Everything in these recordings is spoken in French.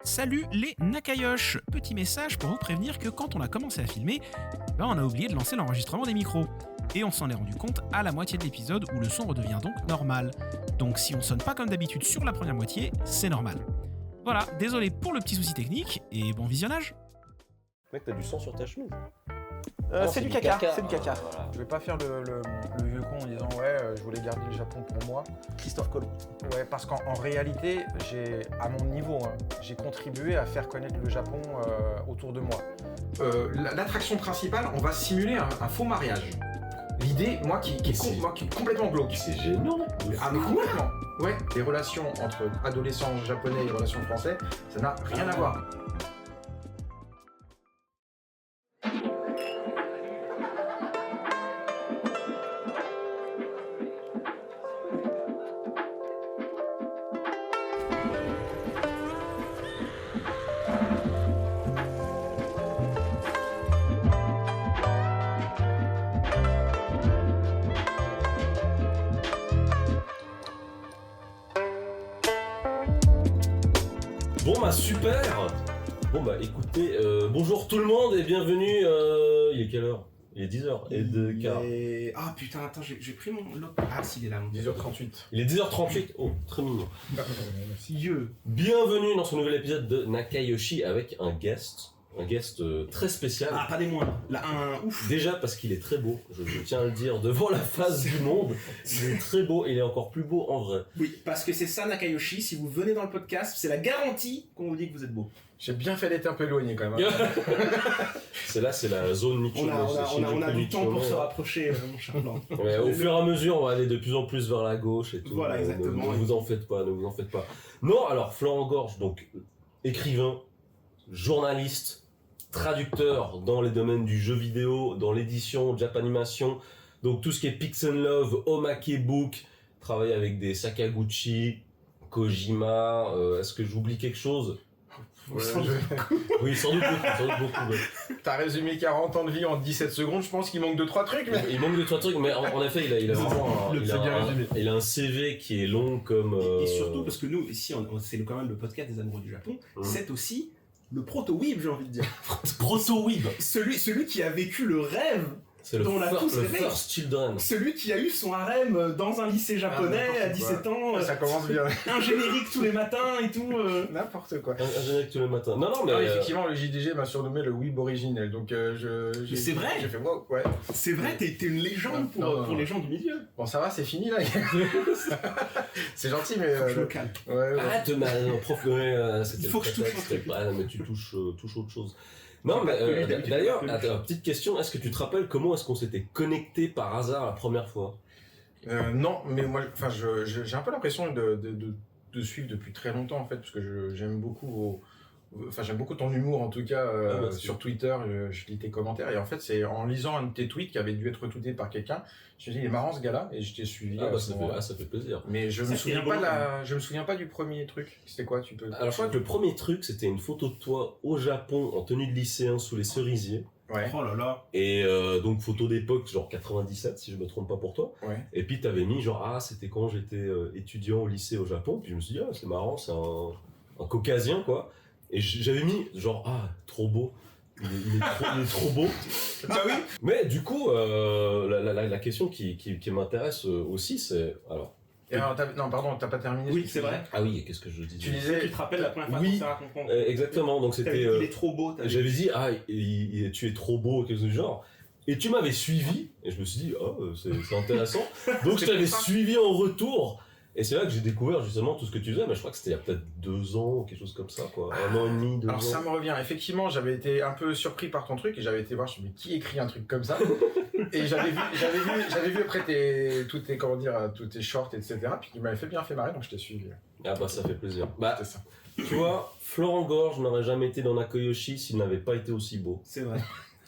Salut les Nakayosh. Petit message pour vous prévenir que quand on a commencé à filmer, on a oublié de lancer l'enregistrement des micros. Et on s'en est rendu compte à la moitié de l'épisode où le son redevient donc normal. Donc si on sonne pas comme d'habitude sur la première moitié, c'est normal. Voilà, désolé pour le petit souci technique et bon visionnage. Mec, t'as du sang sur ta chemise. C'est du caca, c'est du Ah, caca. voilà. Je vais pas faire le vieux con en disant je voulais garder le Japon pour moi. Christophe Colomb. Ouais, parce qu'en réalité, à mon niveau, j'ai contribué à faire connaître le Japon autour de moi. L'attraction principale, on va simuler un faux mariage. L'idée, moi qui est complètement glauque. C'est gênant. Ah, mais complètement. Ouais, les relations entre adolescents japonais et les relations français, ça n'a rien à voir. Bon bah super. Bon bah écoutez, bonjour tout le monde et bienvenue. Il est quelle heure? Il est 10h02. Ah putain, attends, j'ai pris mon lot. Ah si, il est là. 10h38. Il est 10h38. Oh, très mignon. Yeux. Bienvenue dans ce nouvel épisode de Nakayoshi avec un guest très spécial. Ah, pas des moindres. Là, un ouf. Déjà parce qu'il est très beau, je tiens à le dire devant la face du monde. Il est très beau et il est encore plus beau en vrai. Oui, parce que c'est ça Nakayoshi, si vous venez dans le podcast, c'est la garantie qu'on vous dit que vous êtes beau. J'ai bien fait d'être un peu éloigné quand même. C'est la zone On Nichino. a du temps pour se rapprocher, mon cher Blanc. Ouais, au fur et à mesure, on va aller de plus en plus vers la gauche et tout. Voilà, exactement. Ne vous en faites pas, ne vous en faites pas. Non, alors Florent Gorge, donc écrivain, journaliste, traducteur dans les domaines du jeu vidéo, dans l'édition, Japanimation, donc tout ce qui est Pixel Love, Omake Book, travaille avec des Sakaguchi, Kojima, est-ce que j'oublie quelque chose? Oui, sans doute beaucoup. Ouais. T'as résumé 40 ans de vie en 17 secondes, je pense qu'il manque 2-3 trucs. Mais... Il manque 2-3 trucs, mais en effet, il a vraiment il a un CV qui est long comme... Et surtout, parce que nous, ici, c'est quand même le podcast des amoureux du Japon, c'est aussi le proto-weeb, j'ai envie de dire. Proto-weeb. Celui qui a vécu le rêve. C'est le, dont on a tous le rêvé. first children. Celui qui a eu son harem dans un lycée japonais à 17 ans. Ça commence bien. Un générique tous les matins et tout. N'importe quoi. Un générique tous les matins. Non, mais... effectivement, le JDG m'a surnommé le Weeb originel, donc c'est vrai. J'ai fait wow, ouais. C'est vrai, t'es une légende pour les gens du milieu. Bon, ça va, c'est fini là. C'est gentil, mais... Faut que je me calme. Ouais. Arrête, prof, c'était Il faut que je touche un truc. Ah non, mais tu touches autre chose. Non, mais d'ailleurs, petite question, est-ce que tu te rappelles comment est-ce qu'on s'était connecté par hasard la première fois? Non, mais moi, j'ai un peu l'impression de suivre depuis très longtemps en fait, parce que j'aime beaucoup j'aime beaucoup ton humour en tout cas sur Twitter, je lis tes commentaires et en fait c'est en lisant un de tes tweets qui avait dû être retweeté par quelqu'un, je me suis dit il est marrant ce gars-là et je t'ai suivi. Ça fait plaisir. Mais je me souviens pas du premier truc. C'était quoi, tu peux... Alors je crois que le premier truc c'était une photo de toi au Japon en tenue de lycéen sous les cerisiers. Ouais. Oh là là. Et donc photo d'époque genre 97 si je me trompe pas pour toi. Ouais. Et puis t'avais mis genre c'était quand j'étais étudiant au lycée au Japon. Puis je me suis dit c'est marrant, c'est un caucasien quoi. Et j'avais mis genre trop beau. Il est trop beau. Bah oui. Mais du coup la question qui m'intéresse aussi c'est alors. Non, pardon, t'as pas terminé. Oui, c'est vrai. Ah oui, qu'est-ce que je disais? Tu disais... Tu te rappelles la première fois qu'on s'est rencontrés? Exactement, donc c'était... Il est trop beau. J'avais dit, tu es trop beau, quelque chose du genre. Et tu m'avais suivi, et je me suis dit, c'est intéressant. Donc je t'avais suivi en retour. Et c'est là que j'ai découvert justement tout ce que tu faisais, mais je crois que c'était il y a peut-être 2 ans ou quelque chose comme ça, quoi. 1 an et demi, 2 ans. Alors ça me revient, effectivement, j'avais été un peu surpris par ton truc et j'avais été voir, je me suis dit, mais qui écrit un truc comme ça? Et j'avais vu après tous tes shorts, etc. Puis qui m'avait bien fait marrer, donc je t'ai suivi. Ah bah ça fait plaisir. Bah, c'est ça. Tu vois, Florent Gorge n'aurait jamais été dans Nakayoshi s'il n'avait pas été aussi beau. C'est vrai.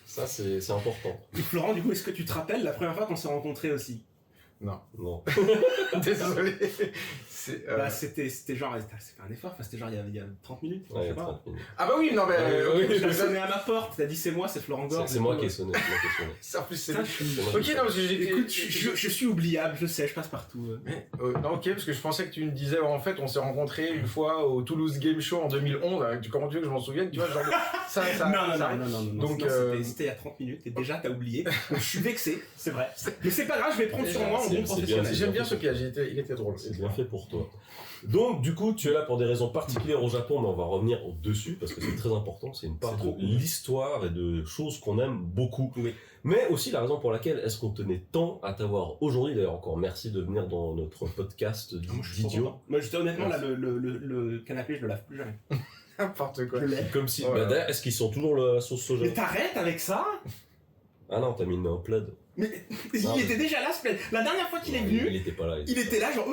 Ça c'est important. Et Florent, du coup, est-ce que tu te rappelles la première fois qu'on s'est rencontrés aussi? Non. Non. Désolé. C'était genre, c'est un effort, c'était genre il y a 30 minutes, je sais pas. 30 minutes. Ah bah oui, non mais... Tu as sonné à ma porte, t'as dit c'est moi, c'est Florent Gorge. C'est moi qui ai sonné. Ça, en plus, c'est... moi Ok, non, parce que j'étais... Écoute, je suis oubliable, je sais, je passe partout. Mais, non, ok, parce que je pensais que tu me disais, en fait, on s'est rencontrés une fois au Toulouse Game Show en 2011, comment tu veux que je m'en souvienne, tu vois, genre... Non. Donc, c'était il y a 30 minutes, et déjà t'as oublié. Je suis vexé, c'est vrai. Mais c'est pas grave, je vais prendre sur moi en bon professionnel. J'aime bien ce piège, il était drôle. C'est bien fait pour toi. Donc, du coup, tu es là pour des raisons particulières au Japon, mais on va revenir au-dessus, parce que c'est très important, c'est une part de l'histoire et de choses qu'on aime beaucoup. Oui. Mais aussi la raison pour laquelle est-ce qu'on tenait tant à t'avoir aujourd'hui, d'ailleurs encore merci de venir dans notre podcast d'Idiot. Moi, honnêtement, là, le canapé, je le lave plus jamais. N'importe quoi. Je l'ai. Comme si, Ouais. d'ailleurs, est-ce qu'ils sont toujours la sauce soja? Mais t'arrêtes avec ça? Ah non, t'as mis un plaid. Mais il était déjà là, la dernière fois qu'il est venu, Il était pas là. il était là, genre,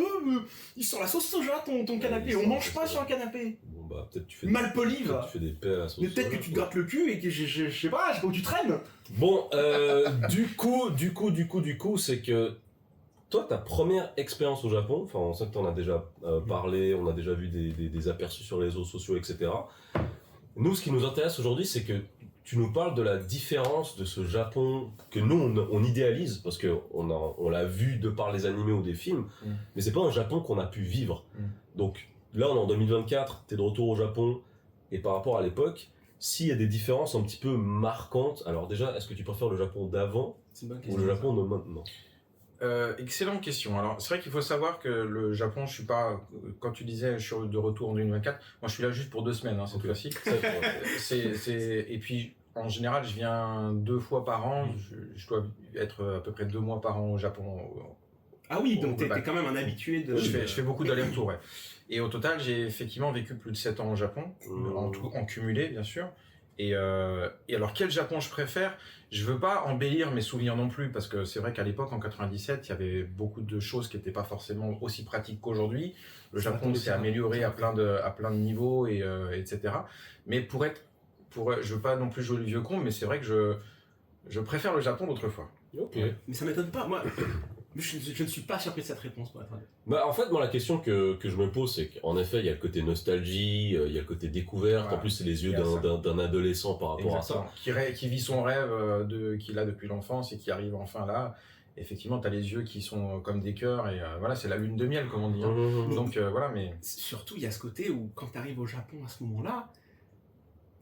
il sent la sauce soja, ton canapé. On mange pas sur un canapé. Bon bah, peut-être tu fais Mal poli, va. tu fais des paix à la sauce Mais peut-être soja, que tu te quoi. grattes le cul et que je sais pas où tu traînes. Bon, du coup, c'est que toi, ta première expérience au Japon, enfin, on sait que t'en as déjà parlé, on a déjà vu des aperçus sur les réseaux sociaux, etc. Nous, ce qui nous intéresse aujourd'hui, c'est que tu nous parles de la différence de ce Japon que nous, on idéalise, parce on l'a vu de par les animés ou des films, mais c'est pas un Japon qu'on a pu vivre. Donc là, on est en 2024, t'es de retour au Japon, et par rapport à l'époque, s'il y a des différences un petit peu marquantes, alors déjà, est-ce que tu préfères le Japon d'avant C'est une bonne ou le Japon de maintenant? Excellente question. Alors, c'est vrai qu'il faut savoir que le Japon, je suis pas, quand tu disais je suis de retour en 2024, moi je suis là juste pour 2 semaines, cette fois-ci. Et puis, en général, je viens 2 fois par an. Je dois être à peu près 2 mois par an au Japon. Ah oui, donc t'es quand même un habitué de... Je fais beaucoup d'allers-retours, ouais. Et au total, j'ai effectivement vécu plus de 7 ans au Japon, en cumulé, bien sûr. Et alors, quel Japon je préfère? Je veux pas embellir mes souvenirs non plus, parce que c'est vrai qu'à l'époque, en 97, il y avait beaucoup de choses qui n'étaient pas forcément aussi pratiques qu'aujourd'hui. Le Japon s'est amélioré à plein de niveaux, etc. Mais je veux pas non plus jouer le vieux con, mais c'est vrai que je préfère le Japon d'autrefois. Ok. Mais ça m'étonne pas, moi... Je ne suis pas surpris de cette réponse, pour être honnête. Bah, en fait, moi, la question que je me pose, c'est qu'en effet, il y a le côté nostalgie, il y a le côté découverte. Voilà. En plus, c'est les yeux Il y a d'un adolescent par rapport à ça. Qui vit son rêve qu'il a depuis l'enfance et qui arrive enfin là. Effectivement, tu as les yeux qui sont comme des cœurs et voilà, c'est la lune de miel, comme on dit. Hein. Donc voilà, mais... Surtout, il y a ce côté où, quand tu arrives au Japon à ce moment-là,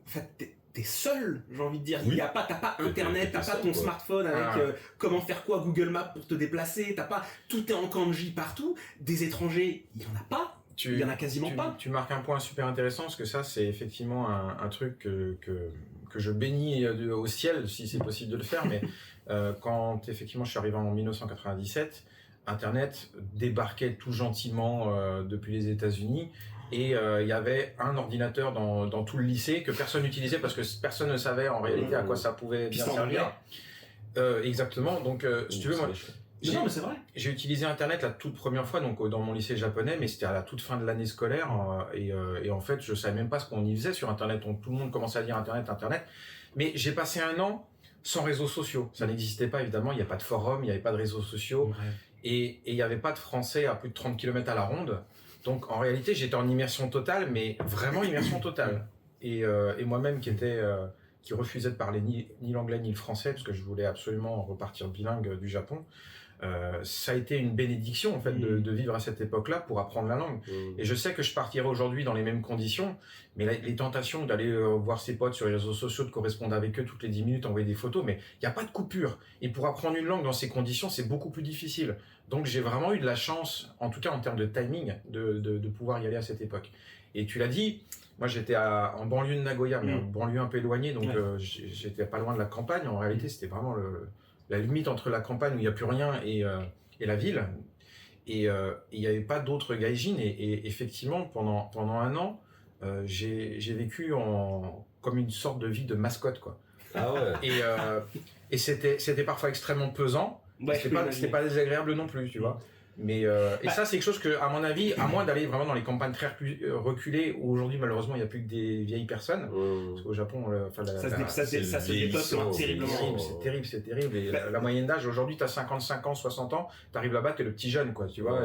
en fait, t'es seul, j'ai envie de dire. Oui. T'as pas internet, t'as pas ton smartphone avec comment faire quoi, Google Maps pour te déplacer, tout est en kanji partout. Des étrangers, il y en a pas. Il y en a quasiment pas. Tu marques un point super intéressant, parce que ça, c'est effectivement un truc que je bénis au ciel, si c'est possible de le faire, mais quand effectivement je suis arrivé en 1997, Internet débarquait tout gentiment depuis les États-Unis, et il y avait un ordinateur dans tout le lycée que personne n'utilisait parce que personne ne savait en réalité à quoi ça pouvait bien servir. Exactement, donc si tu veux, moi... Non, mais c'est vrai. J'ai utilisé Internet la toute première fois donc dans mon lycée japonais, mais c'était à la toute fin de l'année scolaire et en fait je savais même pas ce qu'on y faisait sur Internet. Donc, tout le monde commençait à dire Internet. Mais j'ai passé un an sans réseaux sociaux. Ça n'existait pas évidemment. Il n'y a pas de forum, il n'y avait pas de réseaux sociaux et il n'y avait pas de français à plus de 30 km à la ronde. Donc en réalité j'étais en immersion totale, mais vraiment immersion totale. Et moi-même qui refusais de parler ni l'anglais ni le français parce que je voulais absolument repartir bilingue du Japon. Ça a été une bénédiction en fait de vivre à cette époque-là pour apprendre la langue. Et je sais que je partirai aujourd'hui dans les mêmes conditions, mais les tentations d'aller voir ses potes sur les réseaux sociaux, de correspondre avec eux toutes les 10 minutes, envoyer des photos, mais il n'y a pas de coupure. Et pour apprendre une langue dans ces conditions, c'est beaucoup plus difficile. Donc j'ai vraiment eu de la chance, en tout cas en termes de timing, de pouvoir y aller à cette époque. Et tu l'as dit, moi j'étais en banlieue de Nagoya, mais en banlieue un peu éloignée, donc j'étais pas loin de la campagne. En réalité, c'était vraiment la limite entre la campagne où il n'y a plus rien et la ville. Et il n'y avait pas d'autres gaijin. Et effectivement, pendant un an, j'ai vécu comme une sorte de vie de mascotte, quoi. Ah ouais. Et c'était parfois extrêmement pesant. Ouais, c'était pas désagréable non plus, tu vois. Mais et ça, c'est quelque chose que, à mon avis, à moins d'aller vraiment dans les campagnes très reculées, où aujourd'hui, malheureusement, il n'y a plus que des vieilles personnes. Parce qu'au Japon, ça se dépeuple terriblement. C'est terrible. Et la moyenne d'âge, aujourd'hui, tu as 55 ans, 60 ans, tu arrives là-bas, tu es le petit jeune, quoi, tu vois.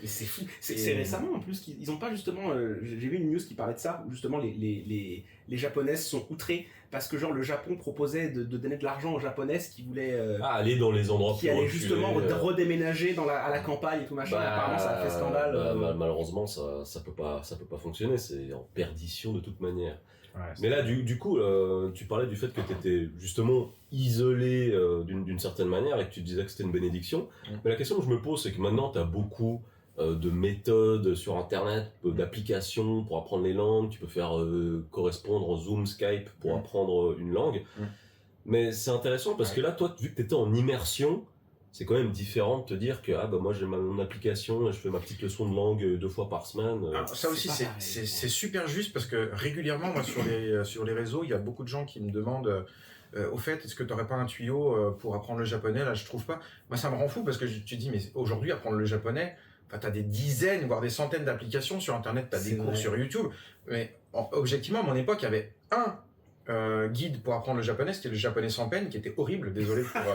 Mais c'est fou. C'est récemment en plus qu'ils ont pas justement. J'ai vu une news qui parlait de ça, où justement les japonaises sont outrées parce que genre le Japon proposait de donner de l'argent aux japonaises qui voulaient. Aller dans les endroits qui allaient justement redéménager à la campagne et tout machin. Apparemment ça a fait scandale. Malheureusement ça peut pas fonctionner, c'est en perdition de toute manière. Ouais, mais là, du coup, tu parlais du fait que tu étais justement isolé d'une certaine manière et que tu disais que c'était une bénédiction. Mais la question que je me pose, c'est que maintenant, tu as beaucoup de méthodes sur Internet, d'applications pour apprendre les langues. Tu peux faire correspondre en Zoom, Skype pour apprendre une langue. Mais c'est intéressant parce que là, toi, vu que tu étais en immersion, c'est quand même différent de te dire que moi j'ai mon application, je fais ma petite leçon de langue 2 fois par semaine. Alors, ça aussi c'est super juste parce que régulièrement moi sur les réseaux il y a beaucoup de gens qui me demandent au fait est-ce que tu n'aurais pas un tuyau pour apprendre le japonais, là je trouve pas. Moi ça me rend fou parce que tu dis mais aujourd'hui apprendre le japonais, tu as des dizaines voire des centaines d'applications sur internet, tu as des cours sur YouTube, mais objectivement à mon époque il y avait un guide pour apprendre le japonais, c'était le japonais sans peine qui était horrible, désolé pour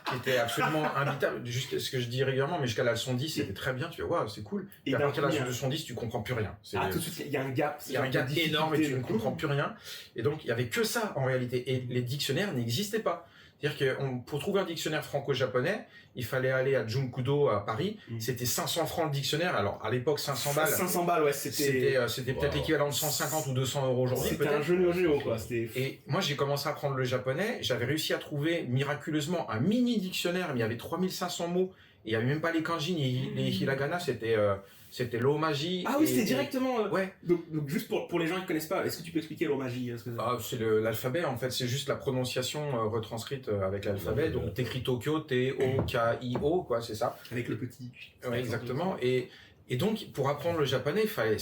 qui était absolument imbitable, jusqu'à ce que je dis régulièrement, mais jusqu'à la leçon 10, c'était très bien, tu fais waouh, c'est cool. Et à partir de la leçon 10, tu comprends plus rien. Tout de suite, il y a un gap. Il y a un gap énorme et tu ne comprends plus rien. Et donc, il y avait que ça en réalité. Et les dictionnaires n'existaient pas. C'est-à-dire que pour trouver un dictionnaire franco-japonais, il fallait aller à Junkudo à Paris. C'était 500 francs le dictionnaire. Alors, à l'époque, 500 balles. 500 balles, ouais, c'était peut-être l'équivalent de 150 ou 200 € aujourd'hui. C'était un géo, quoi. Et moi, j'ai commencé à apprendre le japonais. J'avais réussi à trouver miraculeusement un mini dictionnaire, mais il y avait 3500 mots. Et il n'y avait même pas les kanji ni les hiragana, c'était l'omaji. Ah oui, c'était directement. Ouais. Donc juste pour les gens qui ne connaissent pas, est-ce que tu peux expliquer l'omaji? C'est l'alphabet, en fait, c'est juste la prononciation retranscrite avec l'alphabet. Donc t'écris Tokyo, T-O-K-I-O, quoi, c'est ça. Avec le petit. Ouais, exactement. Et donc, pour apprendre le japonais, il fallait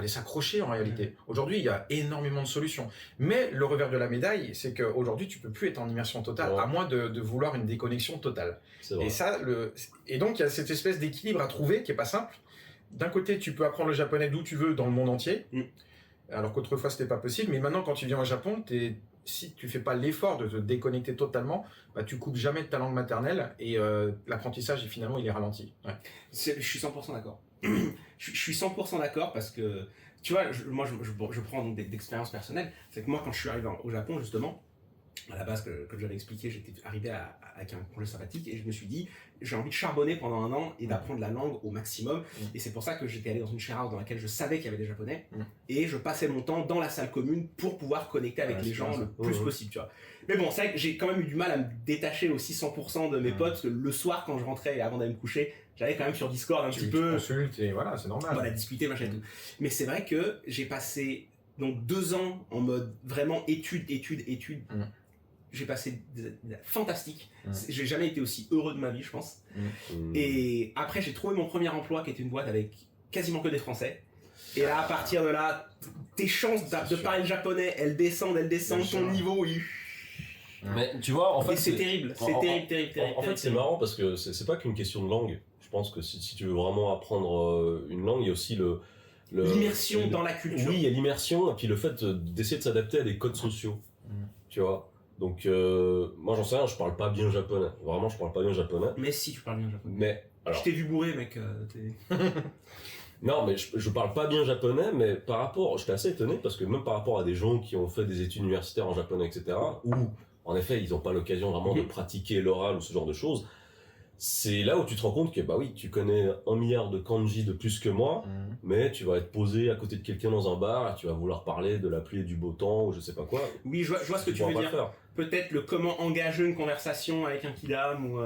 s'accrocher en réalité. Aujourd'hui, il y a énormément de solutions. Mais le revers de la médaille, c'est qu'aujourd'hui, tu peux plus être en immersion totale, à moins de vouloir une déconnexion totale. Et donc, il y a cette espèce d'équilibre à trouver qui est pas simple. D'un côté, tu peux apprendre le japonais d'où tu veux dans le monde entier, alors qu'autrefois, c'était pas possible. Mais maintenant, quand tu viens au Japon, si tu fais pas l'effort de te déconnecter totalement, tu coupes jamais de ta langue maternelle et l'apprentissage, finalement, il est ralenti. Ouais. Je suis 100% d'accord. Je suis 100% d'accord parce que, tu vois, je prends donc d'expérience personnelle. C'est que moi, quand je suis arrivé au Japon, justement, à la base, comme j'avais expliqué, j'étais arrivé avec un congé sabbatique et je me suis dit, j'ai envie de charbonner pendant 1 an et d'apprendre la langue au maximum. Et c'est pour ça que j'étais allé dans une share house dans laquelle je savais qu'il y avait des japonais et je passais mon temps dans la salle commune pour pouvoir connecter avec les gens le plus possible, tu vois. Mais bon, c'est vrai que j'ai quand même eu du mal à me détacher aussi 100% de mes potes parce que le soir, quand je rentrais et avant d'aller me coucher, j'allais quand même sur Discord un petit peu. Et voilà, c'est normal. Voilà, discuter, machin et tout. Mais c'est vrai que j'ai passé donc 2 ans en mode vraiment études. J'ai passé fantastique. J'ai jamais été aussi heureux de ma vie, je pense. Et après, j'ai trouvé mon premier emploi qui était une boîte avec quasiment que des Français. Et là, à partir de là, tes chances de parler le japonais, elles descendent, ton niveau, Mais tu vois, en fait, c'est terrible. terrible. En fait, c'est marrant parce que c'est pas qu'une question de langue. Je pense que si tu veux vraiment apprendre une langue, il y a aussi l'immersion dans la culture. Oui, il y a l'immersion et puis le fait d'essayer de s'adapter à des codes sociaux. Tu vois. Donc, moi j'en sais rien, je parle pas bien japonais. Vraiment, je parle pas bien japonais. Mais si, tu parles bien japonais. Mais, alors... Je t'ai vu bourré, mec. Non, mais je parle pas bien japonais, mais par rapport... J'étais assez étonné parce que même par rapport à des gens qui ont fait des études universitaires en japonais, etc., où, en effet, ils n'ont pas l'occasion vraiment de pratiquer l'oral ou ce genre de choses, c'est là où tu te rends compte que, bah oui, tu connais 1 milliard de kanji de plus que moi, mais tu vas être posé à côté de quelqu'un dans un bar et tu vas vouloir parler de la pluie et du beau temps ou je sais pas quoi. Oui, je vois ce que tu veux dire. Peut-être comment engager une conversation avec un kidam ou...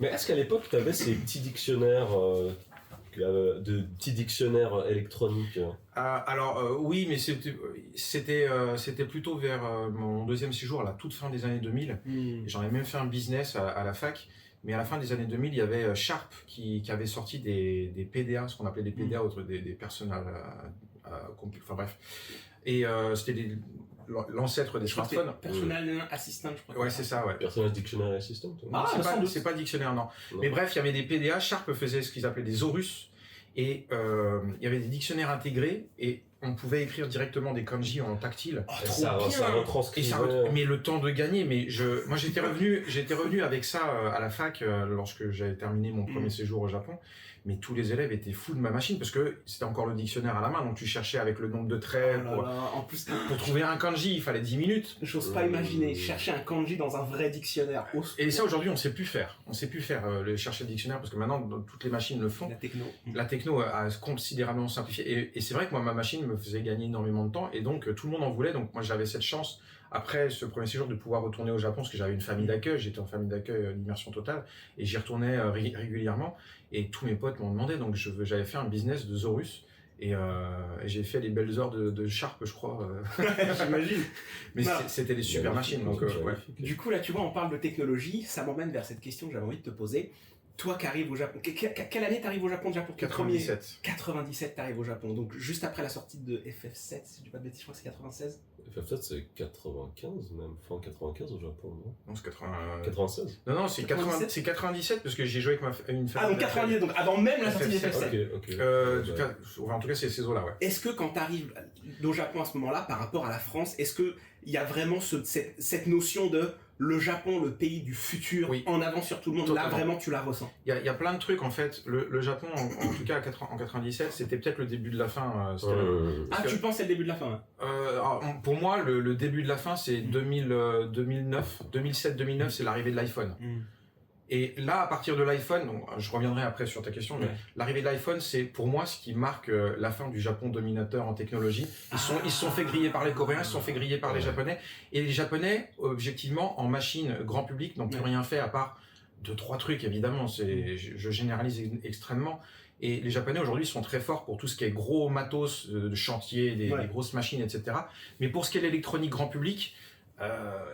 Mais est-ce qu'à l'époque, tu avais ces petits dictionnaires électroniques oui, mais c'était plutôt vers mon 2e séjour, à la toute fin des années 2000. J'en ai même fait un business à la fac. Mais à la fin des années 2000, il y avait Sharp qui avait sorti des PDA, ce qu'on appelait des PDA, des personal... enfin bref. Et c'était l'ancêtre des smartphones. Personal Assistant, je crois. Ouais, c'est ça, ouais. Personal Dictionary Assistant. C'est pas dictionnaire, non. Mais bref, il y avait des PDA. Sharp faisait ce qu'ils appelaient des Zorus. Et il y avait des dictionnaires intégrés et on pouvait écrire directement des kanji en tactile. Ça retranscrivait. Mais le temps de gagner, moi j'étais revenu avec ça à la fac lorsque j'avais terminé mon premier séjour au Japon. mais tous les élèves étaient fous de ma machine parce que c'était encore le dictionnaire à la main, donc tu cherchais avec le nombre de traits. En plus, pour trouver un kanji, il fallait 10 minutes. J'ose pas imaginer chercher un kanji dans un vrai dictionnaire. Et ça, aujourd'hui, on sait plus faire. On sait plus faire chercher le dictionnaire parce que maintenant, toutes les machines le font. La techno a considérablement simplifié. Et c'est vrai que moi, ma machine me faisait gagner énormément de temps et donc tout le monde en voulait. Donc moi, j'avais cette chance, après ce premier séjour, de pouvoir retourner au Japon parce que j'avais une famille d'accueil. J'étais en famille d'accueil d'immersion totale et j'y retournais régulièrement. Et tous mes potes m'ont demandé. Donc j'avais fait un business de Zorus. Et j'ai fait des belles heures de Sharp, je crois. J'imagine. Mais c'était des super machines. Donc, ouais. Du coup, là, tu vois, on parle de technologie. Ça m'emmène vers cette question que j'avais envie de te poser. Toi qui arrives au Japon, quelle année t'arrives au Japon déjà pour ton 97. 97, t'arrives au Japon. Donc juste après la sortie de FF7, si je dis pas de bêtises, je crois que c'est 96. FF7 c'est 95 même, fin 95 au Japon, non? Non, c'est 96. Non, c'est 97 parce que j'ai joué avec une famille. Ah, donc 97, donc avant même la sortie de FF7. En tout cas, c'est ces eaux-là, ouais. Est-ce que quand t'arrives au Japon à ce moment-là, par rapport à la France, est-ce qu'il y a vraiment cette notion de le Japon, le pays du futur, en avant sur tout le monde? Totalement. Là, vraiment, tu la ressens. Il y a plein de trucs, en fait. Le Japon, en tout cas, en 97, c'était peut-être le début de la fin. Tu penses que c'est le début de la fin, pour moi, le début de la fin, c'est 2009, 2007-2009, c'est l'arrivée de l'iPhone. Et là, à partir de l'iPhone, donc, je reviendrai après sur ta question, mais l'arrivée de l'iPhone, c'est pour moi ce qui marque la fin du Japon dominateur en technologie. Ils se sont fait griller par les Coréens, ils se sont fait griller par les Japonais. Et les Japonais, objectivement, en machine grand public, n'ont plus rien fait à part 2-3 trucs, évidemment. Je généralise extrêmement. Et les Japonais, aujourd'hui, sont très forts pour tout ce qui est gros matos de chantier, des grosses machines, etc. Mais pour ce qui est l'électronique grand public,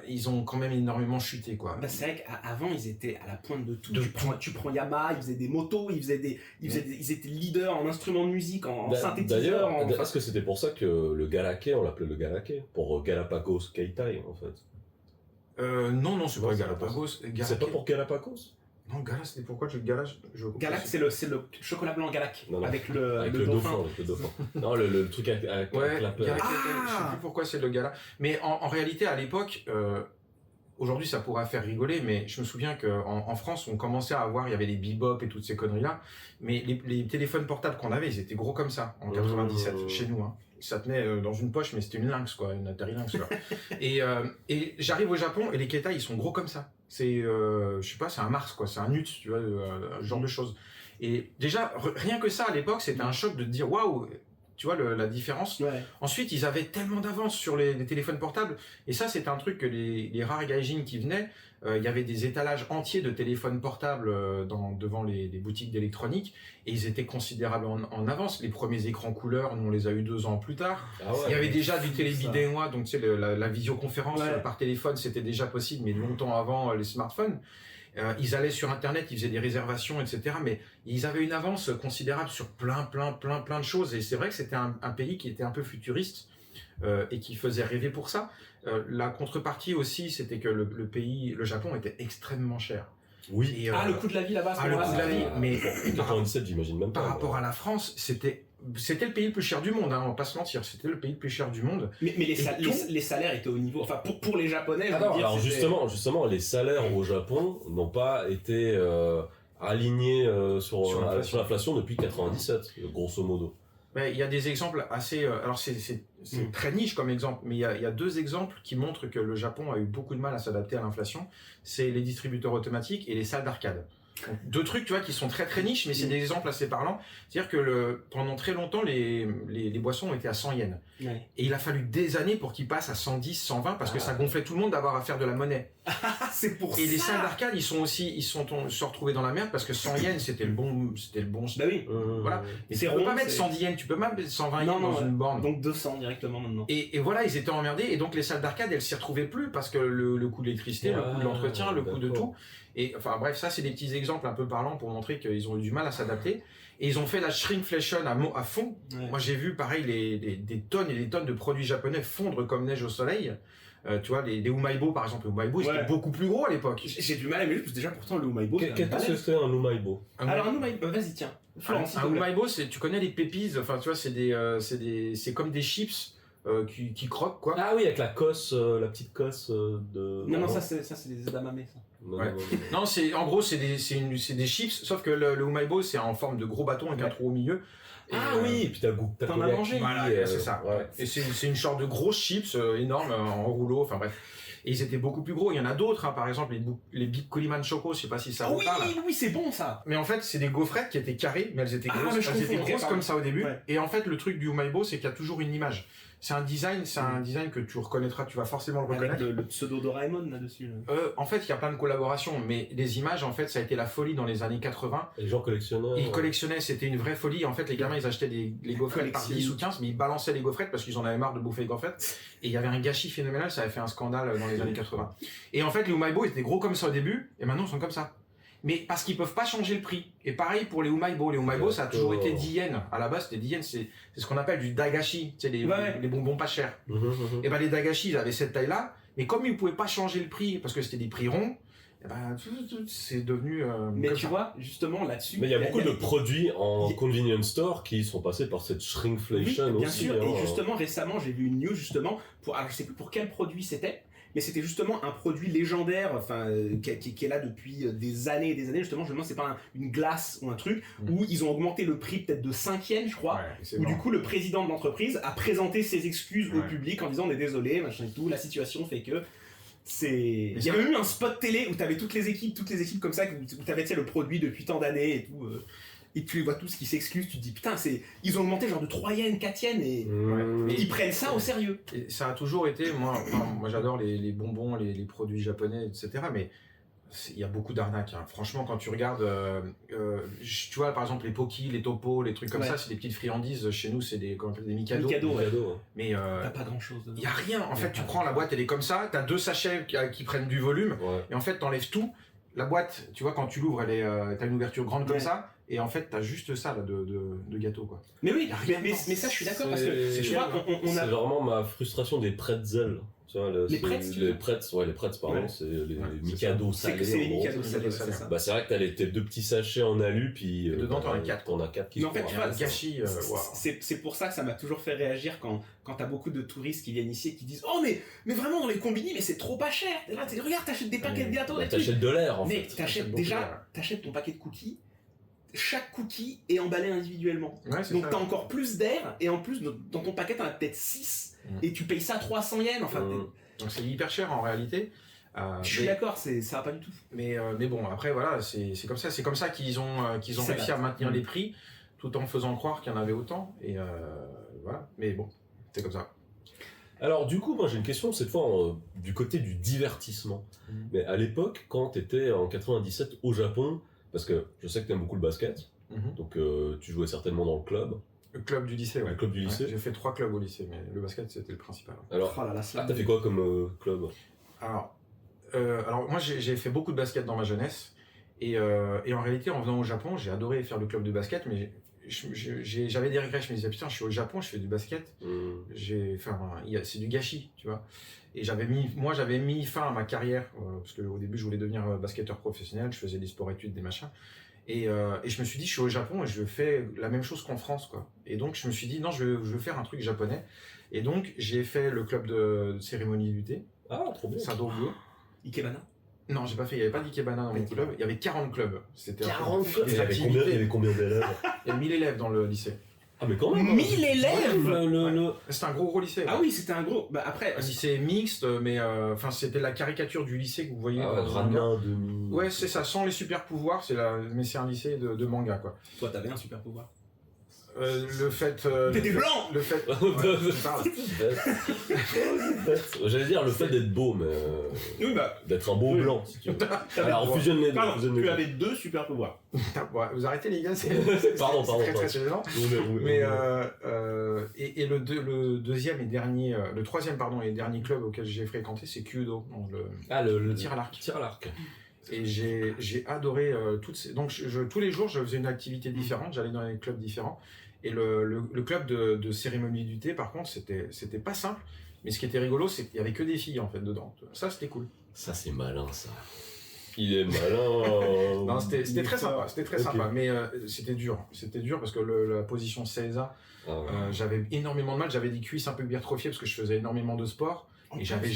ils ont quand même énormément chuté, quoi. Bah, c'est vrai qu'avant ils étaient à la pointe de tout. Tu prends Yamaha, ils faisaient des motos, ils étaient leaders en instruments de musique, en synthétiseurs. D'ailleurs, est-ce que c'était pour ça que le Galaké, on l'appelait le Galaké, pour Galapagos Keitai en fait? Non, c'est pas Galapagos. C'est pas pour Galapagos? Non, Gala, c'était pourquoi Galac, c'est le chocolat blanc Galac, avec le dauphin. Non, le truc avec la plage. Je sais plus pourquoi c'est le Gala. Mais en réalité, à l'époque, aujourd'hui ça pourrait faire rigoler, mais je me souviens qu'en France, on commençait à avoir, il y avait les bebop et toutes ces conneries-là, mais les téléphones portables qu'on avait, ils étaient gros comme ça, en 97, chez nous. Ça tenait dans une poche, mais c'était une lynx, quoi, une Atari Lynx, quoi. Et j'arrive au Japon, et les Keitai, ils sont gros comme ça. C'est, je sais pas, c'est un Mars, quoi, c'est un Nut, tu vois, ce genre de choses. Et déjà, rien que ça, à l'époque, c'était un choc de te dire, waouh, tu vois la différence. Ensuite, ils avaient tellement d'avance sur les téléphones portables, et ça, c'est un truc que les rares gaijins qui venaient, il y avait des étalages entiers de téléphones portables devant les boutiques d'électronique, et ils étaient considérablement en avance. Les premiers écrans couleurs, nous on les a eu 2 ans plus tard. Il y avait déjà du télévidéo, donc tu sais, la visioconférence par téléphone, c'était déjà possible, mais longtemps avant les smartphones. Ils allaient sur internet, ils faisaient des réservations, etc. Mais ils avaient une avance considérable sur plein de choses. Et c'est vrai que c'était un pays qui était un peu futuriste et qui faisait rêver pour ça. La contrepartie aussi, c'était que le Japon était extrêmement cher. Oui. Et, le coût de la vie là-bas. Le coût de la vie. Mais 97, j'imagine même pas. Par rapport à la France, c'était le pays le plus cher du monde, on va pas se mentir, c'était le pays le plus cher du monde. Mais les salaires étaient au niveau, enfin pour les Japonais. Alors justement, les salaires au Japon n'ont pas été alignés sur l'inflation depuis 97, grosso modo. Il y a des exemples assez, alors c'est très niche comme exemple, mais il y a 2 exemples qui montrent que le Japon a eu beaucoup de mal à s'adapter à l'inflation. C'est les distributeurs automatiques et les salles d'arcade. 2 trucs, tu vois, qui sont très très niches, mais c'est des exemples assez parlants. C'est-à-dire que pendant très longtemps, les boissons ont été à 100 yens. Et il a fallu des années pour qu'ils passent à 110, 120, parce que ça gonflait tout le monde d'avoir à faire de la monnaie. C'est pour ça. Et les salles d'arcade, ils se sont retrouvés dans la merde, parce que 100 yens, c'était le bon. Bah oui. Voilà. Et tu peux pas mettre 110 yens, tu peux même mettre 120 yens dans une borne. Donc 200 directement maintenant. Et voilà, ils étaient emmerdés, et donc les salles d'arcade, elles s'y retrouvaient plus, parce que le coût de l'électricité, le coût de l'entretien, le coût de tout. Et enfin bref, ça c'est des petits exemples un peu parlants pour montrer qu'ils ont eu du mal à s'adapter. Et ils ont fait la shrinkflation à fond. Moi j'ai vu pareil des tonnes et des tonnes de produits japonais fondre comme neige au soleil. Tu vois, les Umaibo par exemple, le Umaibo c'était beaucoup plus gros à l'époque. J'ai du mal à imaginer, déjà pourtant le Umaibo. Qu'est-ce que c'est un Umaibo? Alors un Umaibo, vas-y tiens. Un Umaibo, tu connais les pépis, enfin tu vois, c'est comme des chips. Qui croquent quoi. Ah oui, avec la cosse, la petite cosse de. Non, ça c'est des edamame ça. Non, Ouais. non, non. Non, en gros, c'est des chips, sauf que le Umaibo, c'est en forme de gros bâton avec un trou au milieu. Et, Ah oui, et puis t'as T'en as collé à mangé. qui, Voilà, c'est ça. ouais. Et c'est une sorte de grosses chips énormes en rouleau, enfin bref. Et ils étaient beaucoup plus gros. Il y en a d'autres, hein, par exemple les Big Kuliman Choco, je sais pas si ça vous oui, parle. oui, c'est bon ça. Mais en fait, c'est des gaufrettes qui étaient carrées, mais elles étaient Ah, grosses, mais je elles étaient confonds, grosses ok, comme ça au début. Ouais. Et en fait, le truc du Umaibo, c'est qu'il y a toujours une image. C'est un design que tu reconnaîtras, tu vas forcément le Avec reconnaître. le pseudo Doraemon là-dessus. Là. En fait, il y a plein de collaborations, mais les images, en fait, ça a été la folie dans les années 80. Et les gens collectionneurs. Ils collectionnaient, c'était une vraie folie. En fait, les gamins, ils achetaient les gaufrettes par 10 ou 15, mais ils balançaient les gaufrettes parce qu'ils en avaient marre de bouffer les gaufrettes. Et il y avait un gâchis phénoménal, ça avait fait un scandale dans les années 80. Et en fait, les Umaibo étaient gros comme ça au début, et maintenant ils sont comme ça. Mais parce qu'ils peuvent pas changer le prix. Et pareil pour les Umaibo. Les Umaibo, ça a toujours été 10 yens. À la base, c'était 10 yens, c'est ce qu'on appelle du dagashi, tu sais, les bonbons pas chers. Et ben les dagashi, ils avaient cette taille-là, mais comme ils pouvaient pas changer le prix, parce que c'était des prix ronds, et ben, c'est devenu... Mais comme tu ça. vois, justement là-dessus. Mais il y a beaucoup de produits en convenience store qui sont passés par cette shrinkflation oui, bien aussi. sûr. hein. Et justement, récemment, j'ai vu une news justement pour, alors je sais plus pour quel produit c'était, mais c'était justement un produit légendaire, enfin, qui est là depuis des années et des années. Justement, je me demande, c'est pas une glace ou un truc où ils ont augmenté le prix peut-être de 5 yens, je crois. Ouais, c'est Où bon. du coup, le président de l'entreprise a présenté ses excuses au Ouais. public en disant on est désolé, machin et tout. La situation fait que c'est. Mais Il y avait eu un spot télé où t'avais toutes les équipes comme ça, où t'avais tu sais, le produit depuis tant d'années et tout. Et tu les vois tous qui s'excusent, tu te dis putain, ils ont augmenté genre de 3 yens, 4 yens et ils prennent ça au sérieux. Et ça a toujours été, moi j'adore les bonbons, les produits japonais, etc. Mais il y a beaucoup d'arnaques. Hein. Franchement, quand tu regardes, tu vois par exemple les Poki, les Topo, les trucs comme Ouais. ça, c'est des petites friandises. Chez nous, c'est des, comment on appelle, des Mikado. Mikado, ouais. Mais T'as pas grand chose dedans. il y a rien. En fait, tu prends la boîte, elle est comme ça. T'as 2 sachets qui prennent du volume. Ouais. Et en fait, t'enlèves tout. La boîte, tu vois, quand tu l'ouvres, t'as une ouverture grande comme Ouais. ça. Et en fait, t'as juste ça là, de gâteau, quoi. Mais oui, Y a rien mais dedans. ça je suis d'accord parce que C'est- tu vois, on C'est a. vraiment ma frustration des pretzels. Tu vois, Les pretz, tu veux dire les pretz, pardon, Ouais. c'est les Ouais, c'est Mikado C'est salés. c'est les en gros. Mikado c'est salés, ça. c'est ça. Bah, c'est vrai que t'as tes 2 petits sachets en alu, puis Et dedans, t'en as 4. T'en as 4 qui Mais se en fait, font tu rien. vois, Un gâchis, waouh. C'est pour ça que ça m'a toujours fait réagir quand t'as beaucoup de touristes qui viennent ici et qui disent oh mais vraiment dans les combini mais c'est trop pas cher. T'es là, regarde t'achètes des paquets de gâteaux, Bah, des trucs. t'achètes de l'air en Mais fait. t'achètes beaucoup déjà d'air. t'achètes ton paquet de cookies. Chaque cookie est emballé individuellement. Ouais, c'est Donc ça. t'as encore plus d'air et en plus dans ton paquet t'en as peut-être 6 et tu payes ça 300 yens. Enfin, Donc c'est hyper cher en réalité. je suis d'accord, ça va pas du tout. Mais bon, après voilà, c'est comme ça. C'est comme ça qu'ils ont Ça réussi va. à maintenir les prix tout en faisant croire qu'il y en avait autant. Et voilà. Mais bon, c'est comme ça. Alors du coup, moi j'ai une question cette fois du côté du divertissement. Mais à l'époque, quand t'étais en 97 au Japon, parce que je sais que t'aimes beaucoup le basket, donc tu jouais certainement dans le club, Le club du lycée, ouais. le club du lycée. Ouais, j'ai fait 3 clubs au lycée, mais le basket c'était le principal. Alors, Oh là là, ça- t'as fait quoi comme club? Alors moi j'ai fait beaucoup de basket dans ma jeunesse et en réalité en venant au Japon j'ai adoré faire le club de basket, mais j'avais des regrets. Je me disais putain, je suis au Japon, je fais du basket, c'est du gâchis, tu vois. Et j'avais mis fin à ma carrière parce qu'au début je voulais devenir basketteur professionnel, je faisais des sports-études, des machins. Et je me suis dit, je suis au Japon et je fais la même chose qu'en France, quoi. Et donc je me suis dit, non, je veux faire un truc japonais. Et donc j'ai fait le club de cérémonie du thé, Ah, trop bien. Sadogyo. Ikebana. Non, j'ai pas fait, il n'y avait pas d'ikebana dans mon club, il y avait 40 clubs. C'était 40 clubs. des Il y avait combien d'élèves? Il y avait 1000 élèves dans le lycée. Ah, mais quand même. 1000 élèves. C'était un gros lycée. Ah oui, c'était un gros. Bah après, Un lycée mixte, mais c'était la caricature du lycée que vous voyez Ah, dans le manga. Ranma, demi. Ouais, c'est ça, sans les super pouvoirs, mais c'est un lycée de manga, quoi. toi t'avais un super pouvoir. Le fait. T'étais blanc. Le fait. Ouais, je parle. J'allais dire le fait d'être beau, mais Oui bah. d'être un beau Oui. blanc, si tu veux. T'avais- Alors, on fusionne les deux. Pardon, fusionne les tu deux. avais 2 super pouvoirs. Ouais, vous arrêtez les gars, c'est Pardon, c'est très gênant. Mais et le deuxième et dernier, le troisième pardon et dernier club auquel j'ai fréquenté, c'est Kyudo, donc le tir à l'arc. Tir à l'arc. Et j'ai adoré toutes ces. Donc tous les jours, je faisais une activité différente, j'allais dans les clubs différents. Et le club de cérémonie du thé, par contre, c'était pas simple. Mais ce qui était rigolo, c'est qu'il y avait que des filles en fait dedans. Ça, c'était cool. Ça, c'est malin, ça. Il est malin. Non, c'était très sympa. C'était très Ok. sympa, mais c'était dur. C'était dur parce que la position Seiza, Ah, ouais. j'avais énormément de mal. J'avais des cuisses un peu hypertrophiées parce que je faisais énormément de sport. Et j'avais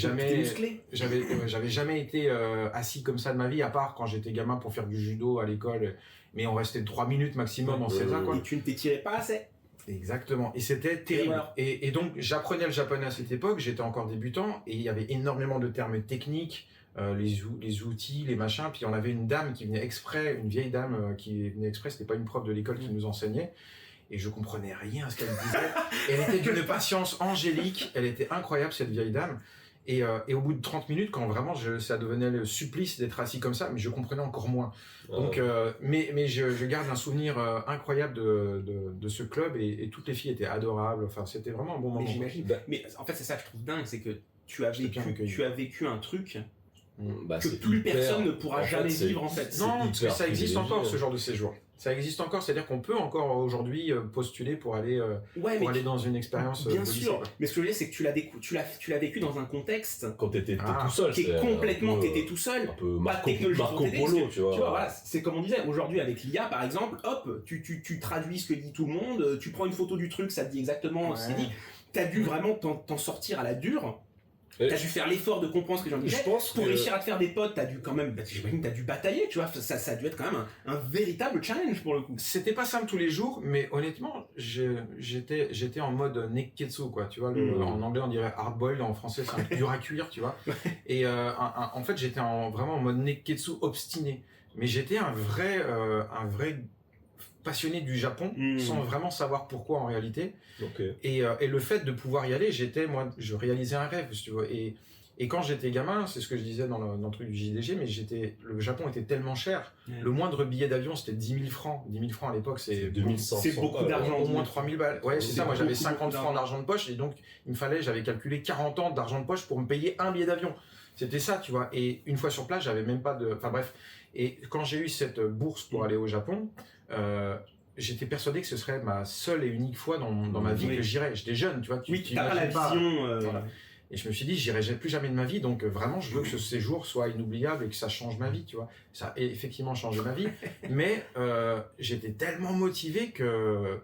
jamais été assis comme ça de ma vie, à part quand j'étais gamin pour faire du judo à l'école. Mais on restait 3 minutes maximum en CESA, quoi. Et tu ne t'étirais pas assez. Exactement. Et c'était terrible. Et donc, j'apprenais le japonais à cette époque, j'étais encore débutant, et il y avait énormément de termes techniques, les outils, les machins. Puis on avait une dame qui venait exprès, une vieille dame qui venait exprès, c'était pas une prof de l'école qui nous enseignait. Et je comprenais rien à ce qu'elle disait. Elle était d'une patience angélique, elle était incroyable, cette vieille dame. Et au bout de 30 minutes, quand vraiment ça devenait le supplice d'être assis comme ça, mais je comprenais encore moins. Donc, mais je garde un souvenir incroyable de ce club, et toutes les filles étaient adorables. Enfin, c'était vraiment un bon moment. Mais j'imagine. Mais en fait, c'est ça que je trouve dingue, c'est que tu as vécu un truc que plus personne ne pourra jamais vivre en fait. Non, parce que ça existe encore, ce genre de séjour. Ça existe encore, c'est-à-dire qu'on peut encore aujourd'hui postuler pour aller dans une expérience. Bien sûr, mais ce que je veux dire, c'est que tu l'as vécu dans un contexte. Quand t'étais tout seul. Qui est complètement, t'étais tout seul. Un peu pas de technologie Marco Polo, tu vois. Voilà, c'est comme on disait, aujourd'hui avec l'IA par exemple, hop, tu traduis ce que dit tout le monde, tu prends une photo du truc, ça te dit exactement ce qu'il dit. T'as dû vraiment t'en sortir à la dure. T'as dû faire l'effort de comprendre ce que j'en disais. Pour réussir à te faire des potes, t'as dû quand même, j'imagine, t'as dû batailler, tu vois. Ça a dû être quand même un véritable challenge pour le coup. C'était pas simple tous les jours, mais honnêtement, j'étais en mode neketsu, quoi. Tu vois, en anglais on dirait hard boiled, en français c'est un peu dur à cuire, tu vois. Et en fait, j'étais vraiment en mode neketsu obstiné. Mais j'étais un vrai passionné du Japon, sans vraiment savoir pourquoi en réalité. Et le fait de pouvoir y aller, je réalisais un rêve, si tu vois. Et quand j'étais gamin, c'est ce que je disais dans le truc du JDG, mais le Japon était tellement cher. Le moindre billet d'avion, c'était 10 000 francs. 10 000 francs à l'époque, c'est 2500. C'est beaucoup d'argent. Au moins 3 000 balles. Ouais, c'est ça. Moi, j'avais 50 francs d'argent de poche, et donc, j'avais calculé 40 ans d'argent de poche pour me payer un billet d'avion. C'était ça, tu vois. Et une fois sur place, j'avais même pas de... Enfin bref. Et quand j'ai eu cette bourse pour aller au Japon, j'étais persuadé que ce serait ma seule et unique fois dans ma vie que j'irais. J'étais jeune, tu vois. Tu n'as pas la vision. Voilà. Et je me suis dit, j'irai plus jamais de ma vie, donc vraiment, je veux que ce séjour soit inoubliable et que ça change ma vie, tu vois. Ça a effectivement changé ma vie, mais j'étais tellement motivé que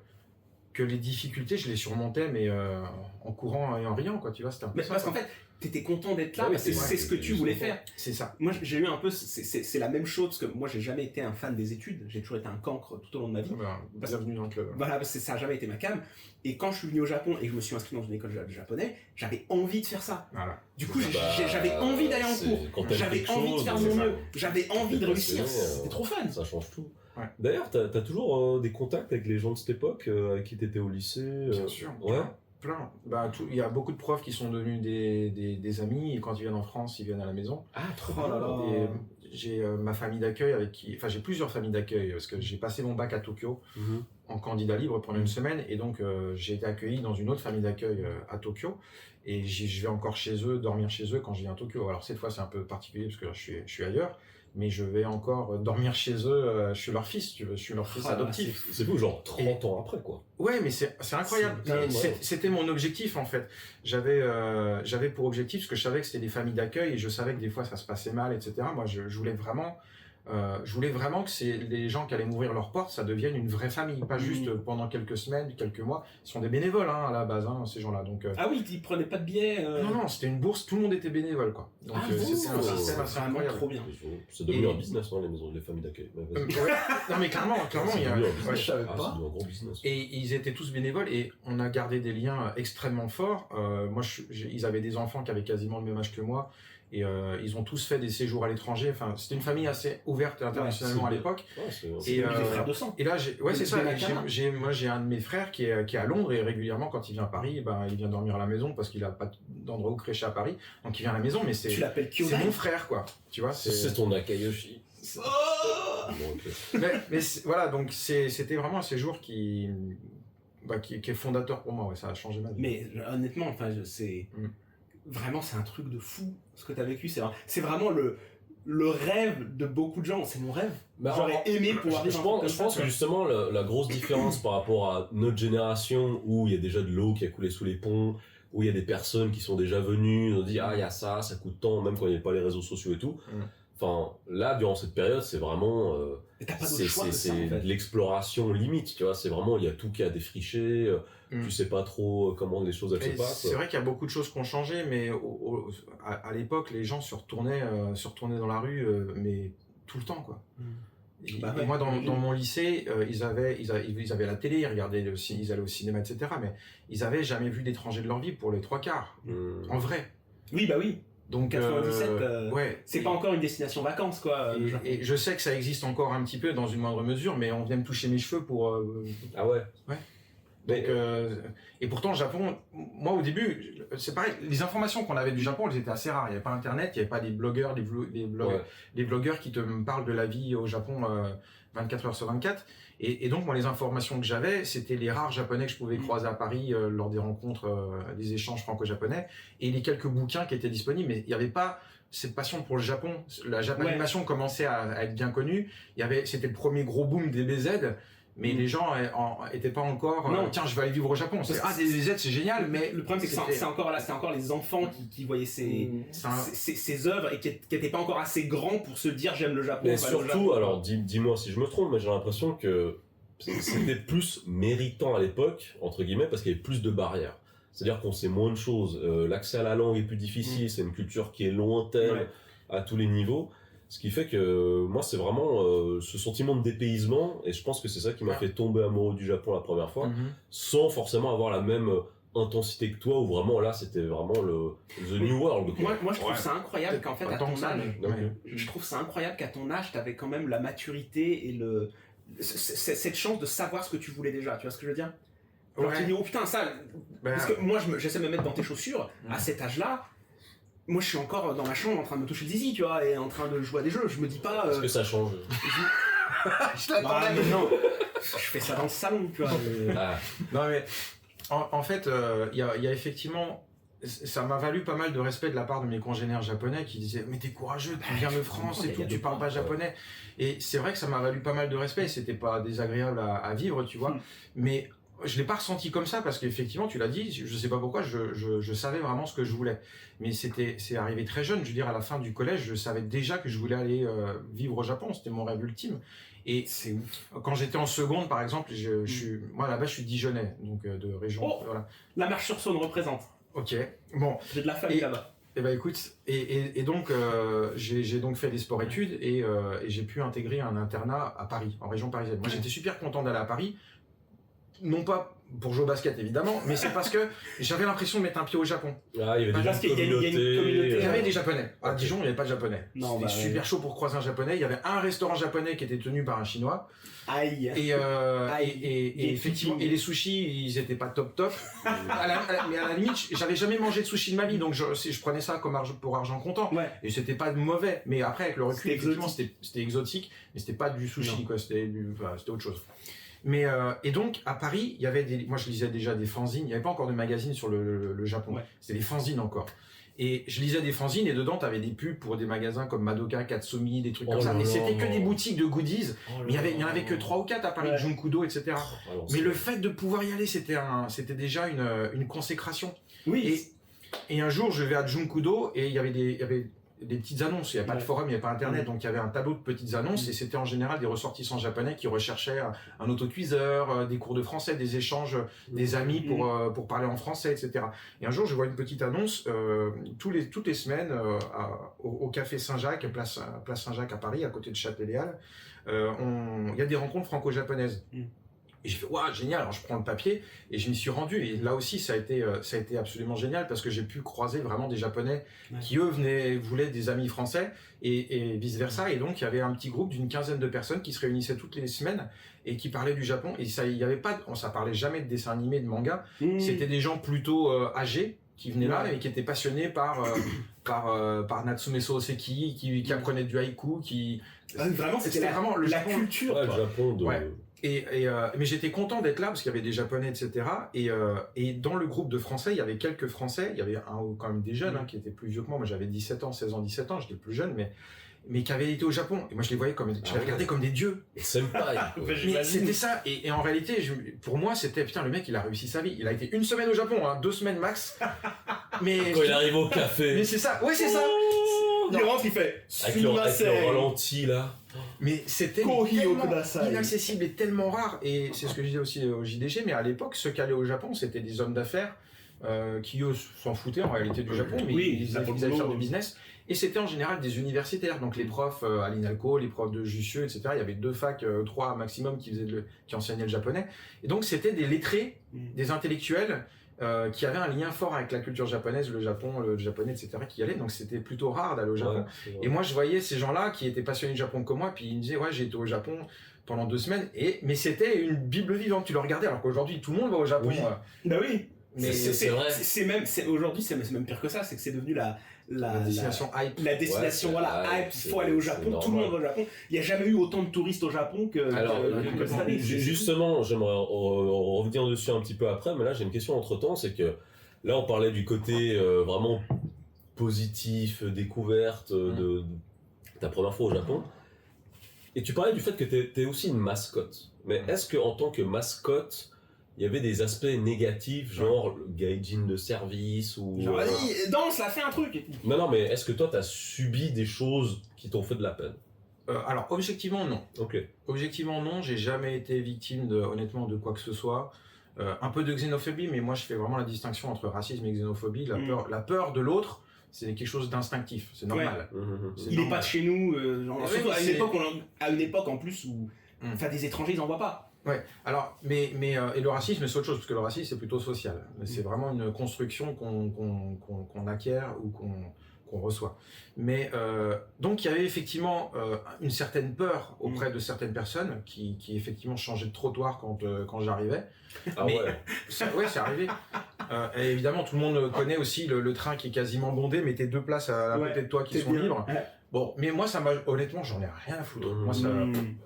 les difficultés, je les surmontais, mais en courant et en riant, quoi, tu vois. C'était un peu ça. Parce qu'en fait, t'étais content d'être là, c'est ce que tu voulais faire. C'est ça. Moi, j'ai eu un peu, c'est la même chose, parce que moi, j'ai jamais été un fan des études, j'ai toujours été un cancre tout au long de ma vie. Bienvenue dans le club. Voilà, ça a jamais été ma cam. Et quand je suis venu au Japon et que je me suis inscrit dans une école de japonais, j'avais envie de faire ça. Voilà. Du coup, j'avais envie d'aller en cours, j'avais envie de faire mon mieux, j'avais envie de réussir, c'était trop fun. Ça change tout. Ouais. D'ailleurs, t'as toujours des contacts avec les gens de cette époque avec qui t'étais au lycée Bien sûr. Ouais. Plein. Il y a beaucoup de profs qui sont devenus des amis, et quand ils viennent en France, ils viennent à la maison. Ah, trop bien. Et j'ai ma famille d'accueil j'ai plusieurs familles d'accueil, parce que j'ai passé mon bac à Tokyo en candidat libre pendant une semaine, et donc j'ai été accueilli dans une autre famille d'accueil à Tokyo, et je vais encore chez eux, dormir chez eux quand je viens à Tokyo. Alors cette fois c'est un peu particulier parce que là, je suis ailleurs, mais je vais encore dormir chez eux, je suis leur fils, je suis leur fils adoptif. C'est vous, genre 30 ans après, quoi. Ouais, mais c'est incroyable. C'était mon objectif, en fait. J'avais pour objectif, parce que je savais que c'était des familles d'accueil, et je savais que des fois ça se passait mal, etc. Moi, je voulais vraiment que les gens qui allaient m'ouvrir leurs portes, ça devienne une vraie famille, pas juste pendant quelques semaines, quelques mois. Ce sont des bénévoles, à la base, ces gens-là. Donc, ah oui, ils prenaient pas de billets. Non, c'était une bourse, tout le monde était bénévole, quoi. Donc c'était un système assez incroyable. Trop bien. C'est devenu un business, les familles d'accueil. Non, mais clairement, il y a je savais pas. C'est un gros business. Et ils étaient tous bénévoles, et on a gardé des liens extrêmement forts. Moi, ils avaient des enfants qui avaient quasiment le même âge que moi. Et ils ont tous fait des séjours à l'étranger. Enfin, c'était une famille assez ouverte internationalement à l'époque. Et des frères de sang. Et là, c'est ça. Moi, j'ai un de mes frères qui est à Londres, et régulièrement, quand il vient à Paris, il vient dormir à la maison parce qu'il a pas d'endroit où crècher à Paris. Donc, il vient à la maison, mais tu l'appelles Kyodai. C'est mon frère, quoi. Tu vois, c'est ton Nakayoshi. Mais voilà, donc c'était vraiment un séjour qui est fondateur pour moi. Ouais, ça a changé ma vie. Mais honnêtement, enfin, c'est vraiment, c'est un truc de fou ce que tu as vécu. C'est vraiment le rêve de beaucoup de gens. C'est mon rêve. J'aurais aimé pouvoir vivre je pense que justement la grosse différence par rapport à notre génération, où il y a déjà de l'eau qui a coulé sous les ponts, où il y a des personnes qui sont déjà venues, on dit il y a ça coûte tant, même quand il n'y a pas les réseaux sociaux et tout. Enfin, là, durant cette période, c'est vraiment... Et t'as pas d'autre choix que ça, en fait. de l'exploration limite, tu vois. C'est vraiment, il y a tout qui est à défricher. Tu sais pas trop comment les choses elles se passent. C'est vrai qu'il y a beaucoup de choses qui ont changé, mais à l'époque, les gens se retournaient dans la rue, mais tout le temps, quoi. Et moi, dans mon lycée, ils avaient la télé, ils regardaient ils allaient au cinéma, etc. Mais ils avaient jamais vu d'étrangers de leur vie pour les 3/4, en vrai. Oui, bah oui. Donc 97, ouais. C'est pas encore une destination vacances, quoi. Et je sais que ça existe encore un petit peu dans une moindre mesure, mais on vient me toucher mes cheveux pour. Ah ouais. Ouais. Donc, et pourtant, le Japon, moi au début, c'est pareil, les informations qu'on avait du Japon, elles étaient assez rares. Il n'y avait pas Internet, il n'y avait pas des blogueurs, des blogueurs qui te parlent de la vie au Japon 24 heures sur 24. Et donc, moi, les informations que j'avais, c'était les rares Japonais que je pouvais croiser à Paris lors des rencontres, des échanges franco-japonais, et les quelques bouquins qui étaient disponibles. Mais il n'y avait pas cette passion pour le Japon. La Japanimation commençait à être bien connue. C'était le premier gros boom des BZ. Mais les gens étaient pas encore tiens, je vais aller vivre au Japon. Des BZ, c'est génial, mais le problème c'est que c'est encore les enfants qui voyaient ces œuvres et qui n'étaient pas encore assez grands pour se dire j'aime le Japon. Mais surtout, alors dis-moi si je me trompe, mais j'ai l'impression que c'était plus méritant à l'époque, entre guillemets, parce qu'il y avait plus de barrières. C'est-à-dire qu'on sait moins de choses. L'accès à la langue est plus difficile, c'est une culture qui est lointaine à tous les niveaux. Ce qui fait que moi, c'est vraiment ce sentiment de dépaysement, et je pense que c'est ça qui m'a fait tomber amoureux du Japon la première fois, sans forcément avoir la même intensité que toi, où vraiment là, c'était vraiment the new world. Moi, je trouve ça incroyable qu'en fait, à ton âge, je trouve ça incroyable qu'à ton âge, t'avais quand même la maturité et cette chance de savoir ce que tu voulais déjà. Tu vois ce que je veux dire? Genre, tu dis, oh putain, ça. Parce que moi, j'essaie de me mettre dans tes chaussures à cet âge-là. Moi, je suis encore dans ma chambre en train de me toucher le zizi, tu vois, et en train de jouer à des jeux. Je me dis pas. Est-ce que ça change? Je l'attendais, mais non. Je fais ça dans le salon, tu vois. Non, mais en fait, il y a effectivement. Ça m'a valu pas mal de respect de la part de mes congénères japonais qui disaient mais t'es courageux, tu viens de France et tout, tu parles pas japonais. Et c'est vrai que ça m'a valu pas mal de respect. C'était pas désagréable à vivre, tu vois. Mais je l'ai pas ressenti comme ça parce qu'effectivement, tu l'as dit, je sais pas pourquoi, je savais vraiment ce que je voulais. Mais c'est arrivé très jeune, je veux dire, à la fin du collège, je savais déjà que je voulais aller vivre au Japon, c'était mon rêve ultime. Et c'est ouf. Quand j'étais en seconde, par exemple, moi là-bas, je suis Dijonnais, donc de région. Oh, voilà. La Marche-sur-Saône représente. Ok, bon. J'ai de la famille là-bas. Et bah écoute, et donc j'ai donc fait des sports-études et j'ai pu intégrer un internat à Paris, en région parisienne. Moi, j'étais super content d'aller à Paris. Non pas pour jouer au basket évidemment, mais c'est parce que j'avais l'impression de mettre un pied au Japon. Ah, il y avait déjà une communauté. Il y avait des Japonais. À Dijon, il n'y avait pas de Japonais. C'était super chaud pour croiser un Japonais. Il y avait un restaurant japonais qui était tenu par un Chinois. Aïe. Et effectivement, et les sushis, ils étaient pas top. Mais à la limite, j'avais jamais mangé de sushi de ma vie, donc je prenais ça comme pour argent comptant. Ouais. Et c'était pas mauvais. Mais après, avec le recul, effectivement, c'était exotique, mais c'était pas du sushi, quoi. C'était autre chose. Mais et donc à Paris, il y avait moi je lisais déjà des fanzines, il n'y avait pas encore de magazines sur le Japon, c'était des fanzines encore. Et je lisais des fanzines et dedans tu avais des pubs pour des magasins comme Madoka, Katsumi, des trucs comme ça. Et c'était que des boutiques de goodies, mais il y en avait que 3 ou 4 à Paris, Junkudo, etc. Mais le fait de pouvoir y aller, c'était déjà une consécration. Oui. Et un jour je vais à Junkudo et il y avait des petites annonces, il n'y avait pas de forum, il n'y avait pas internet, donc il y avait un tableau de petites annonces et c'était en général des ressortissants japonais qui recherchaient un autocuiseur, des cours de français, des échanges, des amis pour parler en français, etc. Et un jour je vois une petite annonce, toutes les semaines au café Saint-Jacques, place Saint-Jacques à Paris, à côté de Châtelet-Léal, il y a des rencontres franco-japonaises. Et j'ai fait waouh, génial. Alors je prends le papier et je m'y suis rendu. Et là aussi ça a été absolument génial parce que j'ai pu croiser vraiment des Japonais qui eux voulaient des amis français et vice versa. Et donc il y avait un petit groupe d'une 15aine de personnes qui se réunissaient toutes les semaines et qui parlaient du Japon. Et ça, il y avait pas, ça parlait jamais de dessins animés, de manga. C'était des gens plutôt âgés qui venaient là et qui étaient passionnés par Natsume Soseki, qui apprenaient du haïku, vraiment c'était vraiment le Japon, culture. Le Japon de... mais j'étais content d'être là parce qu'il y avait des Japonais, etc. Et dans le groupe de Français, il y avait quelques Français. Il y avait quand même des jeunes qui étaient plus vieux que moi. Moi, j'avais 17 ans, 16 ans, 17 ans. J'étais plus jeune, mais qui avaient été au Japon. Et moi, je les voyais je les regardais comme des dieux. Senpai. Mais c'était ça. Et en réalité, pour moi, c'était putain, le mec, il a réussi sa vie. Il a été une semaine au Japon, 2 semaines max. Mais quand il arrive au café. Mais c'est ça. Ouais, c'est ça. Il rentre, il fait avec le ralenti là. Mais c'était Kohi tellement Okudasai. inaccessible et tellement rare. Et c'est ce que je disais aussi au JDG, mais à l'époque, ceux qui allaient au Japon, c'était des hommes d'affaires qui, eux, s'en foutaient en réalité du Japon, mais Oui, ils allaient faire du business. Et c'était en général des universitaires, donc les profs à l'INALCO, les profs de Jussieu, etc. Il y avait 2 facs, 3 maximum qui enseignaient le japonais. Et donc c'était des lettrés, des intellectuels qui avaient un lien fort avec la culture japonaise, le Japon, le japonais, etc. qui y allaient. Donc c'était plutôt rare d'aller au Japon. Ouais, et moi je voyais ces gens-là qui étaient passionnés de Japon comme moi, puis ils me disaient ouais j'ai été au Japon pendant 2 semaines, mais c'était une bible vivante, tu le regardais, alors qu'aujourd'hui tout le monde va au Japon. Oui. Bah oui. Mais c'est vrai. Aujourd'hui, c'est même pire que ça, c'est que c'est devenu la destination hype. La destination, Ouais, voilà, hype, hype, il faut aller au Japon, tout le monde va au Japon. Il n'y a jamais eu autant de touristes au Japon que cette année. Justement, j'aimerais revenir dessus un petit peu après, mais là j'ai une question entre temps, c'est que là on parlait du côté vraiment positif, découverte de ta première fois au Japon, et tu parlais du fait que t'es aussi une mascotte. Mais est-ce que en tant que mascotte, il y avait des aspects négatifs, genre le gaijin de service ou... Genre, vas-y, danse, là, fais un truc. Non, mais est-ce que toi, t'as subi des choses qui t'ont fait de la peine? Alors, objectivement, non. Ok. Objectivement, non. J'ai jamais été victime, honnêtement, de quoi que ce soit. Un peu de xénophobie, mais moi, je fais vraiment la distinction entre racisme et xénophobie. La peur de l'autre, c'est quelque chose d'instinctif. C'est normal. Ouais. Il n'est pas de chez nous. Surtout à une époque, en plus, où des étrangers, ils n'en voient pas. Ouais, alors, et le racisme, c'est autre chose, parce que le racisme, c'est plutôt social. C'est vraiment une construction qu'on acquiert ou qu'on reçoit. Mais, donc, il y avait effectivement une certaine peur auprès de certaines personnes qui effectivement changeaient de trottoir quand j'arrivais. Ah mais, ouais. C'est arrivé. Et évidemment, tout le monde connaît aussi le train qui est quasiment bondé, mais t'es 2 places à côté de toi qui sont libres. Ouais. Bon, mais moi, honnêtement, j'en ai rien à foutre. Moi,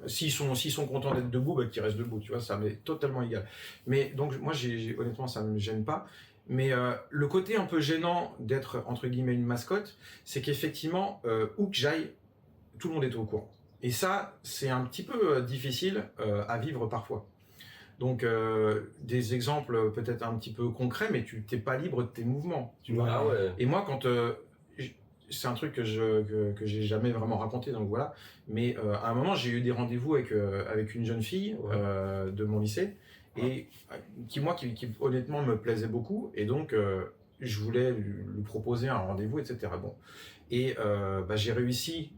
s'ils sont contents d'être debout, bah, qu'ils restent debout, tu vois, ça m'est totalement égal. Mais donc, moi, honnêtement, ça me gêne pas. Mais le côté un peu gênant d'être, entre guillemets, une mascotte, c'est qu'effectivement, où que j'aille, tout le monde est au courant. Et ça, c'est un petit peu difficile à vivre parfois. Donc, des exemples peut-être un petit peu concrets, mais tu n'es pas libre de tes mouvements. Tu vois. Ah ouais. Et moi, quand... c'est un truc que j'ai jamais vraiment raconté, donc voilà. Mais à un moment, j'ai eu des rendez-vous avec une jeune fille de mon lycée, et qui honnêtement me plaisait beaucoup, et donc je voulais lui proposer un rendez-vous, etc. Bon. Et j'ai réussi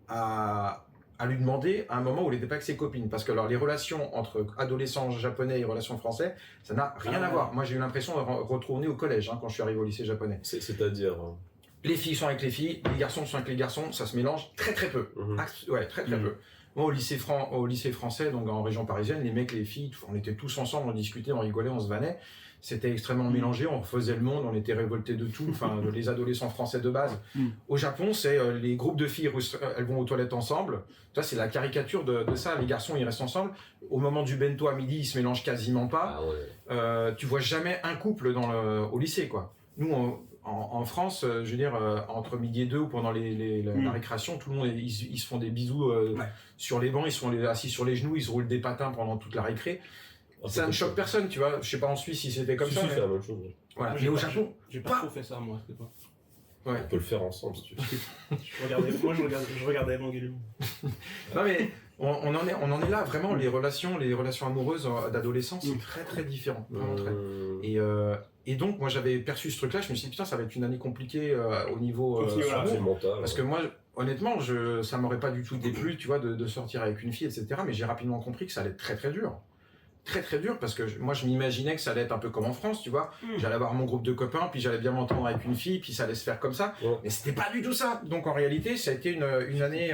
à lui demander à un moment où il n'était pas avec ses copines, parce que alors les relations entre adolescents japonais et relations français, ça n'a rien à voir. Moi, j'ai eu l'impression de retourner au collège quand je suis arrivé au lycée japonais. C'est-à-dire les filles sont avec les filles, les garçons sont avec les garçons, ça se mélange très peu. Ouais, très peu. Moi, au lycée français, donc en région parisienne, les mecs, les filles, on était tous ensemble, on discutait, on rigolait, on se vannait. C'était extrêmement mélangé, on refaisait le monde, on était révoltés de tout, enfin, les adolescents français de base. Au Japon, c'est les groupes de filles, elles vont aux toilettes ensemble. Ça, c'est la caricature de ça. Les garçons, ils restent ensemble. Au moment du bento à midi, ils se mélangent quasiment pas. Ah ouais. Tu vois jamais un couple au lycée, quoi. Nous, en France, je veux dire, entre midi et 2 ou pendant la récréation, tout le monde, ils se font des bisous sur les bancs, ils sont assis sur les genoux, ils se roulent des patins pendant toute la récré. Ça ne choque personne, tu vois. Je sais pas en Suisse si c'était comme ça. C'est la même chose. Voilà. Mais au Japon, j'ai pas trop fait ça, moi. C'est pas. Ouais. On peut le faire ensemble si tu veux. je regardais Evangelion. Non mais on en est là vraiment. Les relations amoureuses d'adolescents, c'est très très différent. Vraiment très. Et donc moi j'avais perçu ce truc-là, je me suis dit putain ça va être une année compliquée au niveau mental. Parce que moi honnêtement ça m'aurait pas du tout déplu, tu vois, de sortir avec une fille, etc. Mais j'ai rapidement compris que ça allait être très très dur. Très très dur, parce que moi je m'imaginais que ça allait être un peu comme en France, tu vois. J'allais avoir mon groupe de copains, puis j'allais bien m'entendre avec une fille, puis ça allait se faire comme ça. Mais c'était pas du tout ça. Donc en réalité ça a été une année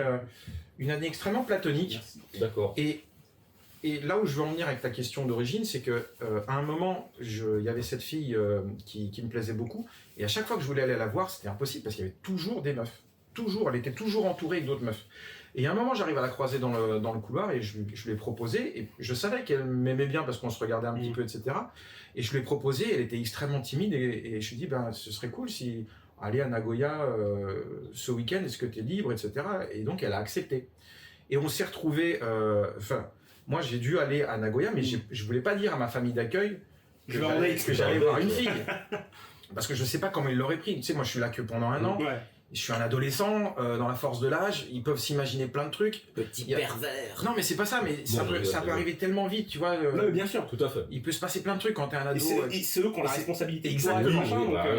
extrêmement platonique. D'accord. Et là où je veux en venir avec ta question d'origine, c'est que à un moment, il y avait cette fille qui me plaisait beaucoup, et à chaque fois que je voulais aller la voir, c'était impossible parce qu'il y avait toujours des meufs. Toujours, elle était toujours entourée avec d'autres meufs. Et à un moment, j'arrive à la croiser dans le couloir et je lui ai proposé, et je savais qu'elle m'aimait bien parce qu'on se regardait un petit peu, etc. Et je lui ai proposé, elle était extrêmement timide, et je lui ai dit, ce serait cool si aller à Nagoya ce week-end, est-ce que tu es libre, etc. Et donc, elle a accepté. Et on s'est retrouvés, moi, j'ai dû aller à Nagoya, mais je voulais pas dire à ma famille d'accueil que j'allais voir une fille. Parce que je sais pas comment ils l'auraient pris. Tu sais, moi, je suis là que pendant un an. je suis un adolescent, dans la force de l'âge, ils peuvent s'imaginer plein de trucs. Petit pervers. Non, mais c'est pas ça, mais ça peut arriver tellement vite, tu vois. Non, mais bien sûr. Tout à fait. Il peut se passer plein de trucs quand t'es un ado. Et c'est eux qui ont la responsabilité. Exactement.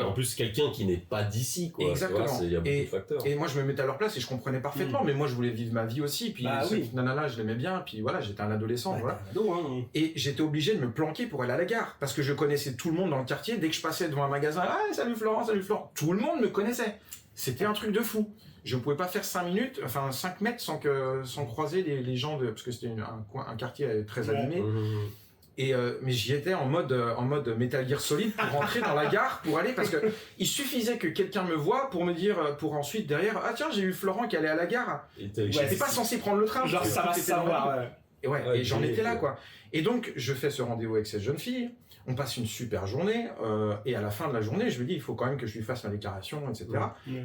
En plus, quelqu'un qui n'est pas d'ici, quoi. Exactement. Il y a beaucoup de facteurs. Et moi, je me mettais à leur place et je comprenais parfaitement, mais moi, je voulais vivre ma vie aussi. Puis, cette nana-là, je l'aimais bien. Puis voilà, j'étais un adolescent. Voilà. Et j'étais obligé de me planquer pour aller à la gare. Parce que je connaissais tout le monde dans le quartier. Dès que je passais devant un magasin, ah, salut Florent, salut Florent. Tout le monde me connaissait. C'était un truc de fou. Je ne pouvais pas faire 5 mètres sans croiser les gens parce que c'était un quartier très animé. Mais j'y étais en mode Metal Gear Solid pour rentrer dans la gare, pour aller, parce que il suffisait que quelqu'un me voie pour me dire, pour ensuite derrière, ah tiens, j'ai eu Florent qui allait à la gare. J'étais pas censé prendre le train. Genre ça va savoir. Et j'en étais là, quoi. Et donc, je fais ce rendez-vous avec cette jeune fille, on passe une super journée, et à la fin de la journée, je me dis, il faut quand même que je lui fasse ma déclaration, etc.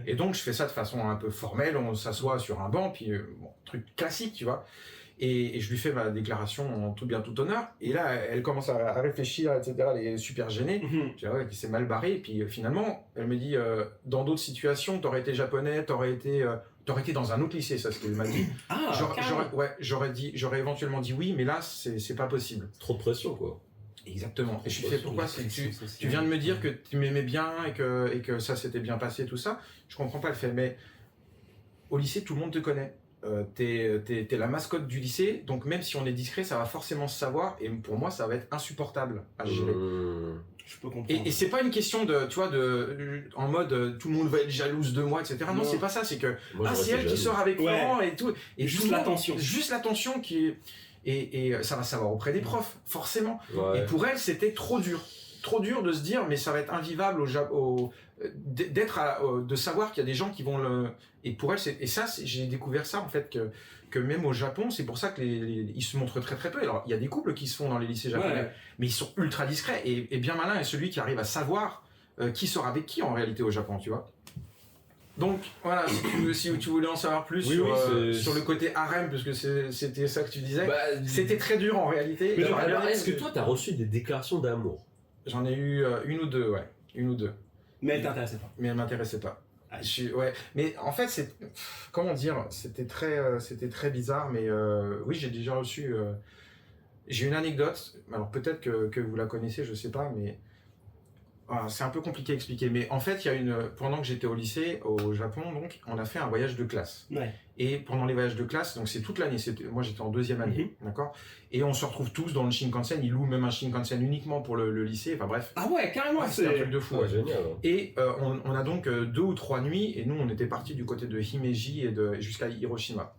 Et donc, je fais ça de façon un peu formelle, on s'assoit sur un banc, puis truc classique, tu vois. Et je lui fais ma déclaration en tout bien tout honneur. Et là, elle commence à réfléchir, etc. Elle est super gênée. Je dis, ouais, c'est mal barré. Et puis finalement, elle me dit, dans d'autres situations, t'aurais été japonais, t'aurais été dans un autre lycée, ça, ce qu'elle m'a dit. J'aurais éventuellement dit oui, mais là, c'est pas possible. Trop de pression, quoi. Exactement. Et je lui fais, pourquoi tu viens de me dire que tu m'aimais bien et que ça s'était bien passé, tout ça. Je comprends pas le fait. Mais au lycée, tout le monde te connaît. T'es la mascotte du lycée, donc même si on est discret, ça va forcément se savoir, et pour moi, ça va être insupportable à gérer. Je peux comprendre. Et c'est pas une question de, tu vois, en mode tout le monde va être jalouse de moi, etc. Non, c'est pas ça, c'est que c'est elle qui sort avec Florent et tout. Et juste l'attention. Juste l'attention qui est. Et ça va savoir auprès des profs, forcément. Et pour elle, c'était trop dur. Trop dur de se dire, mais ça va être invivable de savoir qu'il y a des gens qui vont le. Et pour elle, j'ai découvert ça en fait que même au Japon, c'est pour ça que ils se montrent très très peu. Alors il y a des couples qui se font dans les lycées japonais, mais ils sont ultra discrets et bien malin est celui qui arrive à savoir qui sort avec qui en réalité au Japon, tu vois. Donc voilà, si tu voulais en savoir plus sur le côté harem, parce que c'était ça que tu disais, c'était très dur en réalité. Alors, est-ce que toi t'as reçu des déclarations d'amour? J'en ai eu une ou deux. Mais elle t'intéressait pas. Mais elle m'intéressait pas. Mais en fait, comment dire, c'était très bizarre, mais oui, j'ai déjà reçu. J'ai une anecdote. Alors peut-être que vous la connaissez, je sais pas, mais c'est un peu compliqué à expliquer. Mais en fait, pendant que j'étais au lycée au Japon, donc, on a fait un voyage de classe. Et pendant les voyages de classe, donc c'est toute l'année. Moi, j'étais en 2e année, d'accord. Et on se retrouve tous dans le Shinkansen. Ils louent même un Shinkansen uniquement pour le lycée. Enfin bref. Ah ouais, carrément. C'est un truc de fou. Génial. Et on a donc 2 ou 3 nuits. Et nous, on était partis du côté de Himeji jusqu'à Hiroshima.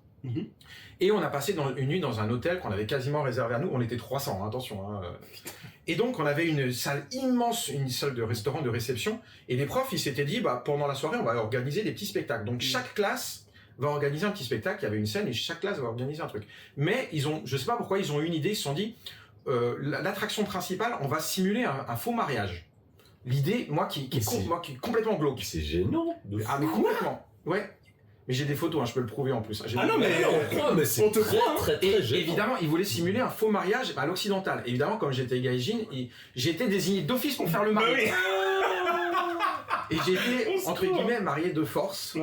Et on a passé une nuit dans un hôtel qu'on avait quasiment réservé à nous. On était 300, attention. Et donc, on avait une salle immense, une salle de restaurant, de réception. Et les profs, ils s'étaient dit, pendant la soirée, on va organiser des petits spectacles. Donc, chaque classe va organiser un petit spectacle. Il y avait une scène et chaque classe va organiser un truc. Mais je sais pas pourquoi, ils ont eu une idée. Ils se sont dit, l'attraction principale, on va simuler un faux mariage. L'idée, moi qui est complètement glauque. C'est gênant. Mais complètement. Ouais. Mais j'ai des photos, je peux le prouver en plus. Non, mais on croit, mais c'est très gênant. Évidemment, ils voulaient simuler un faux mariage à l'occidental. Évidemment, comme j'étais gaijin, j'ai été désigné d'office pour faire le mariage. Et j'ai été, entre guillemets, marié de force.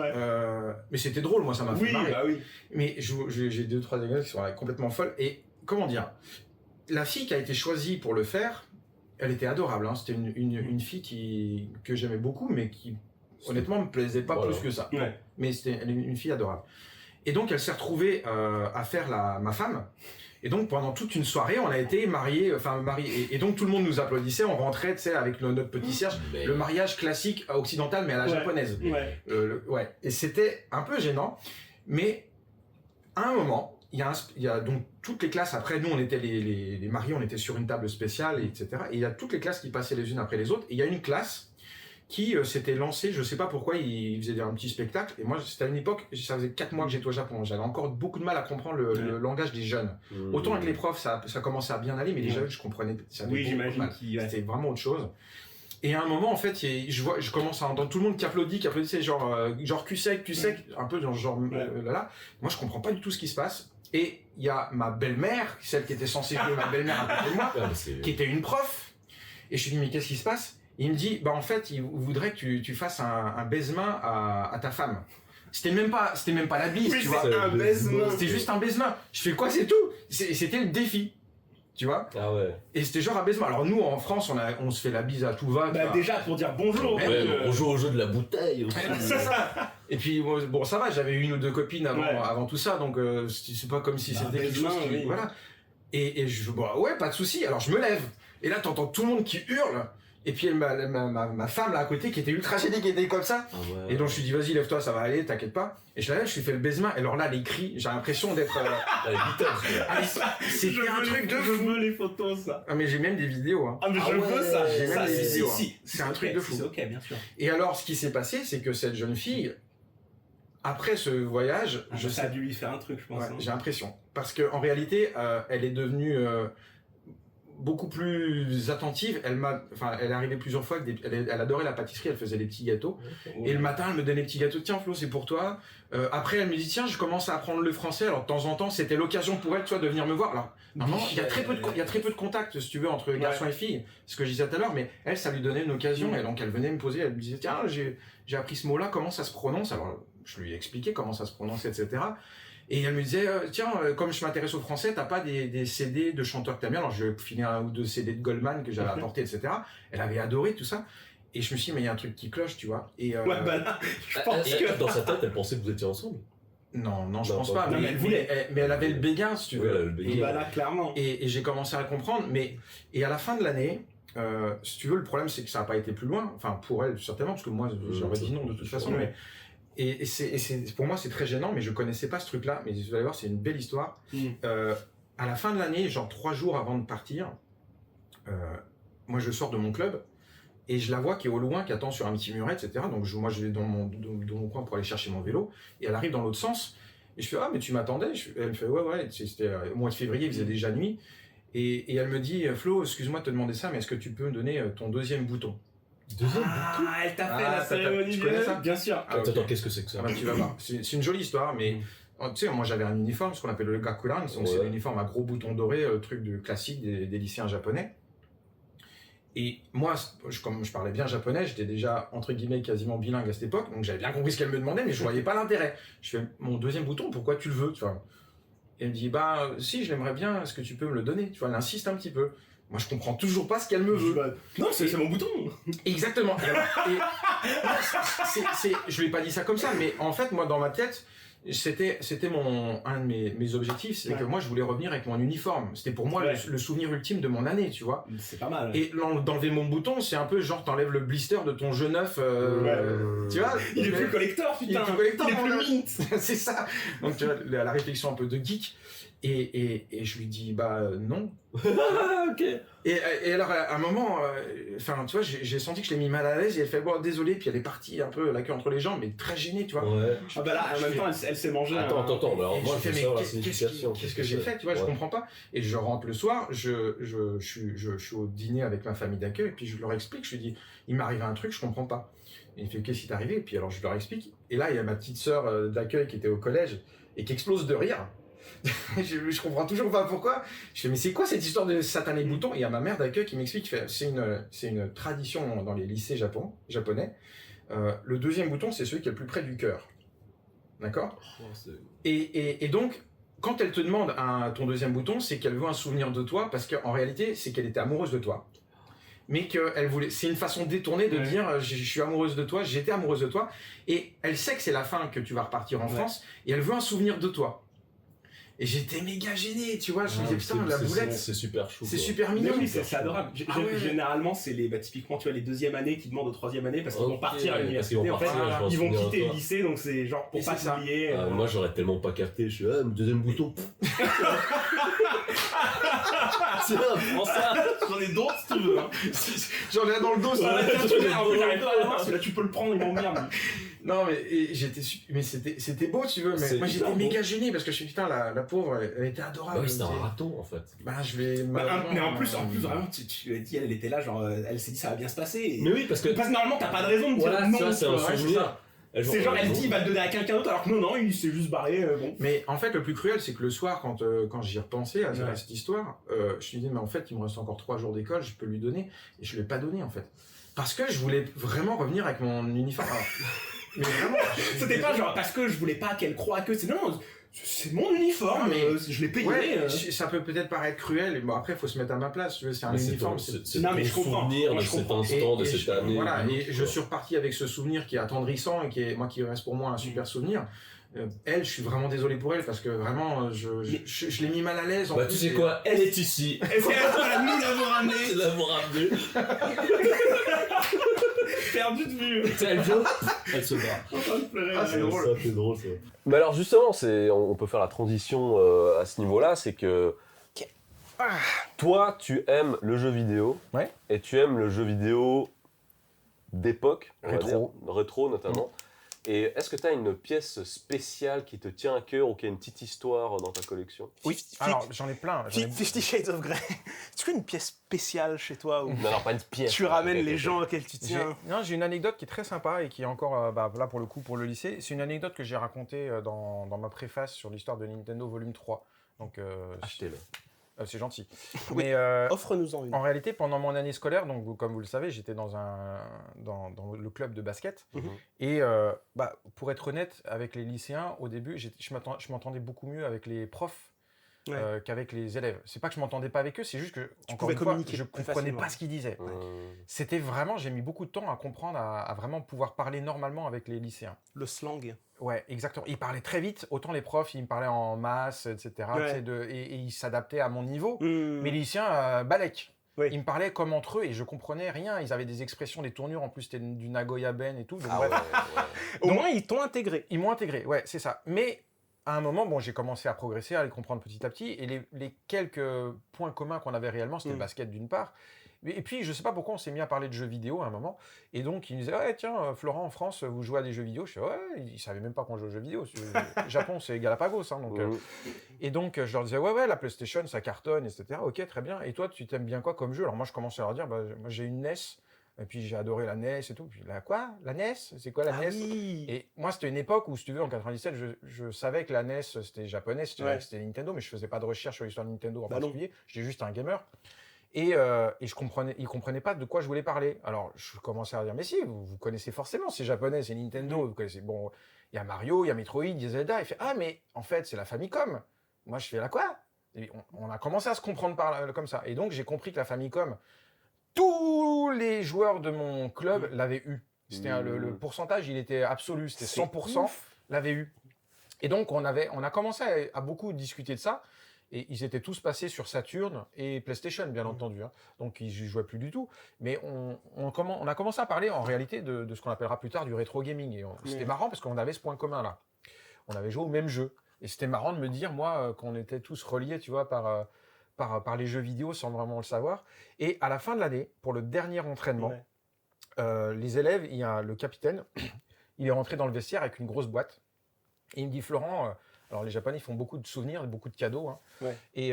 Mais c'était drôle, moi, ça m'a fait marrer. Mais j'ai 2-3 anecdotes qui sont complètement folles. Et comment dire, la fille qui a été choisie pour le faire, elle était adorable. C'était une fille que j'aimais beaucoup, mais qui... honnêtement, me plaisait pas plus que ça. Mais c'était une fille adorable. Et donc, elle s'est retrouvée à faire ma femme. Et donc, pendant toute une soirée, on a été mariés. Et donc, tout le monde nous applaudissait. On rentrait, tu sais, avec notre petit Serge. Le mariage classique occidental, mais à la japonaise. Et c'était un peu gênant. Mais, à un moment, il y a donc toutes les classes. Après, nous, on était les mariés, on était sur une table spéciale, etc. Et il y a toutes les classes qui passaient les unes après les autres. Et il y a une classe qui s'était lancé, je sais pas pourquoi, il faisait un petit spectacle. Et moi, c'était à une époque, ça faisait 4 mois que j'étais au Japon. J'avais encore beaucoup de mal à comprendre le langage des jeunes. Autant avec les profs, ça commençait à bien aller, mais les jeunes, je comprenais, ça avait beaucoup de mal. C'était vraiment autre chose. Et à un moment, en fait, je commence à entendre tout le monde qui applaudissait genre cul sec, un peu genre là. Moi, je comprends pas du tout ce qui se passe. Et il y a ma belle-mère, celle qui était censée jouer ma belle-mère à côté de moi, qui était une prof. Et je lui dis, mais qu'est-ce qui se passe? Il me dit, bah en fait, il voudrait que tu fasses un baise-main à ta femme. C'était même pas la bise, tu vois. Un baise-main. C'était juste un baise-main. Je fais quoi, c'est tout. C'était le défi. Tu vois. Ah ouais. Et c'était genre un baise-main. Alors nous, en France, on se fait la bise à tout va. Bah déjà, pour dire bonjour. Ouais, on joue au jeu de la bouteille aussi. C'est ça. Et puis bon, ça va, j'avais une ou deux copines avant tout ça, donc c'est pas comme si c'était quelque chose qui... Voilà. Et je bah ouais, pas de souci. Alors je me lève. Et là, t'entends tout le monde qui hurle. Et puis ma femme là à côté qui était ultra gênée, qui était comme ça. Ah ouais. Et donc je lui dis vas-y lève-toi, ça va aller, t'inquiète pas. Et je la lève, je lui fais le baise-main. Et alors là les cris, j'ai l'impression d'être. C'était un truc de fou. Je veux les photos ça. Ah mais j'ai même des vidéos. Hein. Ah mais je veux ça. J'ai même des vidéos. C'est un truc de fou. C'est ok bien sûr. Et alors ce qui s'est passé, c'est que cette jeune fille, après ce voyage, ça a dû lui faire un truc je pense. Ouais, hein. j'ai l'impression. Parce qu'en réalité, elle est devenue beaucoup plus attentive. Elle est arrivée plusieurs fois. Elle adorait la pâtisserie. Elle faisait des petits gâteaux. Et le matin, elle me donnait des petits gâteaux. Tiens, Flo, c'est pour toi. Après, elle me dit tiens, je commence à apprendre le français. Alors de temps en temps, c'était l'occasion pour elle, tu vois, de venir me voir. Alors normalement, il y a très peu de contact, si tu veux, entre garçons et filles. Ce que je disais tout à l'heure. Mais elle, ça lui donnait une occasion. Et donc, elle venait me poser. Elle me disait tiens, j'ai appris ce mot-là. Comment ça se prononce? Alors, je lui ai expliqué comment ça se prononçait, etc. Et elle me disait, tiens, comme je m'intéresse au français, t'as pas des CD de chanteurs que t'aimes bien? Alors je filais un ou deux CD de Goldman que j'avais apporté, etc. Elle avait adoré tout ça. Et je me suis dit, mais il y a un truc qui cloche, tu vois. Et, ouais, bah là, je pense que... Dans sa tête, elle pensait que vous étiez ensemble. Non, je pense pas. Non, mais elle voulait. Mais elle avait le béguin, si tu veux. Ouais, elle avait le béguin. Et, bah là, clairement. Et j'ai commencé à le comprendre. Et à la fin de l'année, si tu veux, le problème, c'est que ça n'a pas été plus loin. Enfin, pour elle, certainement, parce que moi, j'aurais dit non de toute façon. Mais... Et pour moi, c'est très gênant, mais je connaissais pas ce truc-là. Mais vous allez voir, c'est une belle histoire. À la fin de l'année, genre 3 jours avant de partir, moi, je sors de mon club et je la vois qui est au loin, qui attend sur un petit muret, etc. Donc, moi, je vais dans mon coin pour aller chercher mon vélo. Et elle arrive dans l'autre sens. Et je fais, ah, mais tu m'attendais? Elle me fait, ouais. C'était au mois de février, il faisait déjà nuit. Et elle me dit, Flo, excuse-moi de te demander ça, mais est-ce que tu peux me donner ton deuxième bouton? Elle t'a fait la cérémonie. Tu connais ça? Bien sûr. Attends, qu'est-ce que c'est que ça? Tu vas voir. C'est une jolie histoire, mais tu sais, moi j'avais un uniforme, ce qu'on appelle le gakuran, donc c'est l'uniforme à gros boutons dorés, truc de classique des lycéens japonais. Et moi, comme je parlais bien japonais, j'étais déjà entre guillemets quasiment bilingue à cette époque, donc j'avais bien compris ce qu'elle me demandait, mais je voyais pas l'intérêt. Je fais mon deuxième bouton, pourquoi tu le veux, tu vois? Et elle me dit, bah si, je l'aimerais bien, est-ce que tu peux me le donner? Tu vois, elle insiste un petit peu. Moi, je comprends toujours pas ce qu'elle me veut. Non, c'est mon bouton. Exactement. Je lui ai pas dit ça comme ça, mais en fait, moi, dans ma tête, c'était un de mes objectifs, c'est que moi, je voulais revenir avec mon uniforme. C'était pour moi le souvenir ultime de mon année, tu vois. C'est pas mal. Et d'enlever mon bouton, c'est un peu genre t'enlèves le blister de ton jeu neuf. Tu vois. Il est plus collector, putain. Il est plus collector. Il est plus mint. C'est ça. Donc tu vois, la réflexion un peu de geek. Et je lui dis bah non. Ok. Et alors à un moment, enfin tu vois, j'ai senti que je l'ai mis mal à l'aise et elle fait bon désolé, puis elle est partie un peu la queue entre les jambes, mais très gênée, tu vois. Ouais. Ah bah là, en même temps, elle s'est mangée. Attends, alors moi je fais ça, qu'est-ce que j'ai fait, tu vois, je comprends pas. Et je rentre le soir, je suis au dîner avec ma famille d'accueil, et puis je leur explique, je lui dis, il m'est arrivé un truc, je comprends pas. Et il fait qu'est-ce qui t'est arrivé? Et puis alors je leur explique. Et là il y a ma petite sœur d'accueil qui était au collège et qui explose de rire. Je comprends toujours pas pourquoi. Je fais mais c'est quoi cette histoire de satané bouton? Et il y a ma mère d'accueil qui m'explique, c'est une tradition dans les lycées japonais. Le deuxième bouton c'est celui qui est le plus près du cœur, d'accord? Et donc quand elle te demande ton deuxième bouton, c'est qu'elle veut un souvenir de toi, parce qu'en réalité c'est qu'elle était amoureuse de toi. Mais qu'elle voulait, c'est une façon détournée de dire je suis amoureuse de toi, j'étais amoureuse de toi, et elle sait que c'est la fin, que tu vas repartir en France, et elle veut un souvenir de toi. Et j'étais méga gêné, tu vois, je me disais putain, la boulette, c'est super chou. C'est super mignon. Oui, c'est adorable. Généralement, c'est typiquement, tu vois, les deuxième années qui demandent aux troisième années parce qu'ils vont partir à l'université. En fait, ils vont quitter le lycée, donc c'est genre pour pas s'oublier. Moi, j'aurais tellement pas capté. Je suis deuxième bouton. Tiens, prends ça. J'en ai d'autres si tu veux. J'en ai dans le dos, ça. J'arrive pas à voir, celui-là tu peux le prendre, il m'emmerde. Non mais c'était beau, tu veux, mais moi j'étais méga gêné parce que je suis putain, la pauvre, elle était adorable. Oui, c'était un raton en fait. Bah je vais. Mais en plus vraiment, tu lui as dit, elle était là, genre, elle s'est dit ça va bien se passer. Mais oui, parce que normalement t'as pas de raison de dire non. C'est un souvenir. C'est genre, elle dit il va le donner à quelqu'un d'autre, alors que non, il s'est juste barré. Bon. Mais en fait, le plus cruel, c'est que le soir, quand j'y repensais à cette histoire, je me disais, mais en fait, il me reste encore 3 jours d'école, je peux lui donner, et je lui ai pas donné en fait. Parce que je voulais vraiment revenir avec mon uniforme. Mais vraiment. C'était pas genre parce que je voulais pas qu'elle croie que c'est. Non, c'est mon uniforme, mais je l'ai payé. Ouais, ça peut peut-être paraître cruel, mais bon, après, il faut se mettre à ma place. Tu vois, c'est un uniforme. C'est non, mais je souvenir de cet instant, de cette année. Voilà, et je suis reparti avec ce souvenir qui est attendrissant et qui reste pour moi un super souvenir. Elle, je suis vraiment désolé pour elle parce que vraiment, je l'ai mis mal à l'aise. Bah, tu sais quoi, elle est ici. Est-ce qu'elle nous l'avons ramenée? L'avons ramenée. Perdu de vue. Elle vient, elle se barre. C'est drôle. C'est drôle ça. Mais alors justement, on peut faire la transition à ce niveau-là, c'est que toi, tu aimes le jeu vidéo, ouais. Et tu aimes le jeu vidéo d'époque, rétro notamment. Et est-ce que tu as une pièce spéciale qui te tient à cœur ou qui a une petite histoire dans ta collection? Oui, alors j'en ai plein. 50 Shades of Grey. Est-ce qu'il y a une pièce spéciale chez toi où Non, pas une pièce. Tu ramènes les gens auxquels tu tiens. J'ai une anecdote qui est très sympa et qui est encore là pour le coup pour le lycée. C'est une anecdote que j'ai racontée dans ma préface sur l'histoire de Nintendo volume 3. Donc achetez-le. C'est gentil. Oui, mais offre-nous-en une. En réalité, pendant mon année scolaire, donc comme vous le savez, j'étais dans le club de basket. Et pour être honnête, avec les lycéens, au début, je m'entendais beaucoup mieux avec les profs qu'avec les élèves. C'est pas que je m'entendais pas avec eux, c'est juste que encore une fois, je comprenais pas ce qu'ils disaient. C'était vraiment, j'ai mis beaucoup de temps à comprendre, à vraiment pouvoir parler normalement avec les lycéens. Le slang. Ouais, exactement. Ils parlaient très vite. Autant les profs, ils me parlaient en masse, etc. Ouais. Et ils s'adaptaient à mon niveau. Mais les lycéens, balèques. Oui. Ils me parlaient comme entre eux et je comprenais rien. Ils avaient des expressions, des tournures. En plus, c'était du Nagoya Ben et tout. Donc, bref. Au moins, ils t'ont intégré. Ils m'ont intégré, ouais, c'est ça. Mais à un moment, j'ai commencé à progresser, à les comprendre petit à petit. Et les quelques points communs qu'on avait réellement, c'était le basket d'une part. Et puis, je sais pas pourquoi on s'est mis à parler de jeux vidéo à un moment. Et donc, ils me disaient, ouais, tiens, Florent, en France, vous jouez à des jeux vidéo? Je fais, ouais, ils savaient même pas qu'on joue aux jeux vidéo. Japon, c'est Galapagos. Hein, donc, et donc, je leur disais, ouais, la PlayStation, ça cartonne, etc. Ok, très bien. Et toi, tu t'aimes bien quoi comme jeu? Alors, moi, je commençais à leur dire, moi, j'ai une NES. Et puis, j'ai adoré la NES et tout. Puis, quoi? La NES? C'est quoi la NES? Oui. Et moi, c'était une époque où, si tu veux, en 97, je savais que la NES, c'était japonais, c'était Nintendo, mais je faisais pas de recherche sur l'histoire de Nintendo en particulier. J'étais juste un gamer. Et ils comprenaient pas de quoi je voulais parler. Alors, je commençais à dire, mais si, vous connaissez forcément, c'est japonais, c'est Nintendo, vous connaissez. Bon, il y a Mario, il y a Metroid, il y a Zelda. Il fait, ah, mais en fait, c'est la Famicom. Moi, je fais, la quoi? Et on a commencé à se comprendre comme ça. Et donc, j'ai compris que la Famicom, tous les joueurs de mon club l'avaient eu. C'était le pourcentage, il était absolu, c'était 100% l'avaient eu. Et donc, on a commencé à beaucoup discuter de ça. Et ils étaient tous passés sur Saturn et PlayStation, bien entendu. Hein. Donc, ils n'y jouaient plus du tout. Mais on a commencé à parler, en réalité, de ce qu'on appellera plus tard du rétro gaming. Et c'était marrant parce qu'on avait ce point commun-là. On avait joué au même jeu. Et c'était marrant de me dire, moi, qu'on était tous reliés, tu vois, par les jeux vidéo sans vraiment le savoir. Et à la fin de l'année, pour le dernier entraînement, les élèves, il y a le capitaine, il est rentré dans le vestiaire avec une grosse boîte. Et il me dit, Florent... alors, les Japonais font beaucoup de souvenirs, beaucoup de cadeaux. Hein. Et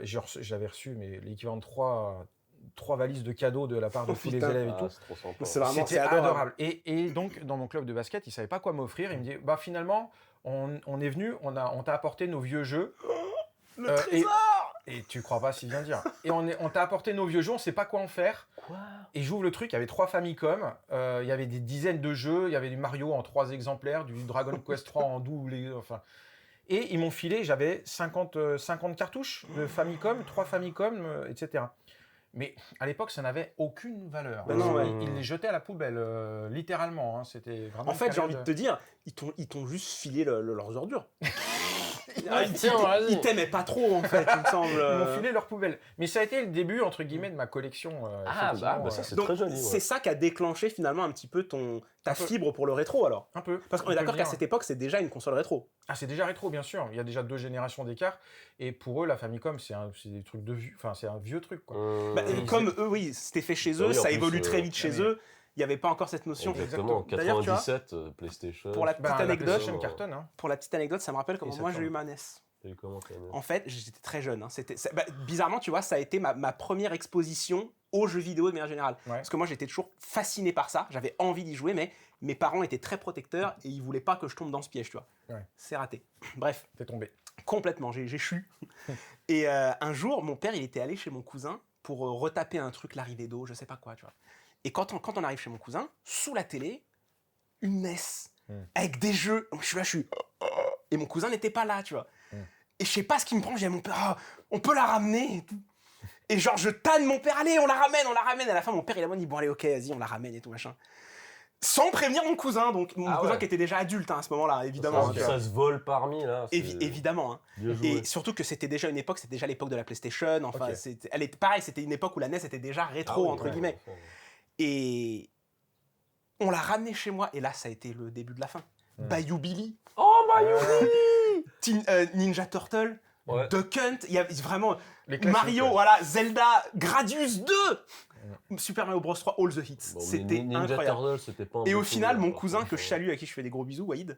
j'avais reçu l'équivalent de trois valises de cadeaux de la part de tous les élèves et tout. C'était adorable. Et donc, dans mon club de basket, ils ne savaient pas quoi m'offrir. Ils me disaient, finalement, on est venu, on t'a apporté nos vieux jeux. Le trésor et tu crois pas s'il vient de dire. Et on t'a apporté nos vieux jeux, on ne sait pas quoi en faire. Quoi? Et j'ouvre le truc, il y avait 3 Famicom, il y avait des dizaines de jeux, il y avait du Mario en 3 exemplaires, du Dragon Quest 3 en double, enfin... Et ils m'ont filé, j'avais 50 cartouches de Famicom, 3 Famicom, etc. Mais à l'époque, ça n'avait aucune valeur. Ils les jetaient à la poubelle, littéralement. Hein. C'était vraiment. En fait, j'ai envie de te dire, ils t'ont juste filé leurs ordures. Ils t'aimaient pas trop, en fait, il me semble. Ils m'ont filé leur poubelle. Mais ça a été le début, entre guillemets, de ma collection. Ça, c'est très joli. C'est ça qui a déclenché finalement un petit peu ta fibre pour le rétro, alors. Un peu. Parce qu'on est d'accord qu'à cette époque, c'est déjà une console rétro. Ah, c'est déjà rétro, bien sûr. Il y a déjà 2 générations d'écart. Et pour eux, la Famicom, c'est des trucs de vieux. Enfin, c'est un vieux truc, quoi. Comme eux, oui, c'était fait chez eux, ça évolue très vite chez eux. Il n'y avait pas encore cette notion. Exactement. 97, PlayStation. Pour la petite anecdote, cartonne, hein. Pour la petite anecdote, ça me rappelle comment moi j'ai eu ma NES. En fait, j'étais très jeune. Hein. Bizarrement, tu vois, ça a été ma première exposition aux jeux vidéo de manière générale. Parce que moi, j'étais toujours fasciné par ça. J'avais envie d'y jouer, mais mes parents étaient très protecteurs et ils voulaient pas que je tombe dans ce piège, tu vois. C'est raté. Bref. T'es tombé. Complètement, j'ai chu. Et un jour, mon père, il était allé chez mon cousin pour retaper un truc, l'arrivée d'eau, je sais pas quoi, tu vois. Et quand on arrive chez mon cousin, sous la télé, une NES avec des jeux. Je suis là, et mon cousin n'était pas là, tu vois. Et je sais pas ce qui me prend, je dis à mon père, on peut la ramener et tout. Et genre, je tanne mon père, allez, on la ramène. À la fin, mon père, il a dit, bon, allez, ok, vas-y, on la ramène et tout, machin. Sans prévenir mon cousin, donc mon cousin qui était déjà adulte à ce moment-là, évidemment. Ça se vole parmi, là. Évidemment. Hein. Et surtout que c'était déjà une époque, c'était déjà l'époque de la PlayStation. Enfin, pareil, c'était une époque où la NES était déjà rétro, entre guillemets. Et on l'a ramené chez moi, et là, ça a été le début de la fin. Bayou Billy. Oh, Bayou Billy Ninja Turtle. Duck Hunt. Il y a vraiment Mario, Zelda, Gradius 2. Super Mario Bros 3, All the Hits. C'était incroyable. Turtle, c'était pas et au final, mon cousin que je salue, à qui je fais des gros bisous, Waïd,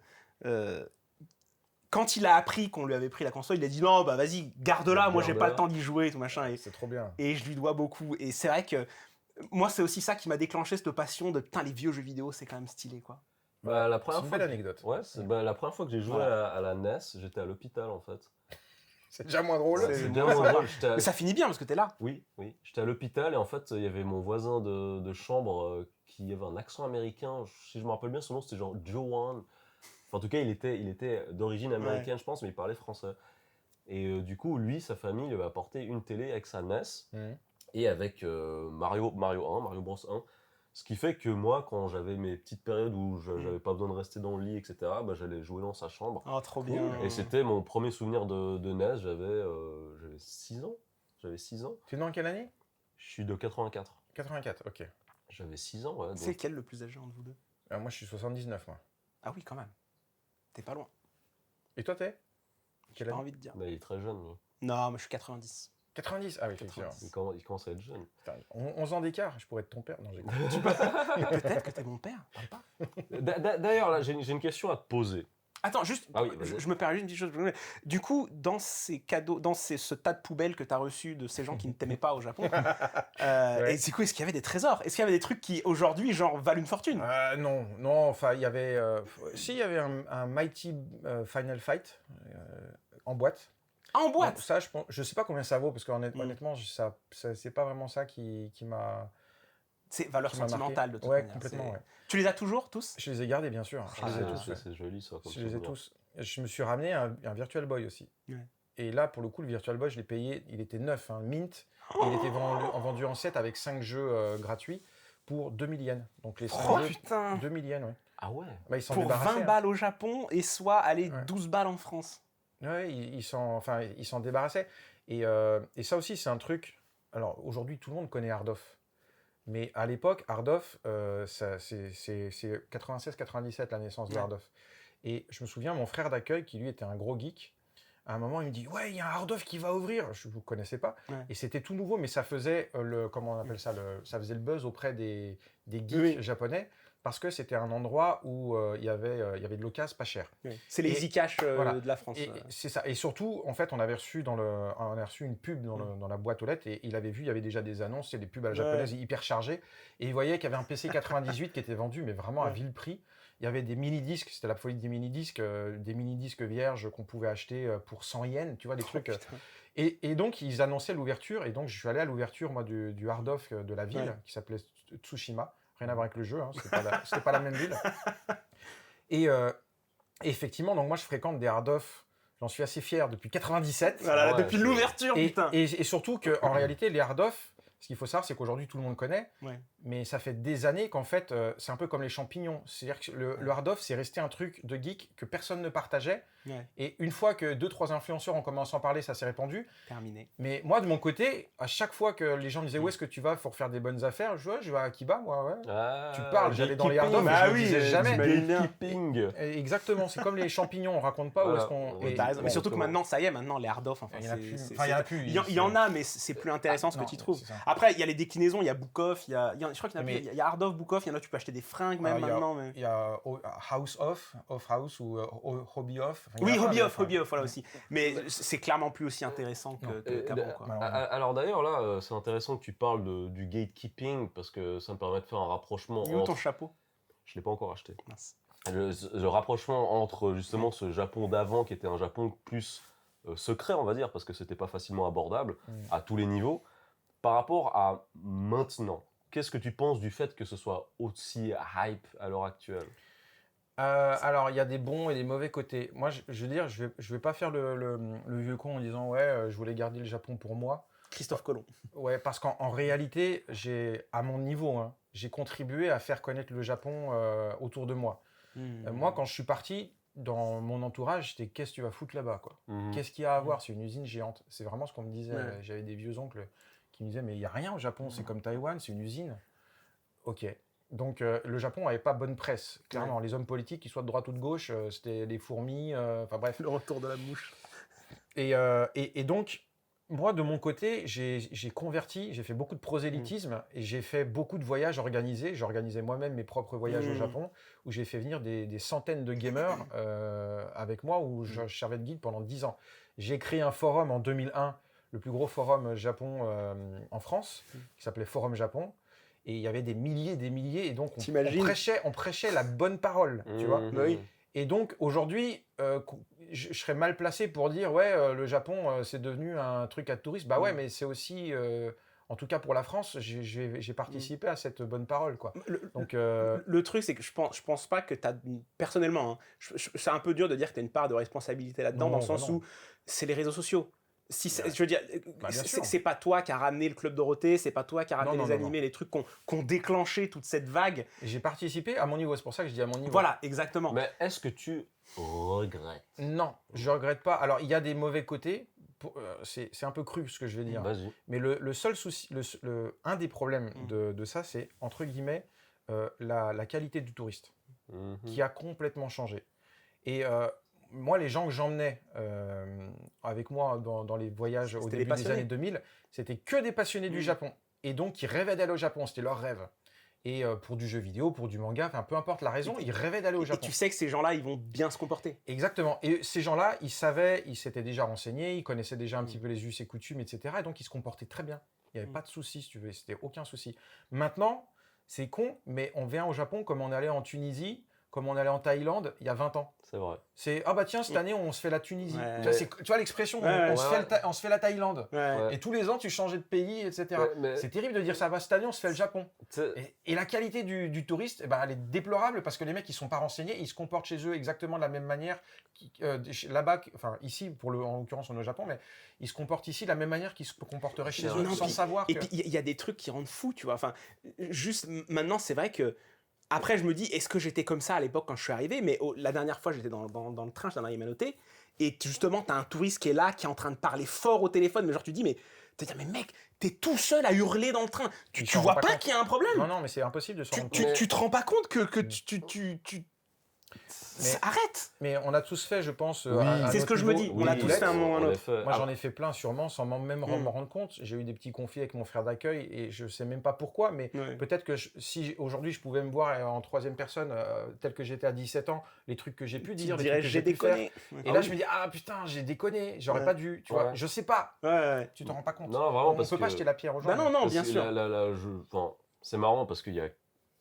quand il a appris qu'on lui avait pris la console, il a dit non, bah vas-y, garde-la, moi j'ai pas le temps d'y jouer, tout machin. C'est trop bien. Et je lui dois beaucoup. Et c'est vrai que moi, c'est aussi ça qui m'a déclenché cette passion de putain, les vieux jeux vidéo, c'est quand même stylé, quoi. La première c'est une belle anecdote. Ouais, la première fois que j'ai joué à la NES, j'étais à l'hôpital en fait. C'est déjà moins drôle. C'est bien moins drôle. Mais ça finit bien parce que t'es là. Oui. J'étais à l'hôpital et en fait, il y avait mon voisin de chambre qui avait un accent américain. Si je me rappelle bien, son nom c'était genre Joan. Enfin, en tout cas, il était d'origine américaine, je pense, mais il parlait français. Et du coup, lui, sa famille lui avait apporté une télé avec sa NES et avec Mario 1, Mario Bros 1. Ce qui fait que moi, quand j'avais mes petites périodes où j'avais pas besoin de rester dans le lit, etc., bah, j'allais jouer dans sa chambre. Oh, trop bien. Et c'était mon premier souvenir de NES. J'avais 6 ans. Tu es dans quelle année ? Je suis de 84. 84, ok. J'avais 6 ans, ouais. Donc... C'est quel le plus âgé entre vous deux ? Moi, je suis 79, moi. Ah oui, quand même. T'es pas loin. Et toi, t'es ? J'ai pas envie de dire. Bah, il est très jeune, lui. Non, mais je suis 90. 90 ? Ah oui, effectivement. Il commence à être jeune. 11 ans d'écart, je pourrais être ton père. Non, j'ai Peut-être que t'es mon père, parle pas. D'ailleurs, là, j'ai une question à te poser. Attends, juste, je me permets juste une petite chose. Du coup, dans ces cadeaux, ce tas de poubelles que t'as reçus de ces gens qui ne t'aimaient pas au Japon, et c'est quoi, est-ce qu'il y avait des trésors ? Est-ce qu'il y avait des trucs qui, aujourd'hui, genre, valent une fortune ? Non, enfin, il y avait... il y avait un Mighty Final Fight en boîte. En boîte. Donc, ça, je sais pas combien ça vaut, parce qu'honnêtement, c'est pas vraiment ça qui m'a... C'est valeur sentimentale de toute manière. Complètement, ouais. Tu les as toujours, tous ? Je les ai gardés, bien sûr. C'est joli, ça. Je les ai tous. Je me suis ramené un Virtual Boy aussi. Ouais. Et là, pour le coup, le Virtual Boy, je l'ai payé, il était neuf, mint. Et il était vendu en 7 avec 5 jeux gratuits pour 2000 yens. Donc les 5 jeux, putain 2000 yens, ouais. Ah ouais. Bah, ils s'en pour 20 balles au Japon et soit, allez, 12 balles en France. Ouais, ils s'en débarrassaient. Et ça aussi, c'est un truc... Alors, aujourd'hui, tout le monde connaît Hard Off. Mais à l'époque, Hard Off, c'est 96-97, la naissance de Hard Off. Et je me souviens, mon frère d'accueil, qui lui était un gros geek, à un moment, il me dit « Ouais, il y a un Hard Off qui va ouvrir !» Je ne vous connaissais pas. Ouais. Et c'était tout nouveau, mais ça faisait comment on appelle ça, ça faisait le buzz auprès des geeks japonais. Parce que c'était un endroit où il y avait de l'occasion pas cher. Oui. C'est les Zcash de la France. C'est ça. Et surtout, en fait, on avait reçu une pub dans la boîte aux lettres et il avait vu, il y avait déjà des annonces, c'est des pubs à la japonaise hyper chargées. Et il voyait qu'il y avait un PC 98 qui était vendu, mais vraiment à vil prix. Il y avait des mini-disques, c'était la folie des mini-disques vierges qu'on pouvait acheter pour 100 yens, tu vois, des trucs. Et donc, ils annonçaient l'ouverture. Et donc, je suis allé à l'ouverture, moi, du Hard Off de la ville, qui s'appelait Tsushima. Rien à voir avec le jeu, hein, c'était pas la même ville. Et effectivement, donc moi je fréquente des Hard Off, j'en suis assez fier depuis 97. Voilà, depuis l'ouverture, putain. Et surtout qu'en réalité, les Hard Off, ce qu'il faut savoir, c'est qu'aujourd'hui tout le monde connaît, mais ça fait des années qu'en fait, c'est un peu comme les champignons. C'est-à-dire que le Hard Off, c'est resté un truc de geek que personne ne partageait. Et une fois que 2-3 influenceurs ont commencé à en parler, ça s'est répandu. Terminé. Mais moi, de mon côté, à chaque fois que les gens me disaient où est-ce que tu vas pour faire des bonnes affaires, je vais à Akiba, moi, ouais. Tu parles, j'allais dans les Hard Off, je ne disais jamais. Gatekeeping. Exactement, c'est comme les champignons, on raconte pas où est-ce qu'on... T'as raison, mais surtout que maintenant, ça y est, maintenant les Hard Off, il y en a plus. Il y en a, mais c'est plus intéressant ce que tu trouves. Après, il y a les déclinaisons, il y a Book Off, je crois qu'il y en a plus. Il y a Hard Off, Book Off, il y en a, tu peux acheter des fringues même maintenant. Il y a House Off, Off House ou Hobby Off. Oui, Hobby Off, voilà aussi. Mais c'est clairement plus aussi intéressant qu'avant. Alors d'ailleurs, là, c'est intéressant que tu parles du gatekeeping parce que ça me permet de faire un rapprochement. Où ton chapeau ? Je ne l'ai pas encore acheté. Mince. Le rapprochement entre justement ce Japon d'avant qui était un Japon plus secret, on va dire, parce que c'était pas facilement abordable à tous les niveaux, par rapport à maintenant. qu'est-ce que tu penses du fait que ce soit aussi hype à l'heure actuelle? Alors, il y a des bons et des mauvais côtés. Moi, je veux dire, je vais pas faire le vieux con en disant ouais, je voulais garder le Japon pour moi. Christophe Colomb. Ouais, parce qu'en réalité, à mon niveau, hein, j'ai contribué à faire connaître le Japon autour de moi. Moi, quand je suis parti, dans mon entourage, c'était qu'est-ce que tu vas foutre là-bas, quoi. Qu'est-ce qu'il y a à voir? C'est une usine géante. C'est vraiment ce qu'on me disait. Ouais. J'avais des vieux oncles qui me disaient mais il y a rien au Japon, c'est comme Taïwan, c'est une usine. Ok. Donc le Japon n'avait pas bonne presse, clairement. Les hommes politiques, qu'ils soient de droite ou de gauche, c'était les fourmis, enfin bref. Le retour de la mouche. Et donc, moi, de mon côté, j'ai converti, j'ai fait beaucoup de prosélytisme et j'ai fait beaucoup de voyages organisés. J'organisais moi-même mes propres voyages au Japon, où j'ai fait venir des centaines de gamers avec moi, où je servais de guide pendant 10 ans. J'ai créé un forum en 2001, le plus gros forum Japon en France, qui s'appelait Forum Japon. Et il y avait des milliers, et donc on prêchait la bonne parole, tu vois. Oui. Et donc aujourd'hui, je serais mal placé pour dire ouais, le Japon c'est devenu un truc à touristes. Bah ouais, mais c'est aussi, en tout cas pour la France, j'ai participé à cette bonne parole, quoi. Le truc, c'est que je pense pas que tu as personnellement, hein, c'est un peu dur de dire que tu as une part de responsabilité là-dedans, dans le sens où c'est les réseaux sociaux. Je veux dire, c'est pas toi qui a ramené le Club Dorothée, c'est pas toi qui a ramené les animés, les trucs qui ont déclenché toute cette vague. J'ai participé à mon niveau, c'est pour ça que je dis à mon niveau. Voilà, exactement. Mais est-ce que tu regrettes? Non, je regrette pas. Alors, il y a des mauvais côtés, c'est un peu cru ce que je vais dire. Vas-y. Mais le seul souci, un des problèmes de ça, c'est, entre guillemets, la qualité du touriste, qui a complètement changé. Et moi, les gens que j'emmenais avec moi dans les voyages au début des années 2000, c'était que des passionnés du Japon. Et donc, ils rêvaient d'aller au Japon, c'était leur rêve. Et pour du jeu vidéo, pour du manga, enfin peu importe la raison, ils rêvaient d'aller au Japon. Et tu sais que ces gens-là, ils vont bien se comporter. Exactement. Et ces gens-là, ils savaient, ils s'étaient déjà renseignés, ils connaissaient déjà un petit peu les us et coutumes, etc. Et donc, ils se comportaient très bien. Il n'y avait pas de souci, si tu veux, c'était aucun souci. Maintenant, c'est con, mais on vient au Japon comme on allait en Tunisie, comme on allait en Thaïlande il y a 20 ans. C'est vrai. C'est ah bah tiens, cette année on se fait la Tunisie. Ouais. Tu vois l'expression, on se fait la Thaïlande. Ouais. Et tous les ans tu changeais de pays, etc. Mais c'est terrible de dire ça. Bah, cette année on se fait le Japon. Et la qualité du touriste, eh ben, elle est déplorable parce que les mecs ils sont pas renseignés, ils se comportent chez eux exactement de la même manière là-bas, enfin ici en l'occurrence on est au Japon, mais ils se comportent ici de la même manière qu'ils se comporteraient chez eux sans savoir. Et puis il y a des trucs qui rendent fou, tu vois. Enfin, juste maintenant c'est vrai que après, je me dis, est-ce que j'étais comme ça à l'époque quand je suis arrivé? Mais la dernière fois, j'étais dans le train, j'étais dans Yamanote, et justement, t'as un touriste qui est là, qui est en train de parler fort au téléphone, mais genre, tu dis, mais mec, t'es tout seul à hurler dans le train. Tu vois pas qu'il y a un problème? Non, mais c'est impossible de se rendre compte. Tu te rends pas compte que arrête! Mais on a tous fait, je pense. C'est ce que je me dis. On a tous fait un moment ou un autre. Moi, j'en ai fait plein, sûrement, sans même me rendre compte. J'ai eu des petits conflits avec mon frère d'accueil et je sais même pas pourquoi, mais peut-être que si aujourd'hui je pouvais me voir en troisième personne, tel que j'étais à 17 ans, les trucs que j'ai pu dire, les trucs que j'ai pu faire. Et là, je me dis, ah putain, j'ai déconné, j'aurais pas dû, tu vois. Je sais pas. Tu te rends pas compte. Non, vraiment, on peut pas jeter la pierre aux gens. Bah non, bien sûr. C'est marrant parce qu'il y a.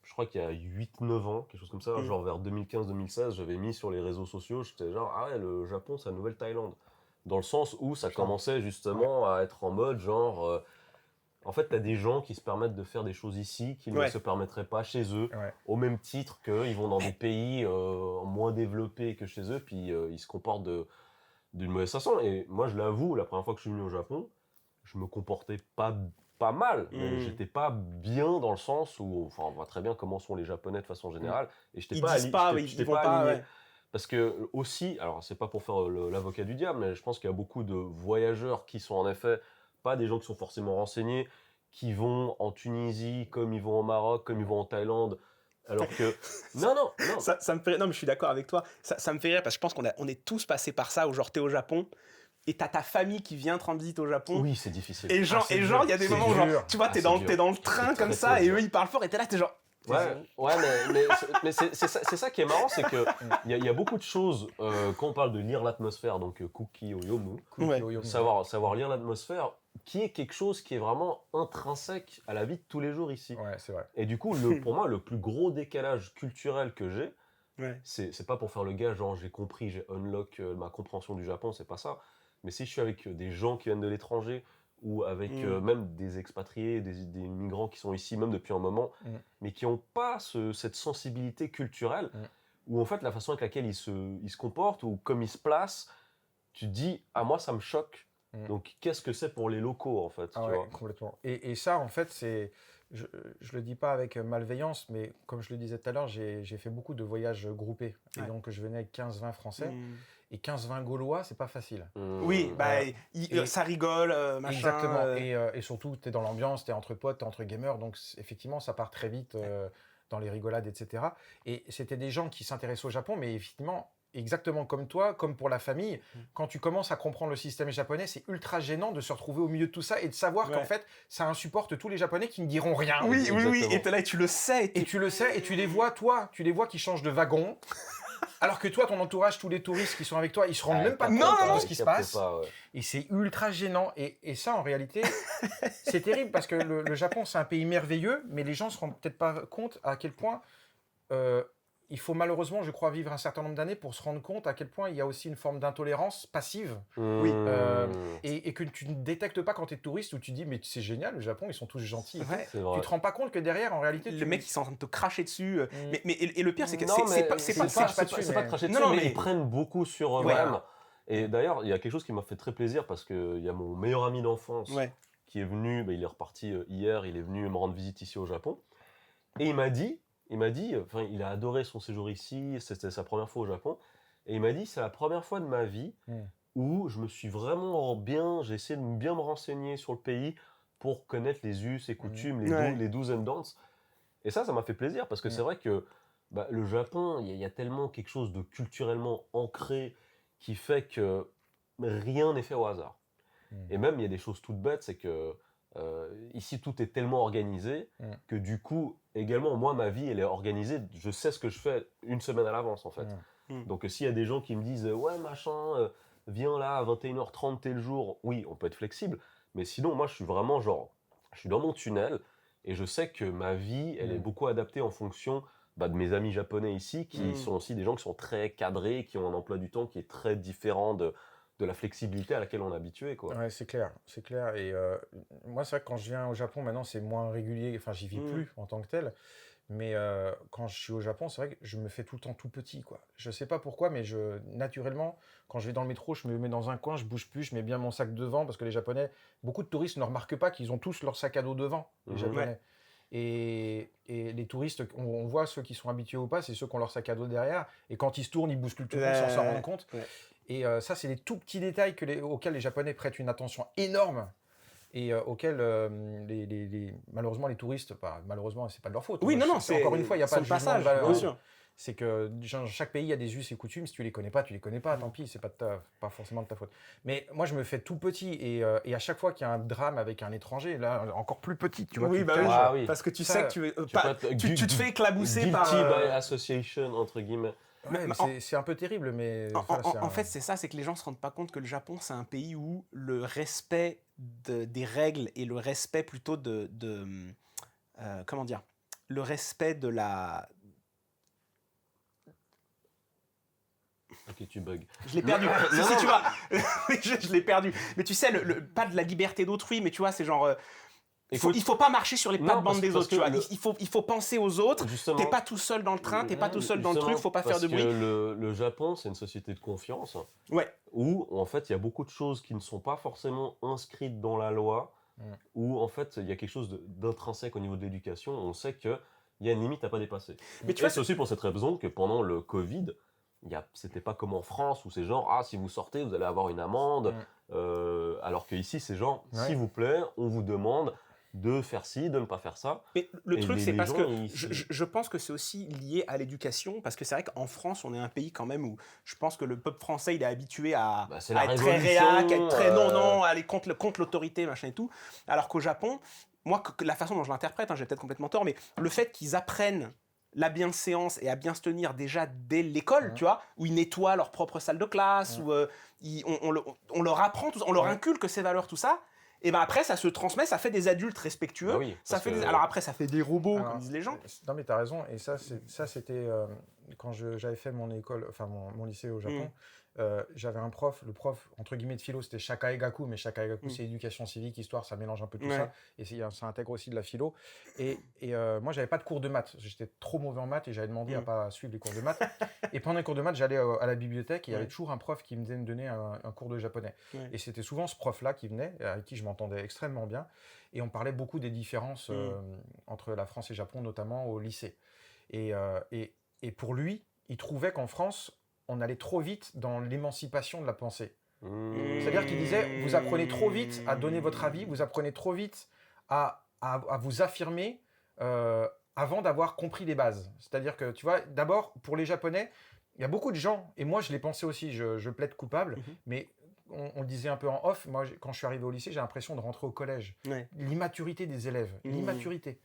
Je crois qu'il y a 8-9 ans, quelque chose comme ça, genre vers 2015-2016, j'avais mis sur les réseaux sociaux, j'étais genre, ah ouais, le Japon, c'est la nouvelle Thaïlande. Dans le sens où ça commençait justement à être en mode genre, en fait, t'as des gens qui se permettent de faire des choses ici qui ne se permettraient pas chez eux, au même titre qu'ils vont dans des pays moins développés que chez eux, puis ils se comportent d'une mauvaise façon. Et moi, je l'avoue, la première fois que je suis venu au Japon, je me comportais pas mal, mais j'étais pas bien dans le sens où, enfin, on voit très bien comment sont les Japonais de façon générale, et j'étais pas aligné. Parce que aussi, alors c'est pas pour faire l'avocat du diable, mais je pense qu'il y a beaucoup de voyageurs qui sont en effet pas des gens qui sont forcément renseignés, qui vont en Tunisie, comme ils vont au Maroc, comme ils vont en Thaïlande, alors que... Non. Ça me fait rire. Non, mais je suis d'accord avec toi. Ça me fait rire parce que je pense qu'on est tous passés par ça, où genre t'es au Japon, et t'as ta famille qui vient te rendre visite au Japon. Oui, c'est difficile. Et genre, il y a des moments où, genre, tu vois, t'es dans le train comme ça, et eux, ils parlent fort, et t'es là, t'es genre... Ouais, mais c'est ça qui est marrant, c'est que il y a beaucoup de choses, quand on parle de lire l'atmosphère, donc Kuki Oyomu, savoir lire l'atmosphère, qui est quelque chose qui est vraiment intrinsèque à la vie de tous les jours ici. Ouais, c'est vrai. Et du coup, pour moi, le plus gros décalage culturel que j'ai, c'est pas pour faire le gars, genre j'ai compris, j'ai unlock ma compréhension du Japon, c'est pas ça. Mais si je suis avec des gens qui viennent de l'étranger, ou avec même des expatriés, des migrants qui sont ici même depuis un moment, mais qui n'ont pas cette sensibilité culturelle, où en fait la façon avec laquelle ils se comportent, ou comme ils se placent, tu te dis, ah moi ça me choque, donc qu'est-ce que c'est pour les locaux en fait, tu vois. Complètement. Et ça en fait c'est, je le dis pas avec malveillance, mais comme je le disais tout à l'heure, j'ai fait beaucoup de voyages groupés, et donc je venais avec 15-20 Français, et 15-20 Gaulois, c'est pas facile. Oui, ça rigole, machin. Exactement, et surtout, tu es dans l'ambiance, tu es entre potes, tu es entre gamers, donc effectivement, ça part très vite dans les rigolades, etc. Et c'était des gens qui s'intéressaient au Japon, mais effectivement, exactement comme toi, comme pour la famille, quand tu commences à comprendre le système japonais, c'est ultra gênant de se retrouver au milieu de tout ça et de savoir qu'en fait, ça insupporte tous les Japonais qui ne diront rien. Oui, et t'es là et tu le sais. Et tu le sais, et tu les vois qui changent de wagon. Alors que toi, ton entourage, tous les touristes qui sont avec toi, ils se rendent même pas compte de ce qui se passe. Et c'est ultra gênant. Et ça, en réalité, c'est terrible parce que le Japon, c'est un pays merveilleux, mais les gens ne se rendent peut-être pas compte à quel point il faut malheureusement, je crois, vivre un certain nombre d'années pour se rendre compte à quel point il y a aussi une forme d'intolérance passive. Et que tu ne détectes pas quand tu es touriste, où tu dis, mais c'est génial, le Japon, ils sont tous gentils. Tu te rends pas compte que derrière, en réalité... Le mec, ils sont en train de te cracher dessus. Et le pire, c'est que c'est pas cracher dessus, mais ils prennent beaucoup sur eux-mêmes. Et d'ailleurs, il y a quelque chose qui m'a fait très plaisir, parce qu'il y a mon meilleur ami d'enfance qui est venu, il est reparti hier, il est venu me rendre visite ici au Japon. Et il m'a dit, il a adoré son séjour ici, c'était sa première fois au Japon, et il m'a dit, c'est la première fois de ma vie où je me suis vraiment j'ai essayé de bien me renseigner sur le pays pour connaître les us et coutumes, les do's and don'ts. Et ça m'a fait plaisir, parce que c'est vrai que le Japon, il y a tellement quelque chose de culturellement ancré qui fait que rien n'est fait au hasard. Et même, il y a des choses toutes bêtes, c'est que ici, tout est tellement organisé que du coup, également, moi, ma vie, elle est organisée. Je sais ce que je fais une semaine à l'avance, en fait. Donc, s'il y a des gens qui me disent « Ouais, machin, viens là, à 21h30 tel jour », oui, on peut être flexible. Mais sinon, moi, je suis vraiment je suis dans mon tunnel et je sais que ma vie, elle est beaucoup adaptée en fonction de mes amis japonais ici, qui sont aussi des gens qui sont très cadrés, qui ont un emploi du temps qui est très différent de la flexibilité à laquelle on est habitué, quoi. Ouais, c'est clair. Et moi, c'est vrai que quand je viens au Japon, maintenant, c'est moins régulier. Enfin, j'y vis plus en tant que tel. Mais quand je suis au Japon, c'est vrai que je me fais tout le temps tout petit, quoi. Je sais pas pourquoi, mais naturellement, quand je vais dans le métro, je me mets dans un coin, je bouge plus, je mets bien mon sac devant, parce que les Japonais, beaucoup de touristes ne remarquent pas qu'ils ont tous leur sac à dos devant, les Japonais. Et les touristes, on voit ceux qui sont habitués ou pas, c'est ceux qui ont leur sac à dos derrière. Et quand ils se tournent, ils bousculent tout le monde sans s'en rendre compte. Et ça, c'est des tout petits détails auxquels les Japonais prêtent une attention énorme et auxquels malheureusement les touristes, malheureusement, c'est pas de leur faute. Oui, c'est encore une fois, il n'y a pas de jugement de valeur. Bien sûr. C'est que chaque pays a des us et coutumes. Si tu les connais pas, tu les connais pas. Tant pis, c'est pas forcément de ta faute. Mais moi, je me fais tout petit et à chaque fois qu'il y a un drame avec un étranger, là, encore plus petit, tu vois. Oui, parce que tu sais que tu te fais éclabousser par by association entre guillemets. Ouais, mais c'est un peu terrible, mais... En fait, c'est ça, c'est que les gens ne se rendent pas compte que le Japon, c'est un pays où le respect des règles et le respect plutôt comment dire, le respect de la... Ok, tu bugs. Je l'ai perdu. Si, tu vois. je l'ai perdu. Mais tu sais, pas de la liberté d'autrui, mais tu vois, c'est genre... Il faut pas marcher sur les plates-bandes des autres, tu vois. Il faut penser aux autres. T'es pas tout seul dans le train, t'es pas tout seul dans le truc, faut pas faire de bruit. Parce que le Japon, c'est une société de confiance. Où, en fait, il y a beaucoup de choses qui ne sont pas forcément inscrites dans la loi, où, en fait, il y a quelque chose d'intrinsèque au niveau de l'éducation. On sait qu'il y a une limite à pas dépasser. Mais c'est aussi pour cette raison que pendant le Covid, c'était pas comme en France où c'est genre si vous sortez vous allez avoir une amende alors que ici c'est genre s'il vous plaît on vous demande de faire ci, de ne pas faire ça. Mais le truc c'est parce que je pense que c'est aussi lié à l'éducation, parce que c'est vrai qu'en France on est un pays quand même où je pense que le peuple français il est habitué à être très réac, à être très à aller contre l'autorité machin et tout, alors qu'au Japon, moi la façon dont je l'interprète, j'ai peut-être complètement tort, mais le fait qu'ils apprennent la bienséance et à bien se tenir déjà dès l'école, tu vois, où ils nettoient leur propre salle de classe, où on leur apprend, on leur inculque ces valeurs, tout ça, et ben après ça se transmet, ça fait des adultes respectueux, alors après ça fait des robots, comme disent les gens. Non mais t'as raison, et ça c'était quand j'avais fait mon école, enfin mon lycée au Japon, j'avais un prof, le prof entre guillemets de philo, c'était Shakai Gaku, mais Shakai Gaku c'est éducation civique, histoire, ça mélange un peu tout ça, et ça intègre aussi de la philo. Et moi, j'avais pas de cours de maths, j'étais trop mauvais en maths et j'avais demandé à pas suivre les cours de maths. Et pendant les cours de maths, j'allais à la bibliothèque et il y avait toujours un prof qui me donnait un cours de japonais. Et c'était souvent ce prof-là qui venait, avec qui je m'entendais extrêmement bien. Et on parlait beaucoup des différences entre la France et le Japon, notamment au lycée. Et pour lui, il trouvait qu'en France, on allait trop vite dans l'émancipation de la pensée. C'est-à-dire qu'il disait, vous apprenez trop vite à donner votre avis, vous apprenez trop vite à vous affirmer avant d'avoir compris les bases. C'est-à-dire que, tu vois, d'abord, pour les Japonais, il y a beaucoup de gens, et moi je l'ai pensé aussi, je plaide coupable, mais on le disait un peu en off, moi quand je suis arrivé au lycée, j'ai l'impression de rentrer au collège. L'immaturité des élèves, l'immaturité.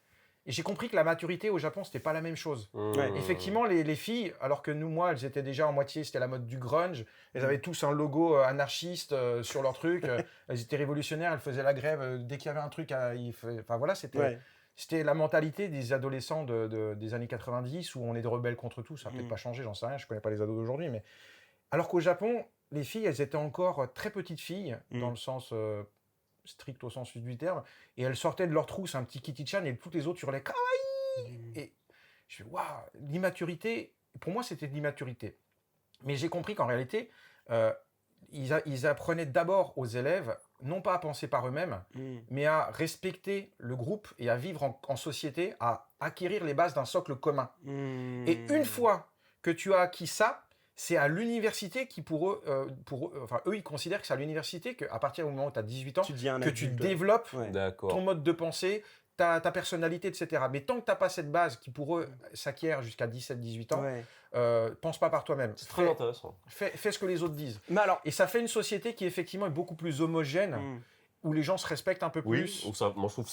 Et j'ai compris que la maturité au Japon, c'était pas la même chose. Effectivement, les filles, alors que moi, elles étaient déjà en moitié, c'était la mode du grunge, elles avaient tous un logo anarchiste sur leur truc, elles étaient révolutionnaires, elles faisaient la grève dès qu'il y avait un truc Enfin voilà, c'était la mentalité des adolescents des années 90 où on est des rebelles contre tout. Ça n'a peut-être pas changé, j'en sais rien, je connais pas les ados d'aujourd'hui. Mais... Alors qu'au Japon, les filles, elles étaient encore très petites filles, dans le sens... strict au sens du terme, et elles sortaient de leur trousse un petit Kitty-chan et toutes les autres hurlaient kawaii. Et je fais waouh, l'immaturité, pour moi c'était de l'immaturité. Mais j'ai compris qu'en réalité, ils apprenaient d'abord aux élèves, non pas à penser par eux-mêmes, mais à respecter le groupe et à vivre en société, à acquérir les bases d'un socle commun. Et une fois que tu as acquis ça, c'est à l'université qui, pour eux, ils considèrent que c'est à l'université qu'à partir du moment où tu as 18 ans, que tu développes ton mode de pensée, ta personnalité, etc. Mais tant que tu n'as pas cette base qui, pour eux, s'acquiert jusqu'à 17-18 ans, pense pas par toi-même. C'est très intéressant. Fais ce que les autres disent. Mais alors, et ça fait une société qui, effectivement, est beaucoup plus homogène. Où les gens se respectent un peu plus. Moi, je trouve que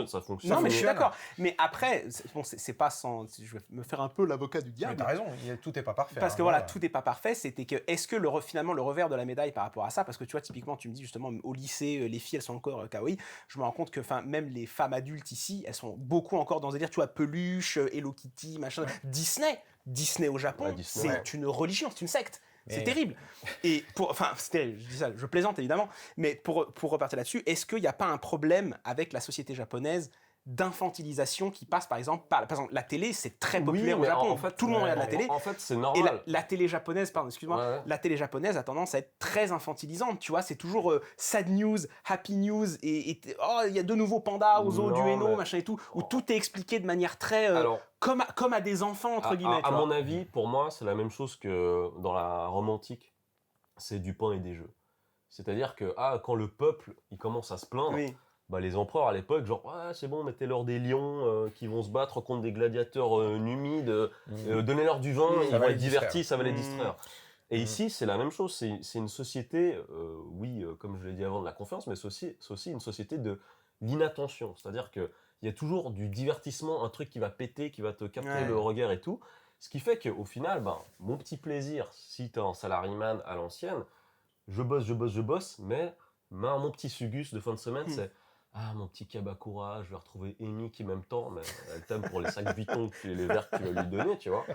ça fonctionne. Non, mais je suis d'accord. Mais après, c'est pas sans... Je vais me faire un peu l'avocat du diable. Mais t'as raison, tout n'est pas parfait. Parce que voilà, tout n'est pas parfait. C'était que, est-ce que finalement, le revers de la médaille par rapport à ça, parce que tu vois, typiquement, tu me dis justement, au lycée, les filles, elles sont encore kawaii. Je me rends compte que même les femmes adultes ici, elles sont beaucoup encore dans des délires, tu vois, peluche, Hello Kitty, machin. Disney au Japon, c'est une religion, c'est une secte. C'est terrible. Et je dis ça, je plaisante évidemment, mais pour repartir là-dessus, est-ce qu'il n'y a pas un problème avec la société japonaise d'infantilisation qui passe par exemple la télé, c'est très populaire au Japon. En fait, tout le monde regarde la télé. En fait, c'est normal. Et la télé japonaise, la télé japonaise a tendance à être très infantilisante. Tu vois, c'est toujours sad news, happy news, et il y a de nouveaux pandas aux eaux du Hainaut, machin et tout, où tout est expliqué de manière très comme à des enfants entre guillemets. À mon avis, pour moi, c'est la même chose que dans la Rome antique. C'est du pain et des jeux. C'est-à-dire que quand le peuple il commence à se plaindre. Les empereurs à l'époque, genre, c'est bon, mettez-leur des lions qui vont se battre contre des gladiateurs numides, donnez-leur du vin, ils vont être divertis, ça va les distraire. Et ici, c'est la même chose, c'est une société, comme je l'ai dit avant de la conférence, mais c'est aussi une société de l'inattention. C'est-à-dire qu'il y a toujours du divertissement, un truc qui va péter, qui va te capter le regard et tout. Ce qui fait qu'au final, mon petit plaisir, si tu es un salariman à l'ancienne, je bosse, mais mon petit sugus de fin de semaine, c'est mon petit Kabakura, je vais retrouver Amy qui m'aime tant, mais elle t'aime pour les sacs Vuitton et les verres que tu vas lui donner, tu vois.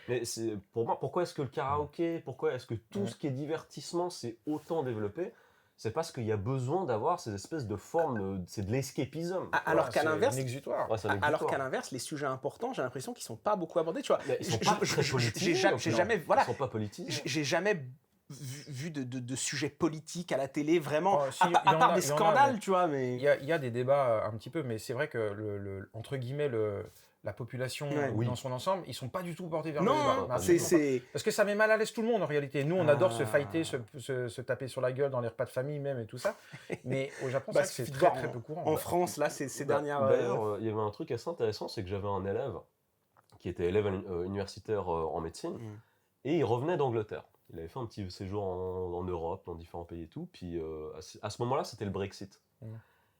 Mais pour moi, pourquoi est-ce que le karaoké, pourquoi est-ce que tout ce qui est divertissement s'est autant développé ? C'est parce qu'il y a besoin d'avoir ces espèces de formes, c'est de l'escapisme. Alors qu'à l'inverse, alors qu'à l'inverse, les sujets importants, j'ai l'impression qu'ils sont pas beaucoup abordés, tu vois. Ils sont pas politiques. Ils sont pas politiques. J'ai jamais vu de sujets politiques à la télé, vraiment, à part des scandales, tu vois. Mais il y a des débats un petit peu, mais c'est vrai que, entre guillemets, la population dans son ensemble, ils sont pas du tout portés vers le débat. Parce que ça met mal à l'aise tout le monde en réalité. Nous, on adore se fighter, se taper sur la gueule dans les repas de famille même et tout ça. Mais au Japon, c'est très très peu courant. En France, là, ces dernières... D'ailleurs, il y avait un truc assez intéressant, c'est que j'avais un élève qui était élève universitaire en médecine et il revenait d'Angleterre. Il avait fait un petit séjour en Europe, dans différents pays et tout. Puis à ce moment-là, c'était le Brexit.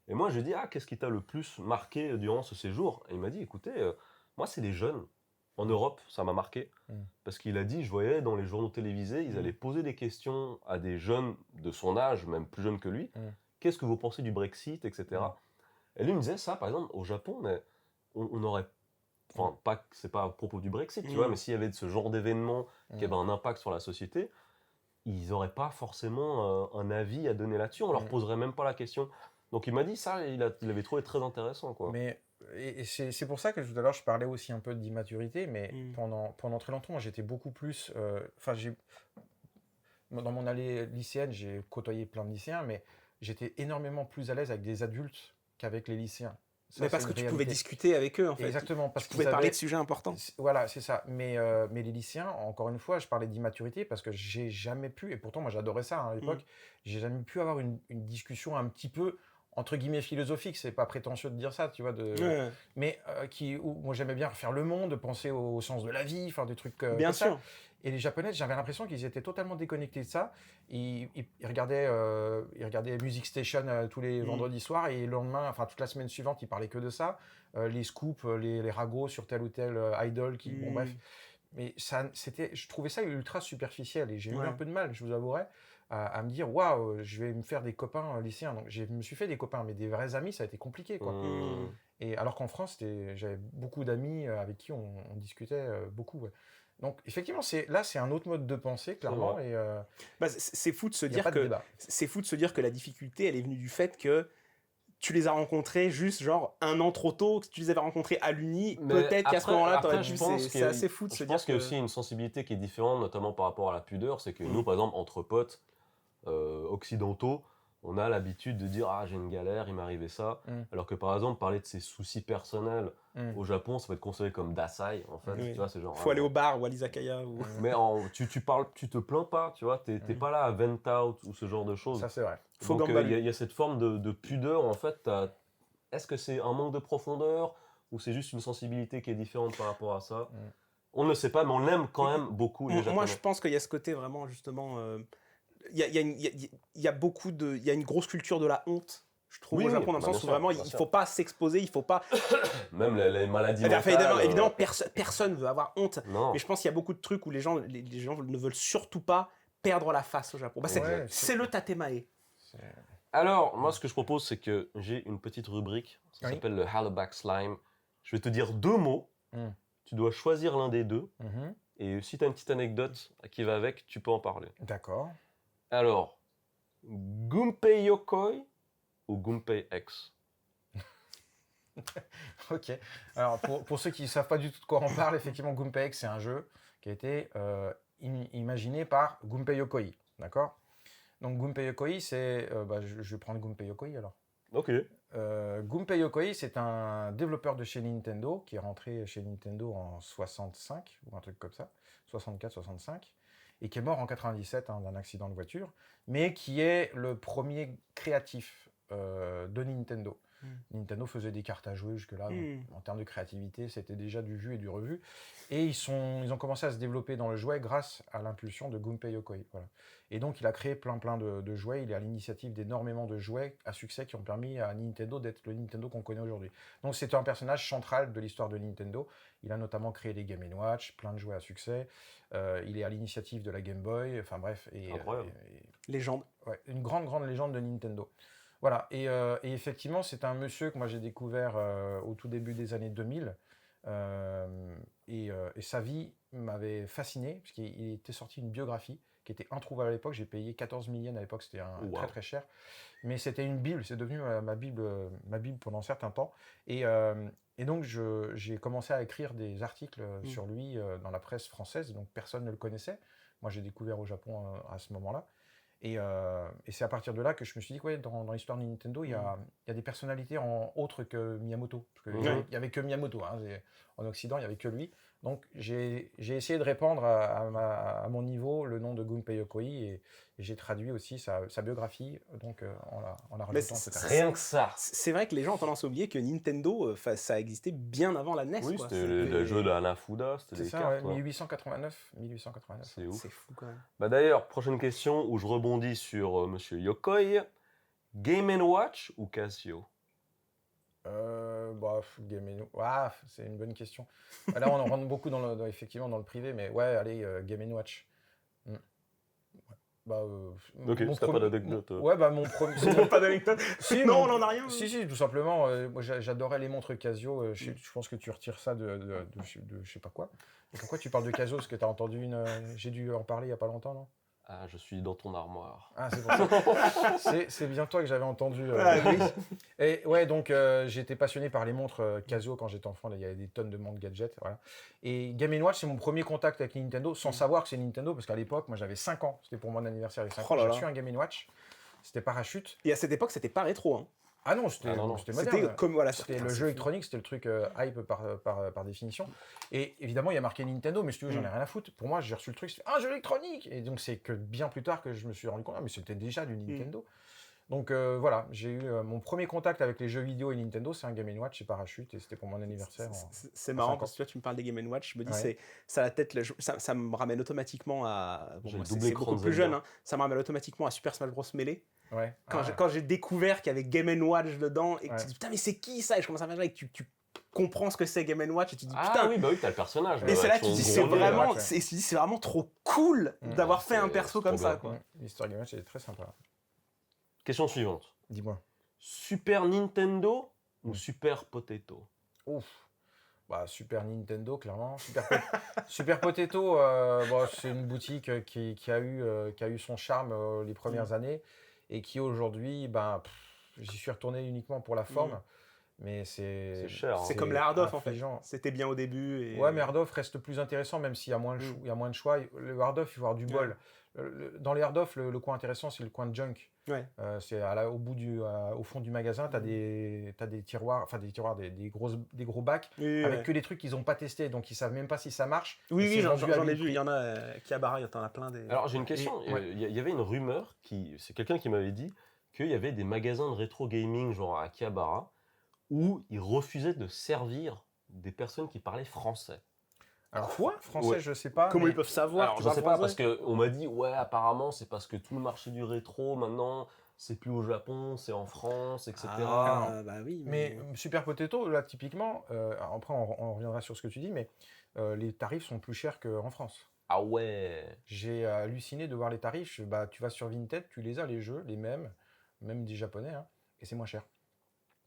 Et moi, je lui ai dit, qu'est-ce qui t'a le plus marqué durant ce séjour ? Et il m'a dit, écoutez, moi, c'est les jeunes. En Europe, ça m'a marqué. Parce qu'il a dit, je voyais dans les journaux télévisés, ils allaient poser des questions à des jeunes de son âge, même plus jeunes que lui. Qu'est-ce que vous pensez du Brexit, etc. Et lui, il me disait ça, par exemple, au Japon, mais on n'aurait enfin, c'est pas à propos du Brexit, tu vois, mais s'il y avait ce genre d'événement qui avait un impact sur la société, ils n'auraient pas forcément un avis à donner là-dessus, on leur poserait même pas la question. Donc il m'a dit ça, il avait trouvé très intéressant, quoi. Mais et c'est pour ça que tout à l'heure je parlais aussi un peu d'immaturité, mais pendant très longtemps, moi, j'étais beaucoup plus. Dans mon année lycéenne, j'ai côtoyé plein de lycéens, mais j'étais énormément plus à l'aise avec des adultes qu'avec les lycéens. Ça, mais parce que tu pouvais discuter avec eux, en fait. Exactement. Parce tu pouvais parler de sujets importants. Voilà, c'est ça. Mais les lycéens, encore une fois, je parlais d'immaturité parce que j'ai jamais pu, et pourtant moi j'adorais ça à l'époque, j'ai jamais pu avoir une discussion un petit peu, entre guillemets, philosophique. C'est pas prétentieux de dire ça, tu vois. Mais moi j'aimais bien faire le monde, penser au sens de la vie, faire des trucs bien sûr. Ça. Et les Japonais, j'avais l'impression qu'ils étaient totalement déconnectés de ça. Ils regardaient Music Station tous les vendredis soirs et le lendemain, enfin toute la semaine suivante, ils parlaient que de ça. Les scoops, les ragots sur tel ou tel idol. Bon, bref. Mais je trouvais ça ultra superficiel et j'ai eu un peu de mal, je vous avouerai, à me dire waouh, je vais me faire des copains lycéens. Donc je me suis fait des copains, mais des vrais amis, ça a été compliqué, quoi. Et alors qu'en France, j'avais beaucoup d'amis avec qui on discutait beaucoup. Ouais. Donc effectivement, c'est un autre mode de pensée, clairement. Et c'est fou de se dire que la difficulté, elle est venue du fait que tu les as rencontrés juste genre un an trop tôt, que tu les avais rencontrés à l'Uni, peut-être qu'à ce moment-là, t'aurais dû. C'est assez fou de se dire. Je pense qu'il y a aussi une sensibilité qui est différente, notamment par rapport à la pudeur. C'est que nous, par exemple, entre potes occidentaux, on a l'habitude de dire « Ah, j'ai une galère, il m'est arrivé ça ». Alors que, par exemple, parler de ses soucis personnels au Japon, ça va être considéré comme dasai, en fait. Tu vois, c'est genre, faut aller au bar ou à l'izakaya. Mais tu te plains pas, tu vois. T'es pas là à vent out ou ce genre de choses. Ça, c'est vrai. Donc, il y a cette forme de pudeur, en fait. Est-ce que c'est un manque de profondeur ou c'est juste une sensibilité qui est différente par rapport à ça On ne le sait pas, mais on aime quand même beaucoup les Japonais. Moi, je pense qu'il y a ce côté vraiment, justement... Il y a une grosse culture de la honte, je trouve, au Japon, dans le sens où vraiment il ne faut pas s'exposer, il ne faut pas... Même les maladies mentales... Évidemment, personne ne veut avoir honte, mais je pense qu'il y a beaucoup de trucs où les gens ne veulent surtout pas perdre la face au Japon. C'est le tatemae. Alors, moi, ce que je propose, c'est que j'ai une petite rubrique, ça s'appelle le Halaback Slime. Je vais te dire 2 mots, tu dois choisir l'un des 2, et si tu as une petite anecdote qui va avec, tu peux en parler. D'accord. Alors, Gunpei Yokoi ou Gunpei X? Ok. Alors, pour ceux qui ne savent pas du tout de quoi on parle, effectivement, Gunpei X, c'est un jeu qui a été imaginé par Gunpei Yokoi. D'accord? Donc, Gunpei Yokoi, c'est... je vais prendre Gunpei Yokoi, alors. Ok. Gunpei Yokoi, c'est un développeur de chez Nintendo qui est rentré chez Nintendo en 65, ou un truc comme ça, 64-65. Et qui est mort en 97 d'un accident de voiture, mais qui est le premier créatif de Nintendo. Nintendo faisait des cartes à jouer jusque-là, en termes de créativité, c'était déjà du vu et du revu. Et ils ont commencé à se développer dans le jouet grâce à l'impulsion de Gunpei Yokoi. Voilà. Et donc il a créé plein de jouets, il est à l'initiative d'énormément de jouets à succès qui ont permis à Nintendo d'être le Nintendo qu'on connaît aujourd'hui. Donc c'est un personnage central de l'histoire de Nintendo. Il a notamment créé les Game & Watch, plein de jouets à succès. Il est à l'initiative de la Game Boy, enfin bref. Légende. Ouais, une grande légende de Nintendo. Voilà, et effectivement, c'est un monsieur que moi j'ai découvert au tout début des années 2000. Et sa vie m'avait fasciné, puisqu'il était sorti une biographie qui était introuvable à l'époque. J'ai payé 14 000 yens à l'époque, c'était très très cher. Mais c'était une Bible, c'est devenu ma Bible pendant un certain temps. Et donc j'ai commencé à écrire des articles sur lui dans la presse française, donc personne ne le connaissait. Moi j'ai découvert au Japon à ce moment-là. Et c'est à partir de là que je me suis dit que dans l'histoire de Nintendo, il y a des personnalités autres que Miyamoto. Parce qu'il n'y avait que Miyamoto. En Occident, il n'y avait que lui. Donc j'ai essayé de répandre à mon niveau le nom de Gunpei Yokoi et j'ai traduit aussi sa biographie donc, en la rajoutant. Rien que ça. C'est vrai que les gens ont tendance à oublier que Nintendo, ça existait bien avant la NES. Oui, c'était le jeu de Hanafuda, c'était des cartes. 1889. C'est ouf. C'est fou quand même. D'ailleurs, prochaine question où je rebondis sur Monsieur Yokoi. Game & Watch ou Casio? Game & Watch, c'est une bonne question. Là, on rentre beaucoup effectivement dans le privé, mais ouais, allez, Game & Watch. Ok, t'as pas d'anecdote. Ouais, mon premier. Pas d'anecdote. Si, non, on en a rien. Si, tout simplement. Moi, j'adorais les montres Casio. Je pense que tu retires ça de je sais pas quoi. Et pourquoi tu parles de Casio? Parce que t'as entendu j'ai dû en parler il y a pas longtemps, non? Ah, je suis dans ton armoire. Ah, c'est pour ça. c'est bien toi que j'avais entendu. Oui. Et ouais, donc j'étais passionné par les montres Casio quand j'étais enfant. Là, il y avait des tonnes de montres gadgets. Voilà. Et Game & Watch, c'est mon premier contact avec Nintendo, sans savoir que c'est Nintendo, parce qu'à l'époque, moi j'avais 5 ans. C'était pour mon anniversaire, les 5 ans. J'ai reçu un Game & Watch. C'était Parachute. Et à cette époque, c'était pas rétro. Hein. Ah non, c'était moderne. C'était comme voilà, c'était le jeu électronique, c'était le truc hype par définition. Et évidemment, il y a marqué Nintendo, mais si tu veux, j'en ai rien à foutre. Pour moi, j'ai reçu le truc, c'était un jeu électronique. Et donc, c'est que bien plus tard que je me suis rendu compte, mais c'était déjà du Nintendo. Donc voilà, j'ai eu mon premier contact avec les jeux vidéo et Nintendo, c'est un Game & Watch chez Parachute, et c'était pour mon anniversaire. C'est marrant parce que toi, tu me parles des Game & Watch, je me dis, ça, la tête, ça me ramène automatiquement à. Bon, c'est beaucoup plus jeune, hein, ça me ramène automatiquement à Super Smash Bros. Melee. Ouais. Quand j'ai découvert qu'il y avait Game & Watch dedans, et que tu te dis, putain, mais c'est qui ça? Et je commence à faire avec, tu comprends ce que c'est Game & Watch, et tu te dis, putain. Ah oui, bah oui, t'as le personnage. Et c'est là que tu te dis, c'est vraiment trop cool d'avoir fait un perso comme ça, quoi. L'histoire Game & Watch, elle est très sympa. Question suivante. Dis-moi. Super Nintendo ou Super Potato? Ouf. Super Nintendo, clairement. Super Potato, c'est une boutique qui a eu son charme les premières années et qui aujourd'hui, j'y suis retourné uniquement pour la forme. Mais c'est cher. C'est comme les hard-off, en fait. C'était bien au début. Ouais, mais hard-off reste plus intéressant, même s'il y a moins de choix. Le hard-off, il faut avoir du bol. Dans les hard-off, le coin intéressant, c'est le coin de junk. Ouais. C'est au fond du magasin, tu as des tiroirs, des gros bacs avec que des trucs qu'ils n'ont pas testés, donc ils ne savent même pas si ça marche. Oui, j'en ai vu. Il y en a qui Akihabara, il y en a plein. Alors j'ai une question. Il y avait une rumeur, c'est quelqu'un qui m'avait dit qu'il y avait des magasins de rétro gaming, genre à Akihabara, où ils refusaient de servir des personnes qui parlaient français. Alors quoi? Français, je sais pas. Comment ils peuvent savoir? Alors, je sais pas, parce qu'on m'a dit, apparemment, c'est parce que tout le marché du rétro, maintenant, c'est plus au Japon, c'est en France, etc. Oui. Mais Super Potato, là, typiquement, après, on reviendra sur ce que tu dis, mais les tarifs sont plus chers qu'en France. Ah ouais. J'ai halluciné de voir les tarifs. Tu vas sur Vinted, tu les as, les jeux, les mêmes des japonais, hein, et c'est moins cher.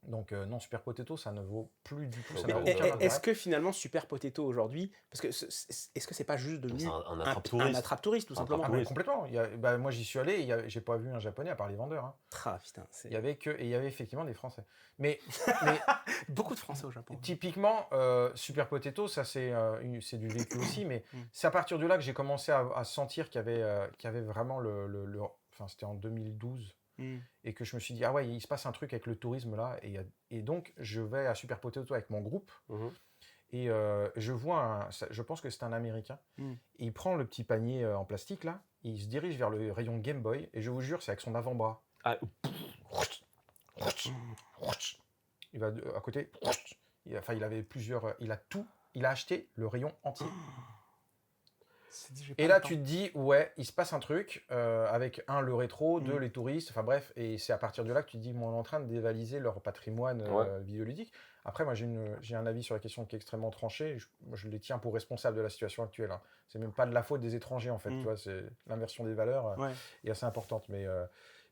Donc non, Super Potato, ça ne vaut plus du tout. Est-ce que finalement Super Potato aujourd'hui, parce que est-ce que c'est pas juste devenu un attrape-touriste tout simplement? Complètement. Moi j'y suis allé, j'ai pas vu un japonais à part les vendeurs. Hein. Ah putain. Il y avait effectivement des Français. Mais beaucoup de Français au Japon. Typiquement, Super Potato, ça c'est du vécu aussi, mais c'est à partir de là que j'ai commencé à sentir qu'il y avait vraiment enfin c'était en 2012. Et que je me suis dit, il se passe un truc avec le tourisme là, et donc je vais à Super Potato avec mon groupe, et je vois je pense que c'est un Américain, et il prend le petit panier en plastique là, et il se dirige vers le rayon Game Boy, et je vous jure, c'est avec son avant-bras. Il va à côté, il avait plusieurs, il a acheté le rayon entier. Et là, tu te dis, il se passe un truc avec le rétro, les touristes, enfin bref, et c'est à partir de là que tu te dis, on est en train de dévaliser leur patrimoine vidéoludique. Après, moi, j'ai un avis sur la question qui est extrêmement tranché. Je les tiens pour responsables de la situation actuelle. Hein. C'est même pas de la faute des étrangers, en fait. Tu vois, c'est l'inversion des valeurs est assez importante.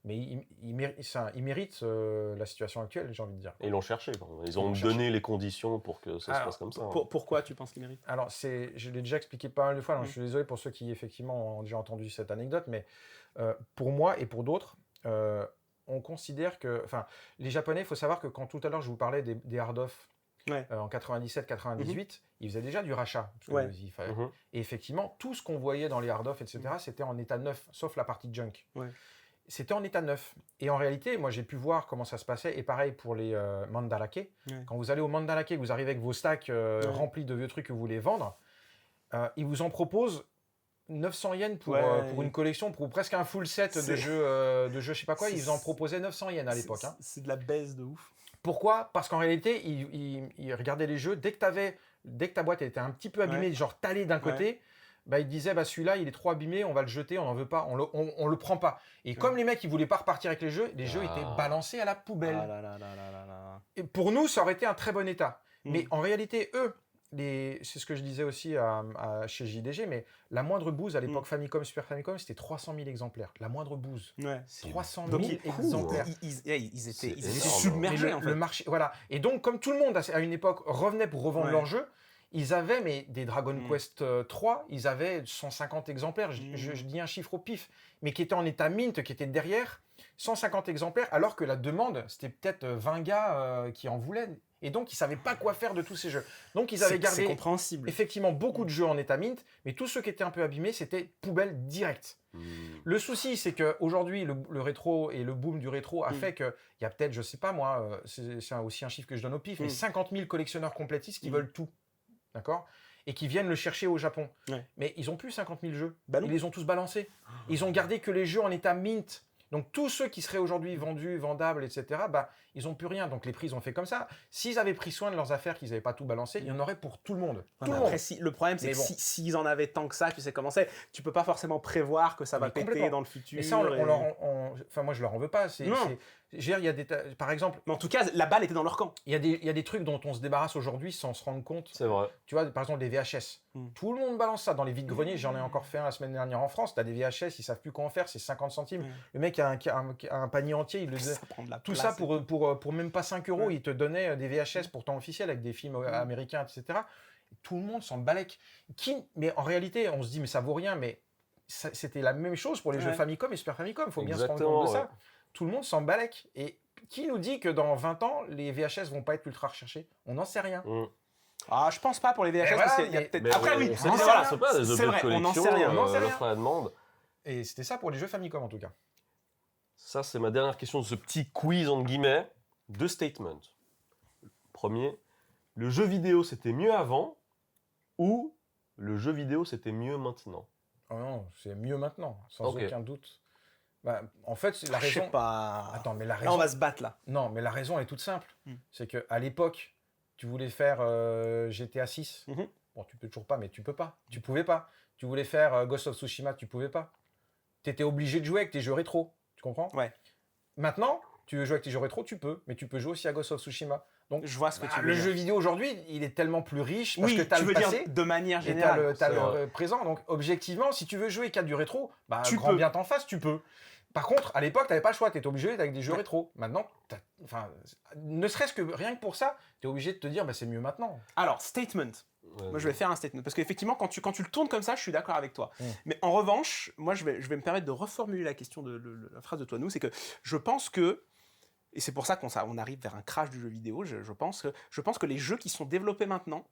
Mais ils méritent la situation actuelle, j'ai envie de dire. Et ils l'ont cherché. Ils ont donné les conditions pour que ça se passe comme ça. Pourquoi tu penses qu'ils méritent? Alors, je l'ai déjà expliqué pas mal de fois. Je suis désolé pour ceux qui, effectivement, ont déjà entendu cette anecdote. Mais pour moi et pour d'autres, on considère que... Enfin, les Japonais, il faut savoir que quand tout à l'heure, je vous parlais des hard-off en 97-98, ils faisaient déjà du rachat. Et effectivement, tout ce qu'on voyait dans les hard-off, etc., c'était en état neuf, sauf la partie junk. C'était en état neuf. Et en réalité, moi, j'ai pu voir comment ça se passait. Et pareil pour les mandarake. Quand vous allez au mandarake, vous arrivez avec vos stacks remplis de vieux trucs que vous voulez vendre, ils vous en proposent 900 yens pour une collection, pour presque un full set de jeux, je sais pas quoi. Ils en proposaient 900 yens à l'époque. C'est de la baisse de ouf. Pourquoi? Parce qu'en réalité, ils regardaient les jeux. Dès que ta boîte était un petit peu abîmée, genre talée d'un côté, ils disaient celui-là il est trop abîmé, on va le jeter, on n'en veut pas, on le prend pas. Et comme les mecs ils voulaient pas repartir avec les jeux étaient balancés à la poubelle. Et pour nous ça aurait été un très bon état. Mais en réalité eux, c'est ce que je disais aussi chez JDG, mais la moindre bouse à l'époque Famicom, Super Famicom, c'était 300 000 exemplaires. La moindre bouse. 300 000 exemplaires. Ils étaient submergés, en fait. Le marché, voilà. Et donc, comme tout le monde, à une époque, revenait pour revendre leur jeu, ils avaient des Dragon Quest 3, ils avaient 150 exemplaires, je dis un chiffre au pif, mais qui étaient en état mint, qui étaient derrière, 150 exemplaires, alors que la demande, c'était peut-être 20 gars qui en voulaient. Et donc, ils ne savaient pas quoi faire de tous ces jeux. Donc, ils avaient gardé effectivement beaucoup de jeux en état mint, mais tous ceux qui étaient un peu abîmés, c'était poubelle directe. Le souci, c'est qu'aujourd'hui, le rétro et le boom du rétro a fait qu'il y a peut-être, je ne sais pas moi, c'est aussi un chiffre que je donne au pif, mais 50 000 collectionneurs complétistes qui veulent tout. D'accord ? Et qui viennent le chercher au Japon. Mais ils n'ont plus 50 000 jeux. Ils les ont tous balancés. Ils ont gardé que les jeux en état mint. Donc, tous ceux qui seraient aujourd'hui vendus, vendables, etc., ils n'ont plus rien. Donc, les prix, ils ont fait comme ça. S'ils avaient pris soin de leurs affaires, qu'ils n'avaient pas tout balancé, il y en aurait pour tout le monde. Après, le problème, c'est que s'ils en avaient tant que ça, tu sais comment c'est, tu peux pas forcément prévoir que ça va péter dans le futur. Et ça, moi, je leur en veux pas. Il y a par exemple... Mais en tout cas, la balle était dans leur camp. Il y a des trucs dont on se débarrasse aujourd'hui sans se rendre compte. C'est vrai. Tu vois, par exemple, des VHS. Tout le monde balance ça dans les vides-greniers. J'en ai encore fait un la semaine dernière en France. Tu as des VHS, ils savent plus quoi en faire, c'est 50 centimes. Le mec a un panier entier, il le faisait. Tout ça pour même pas 5 €, il te donnait des VHS pourtant officiels avec des films américains, etc. Tout le monde s'en balèque. Mais en réalité, on se dit, mais ça vaut rien. Mais c'était la même chose pour les jeux Famicom et Super Famicom. Il faut bien se rendre compte de ça. Tout le monde s'en balèque. Et qui nous dit que dans 20 ans, les VHS vont pas être ultra recherchés ? On n'en sait rien. Ah, je pense pas pour les VHS, parce qu'il y a peut-être... Après, oui, c'est pas des objets de collection, on n'en sait rien. L'offre et la demande. Et c'était ça pour les jeux Famicom, en tout cas. Ça, c'est ma dernière question de ce petit quiz, entre guillemets. 2 statements. Premier, le jeu vidéo, c'était mieux avant ou le jeu vidéo, c'était mieux maintenant ? Oh non, c'est mieux maintenant, sans aucun doute. En fait, c'est la raison... Je sais pas... Attends, mais la raison... Là, on va se battre, là. Non, mais la raison est toute simple. C'est qu'à l'époque, tu voulais faire GTA 6. Bon, tu peux toujours pas, mais tu peux pas. Tu pouvais pas. Tu voulais faire Ghost of Tsushima, tu pouvais pas. Tu étais obligé de jouer avec tes jeux rétro. Tu comprends ? Ouais. Maintenant, tu veux jouer avec tes jeux rétro, tu peux. Mais tu peux jouer aussi à Ghost of Tsushima. Donc, je vois ce que tu veux le dire. jeu vidéo aujourd'hui, il est tellement plus riche parce que tu as le passé. Dire de manière générale. Tu as le présent. Donc, objectivement, si tu veux jouer qu'à du rétro, grand bien t'en face, tu peux. Par contre, à l'époque, tu n'avais pas le choix. Tu étais obligé d'être avec des jeux rétro. Maintenant, ne serait-ce que rien que pour ça, tu es obligé de te dire c'est mieux maintenant. Alors, statement. Moi, je vais faire un statement. Parce qu'effectivement, quand tu le tournes comme ça, je suis d'accord avec toi. Mais en revanche, moi, je vais me permettre de reformuler la question la phrase de Toinou. C'est que je pense que, et c'est pour ça qu'on arrive vers un crash du jeu vidéo, je pense que les jeux qui sont développés maintenant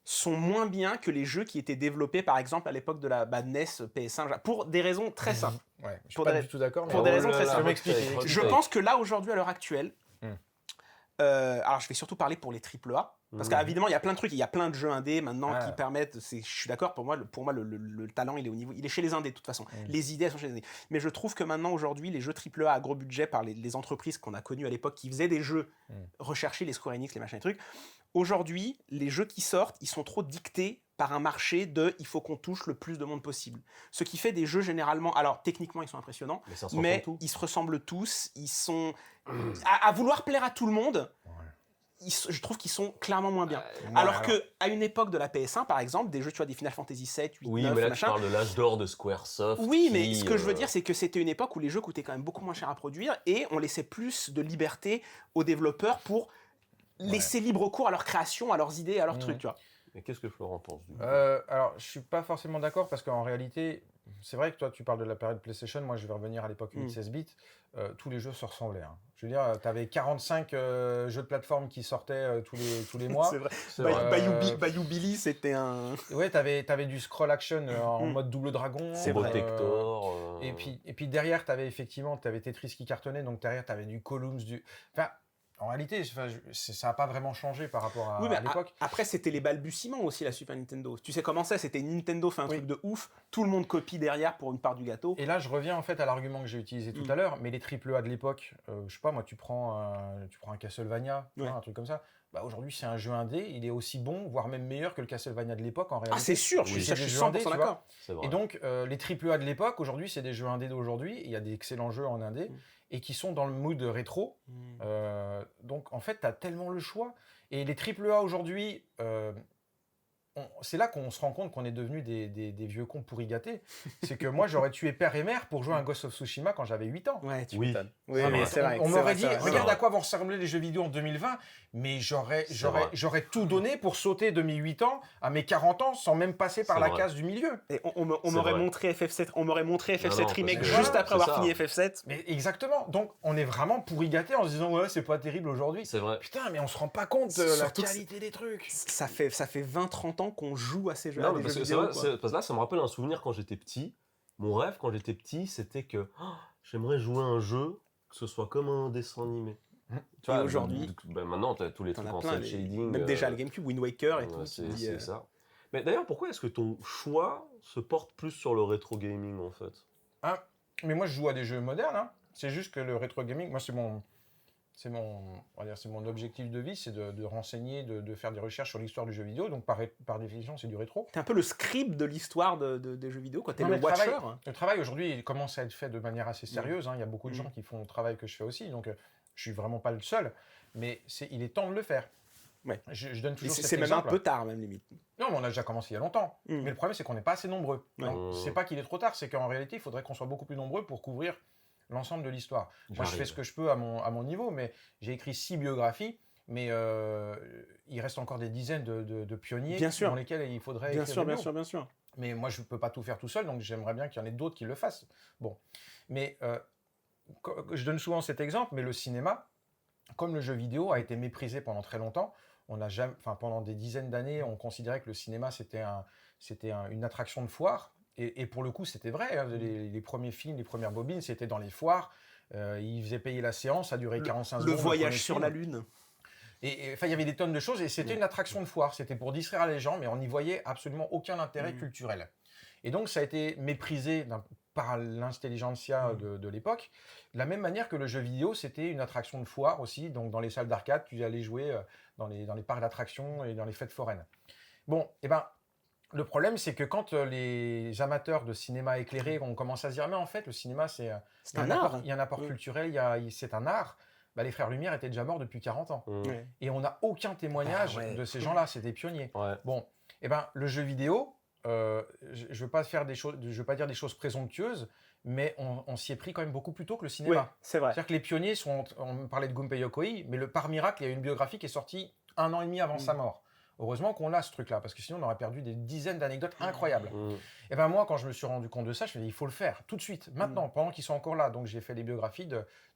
sont moins bien que les jeux qui étaient développés, par exemple, à l'époque de la NES, PS1, pour des raisons très simples. Ouais, je suis pas du tout d'accord. Pour des raisons très simples. Je pense que là, aujourd'hui, à l'heure actuelle, alors je vais surtout parler pour les AAA, parce qu'évidemment, il y a plein de trucs, il y a plein de jeux indés maintenant qui permettent, je suis d'accord, pour moi, le talent, il est au niveau, il est chez les indés de toute façon. Les idées, elles sont chez les indés. Mais je trouve que maintenant, aujourd'hui, les jeux AAA à gros budget par les entreprises qu'on a connues à l'époque, qui faisaient des jeux recherchés, les Square Enix, les machins et trucs, aujourd'hui, les jeux qui sortent, ils sont trop dictés par un marché il faut qu'on touche le plus de monde possible. Ce qui fait des jeux généralement, alors techniquement ils sont impressionnants, mais ils se ressemblent tous, ils sont à vouloir plaire à tout le monde. Je trouve qu'ils sont clairement moins bien. Alors qu'à une époque de la PS1 par exemple, des jeux, tu vois, des Final Fantasy 7, 8, 9, mais là machin, tu parles de l'âge d'or de Squaresoft. Oui, mais ce que je veux dire, c'est que c'était une époque où les jeux coûtaient quand même beaucoup moins cher à produire et on laissait plus de liberté aux développeurs pour laisser libre cours à leur création, à leurs idées, à leurs trucs, tu vois. Mais qu'est-ce que Florent pense du coup Alors, je suis pas forcément d'accord parce qu'en réalité, c'est vrai que toi, tu parles de la période PlayStation. Moi, je vais revenir à l'époque 8-16 bits. Tous les jeux se ressemblaient. Je veux dire, tu avais 45 jeux de plateforme qui sortaient tous les mois. C'est vrai. Bayou Billy, c'était un... Ouais, tu avais du scroll action en mode double dragon. C'est Protector. Et puis derrière, tu avais Tetris qui cartonnait. Donc derrière, tu avais du Columns, Enfin, en réalité, ça n'a pas vraiment changé par rapport à l'époque. Après, c'était les balbutiements aussi, la Super Nintendo. Tu sais comment c'est, c'était Nintendo fait un truc de ouf, tout le monde copie derrière pour une part du gâteau. Et là, je reviens en fait à l'argument que j'ai utilisé tout à l'heure, mais les AAA de l'époque, je sais pas, moi, tu prends un Castlevania, un truc comme ça. bah, aujourd'hui c'est un jeu indé, il est aussi bon, voire même meilleur que le Castlevania de l'époque en réalité. Ah c'est sûr, je suis 100% d'accord. Et donc les AAA de l'époque, aujourd'hui c'est des jeux indés d'aujourd'hui, il y a des excellents jeux en indé, et qui sont dans le mood rétro. Donc en fait, tu as tellement le choix. Et les AAA aujourd'hui, c'est là qu'on se rend compte qu'on est devenu des vieux cons pourri gâtés. C'est que moi, j'aurais tué père et mère pour jouer à un Ghost of Tsushima quand j'avais 8 ans. Ouais, tu m'étonnes. Oui, mais c'est vrai. On m'aurait dit, regarde à quoi vont ressembler les jeux vidéo en 2020, mais j'aurais tout donné pour sauter de mes 8 ans à mes 40 ans sans même passer par la case du milieu. Et on m'aurait montré FF7, Remake juste après avoir fini FF7. Mais exactement. Donc, on est vraiment pourri gâtés en se disant, ouais, c'est pas terrible aujourd'hui. C'est vrai. Putain, mais on se rend pas compte de la qualité des trucs. Ça fait 20-30 ans qu'on joue à ces jeux. Non, mais parce que là, ça me rappelle un souvenir quand j'étais petit. Mon rêve quand j'étais petit, c'était que j'aimerais jouer à un jeu, que ce soit comme un dessin animé. Tu vois, aujourd'hui, maintenant, tu as tous les trucs en cel shading. Même déjà le GameCube, Wind Waker et tout. C'est ça. Mais d'ailleurs, pourquoi est-ce que ton choix se porte plus sur le rétro gaming en fait? Mais moi, je joue à des jeux modernes. Hein. C'est juste que le rétro gaming, moi, c'est mon objectif de vie, c'est de renseigner, de faire des recherches sur l'histoire du jeu vidéo. Donc, par définition, c'est du rétro. T'es un peu le script de l'histoire des jeux vidéo, quoi. T'es le watcher. Le travail, aujourd'hui, il commence à être fait de manière assez sérieuse. Hein. Il y a beaucoup de gens qui font le travail que je fais aussi. Donc, je suis vraiment pas le seul. Mais il est temps de le faire. Ouais. Je donne toujours cet exemple. C'est même un peu tard, même, limite. Non, mais on a déjà commencé il y a longtemps. Mais le problème, c'est qu'on n'est pas assez nombreux. C'est pas qu'il est trop tard, c'est qu'en réalité, il faudrait qu'on soit beaucoup plus nombreux pour couvrir l'ensemble de l'histoire. Moi, je fais ce que je peux à mon niveau, mais j'ai écrit 6 biographies, mais il reste encore des dizaines de pionniers dans lesquels il faudrait écrire bien sûr. Mais moi, je ne peux pas tout faire tout seul, donc j'aimerais bien qu'il y en ait d'autres qui le fassent. Bon, mais je donne souvent cet exemple, mais le cinéma, comme le jeu vidéo, a été méprisé pendant très longtemps. Pendant des dizaines d'années, on considérait que le cinéma, c'était une attraction de foire. Et pour le coup, c'était vrai. Hein, les premiers films, les premières bobines, c'était dans les foires. Ils faisaient payer la séance, ça durait 45 secondes. Le voyage sur la Lune. Et il y avait des tonnes de choses. Et c'était une attraction de foire. C'était pour distraire les gens, mais on n'y voyait absolument aucun intérêt culturel. Et donc, ça a été méprisé par l'intelligentsia de l'époque. De la même manière que le jeu vidéo, c'était une attraction de foire aussi. Donc, dans les salles d'arcade, tu allais jouer dans les parcs d'attractions et dans les fêtes foraines. Bon, le problème, c'est que quand les amateurs de cinéma éclairé ont commencé à se dire « mais en fait, le cinéma, c'est un art. Il y a un apport culturel, c'est un art », les frères Lumière étaient déjà morts depuis 40 ans. Et on n'a aucun témoignage de ces gens-là, c'est des pionniers. Bon, le jeu vidéo, je ne veux pas dire des choses présomptueuses, mais on s'y est pris quand même beaucoup plus tôt que le cinéma. Ouais, c'est vrai. C'est-à-dire que les pionniers on parlait de Gunpei Yokoi, mais par miracle, il y a une biographie qui est sortie 1 an et demi avant sa mort. Heureusement qu'on a ce truc-là, parce que sinon on aurait perdu des dizaines d'anecdotes incroyables. Et moi, quand je me suis rendu compte de ça, je me suis dit, il faut le faire tout de suite, maintenant, pendant qu'ils sont encore là. Donc j'ai fait les biographies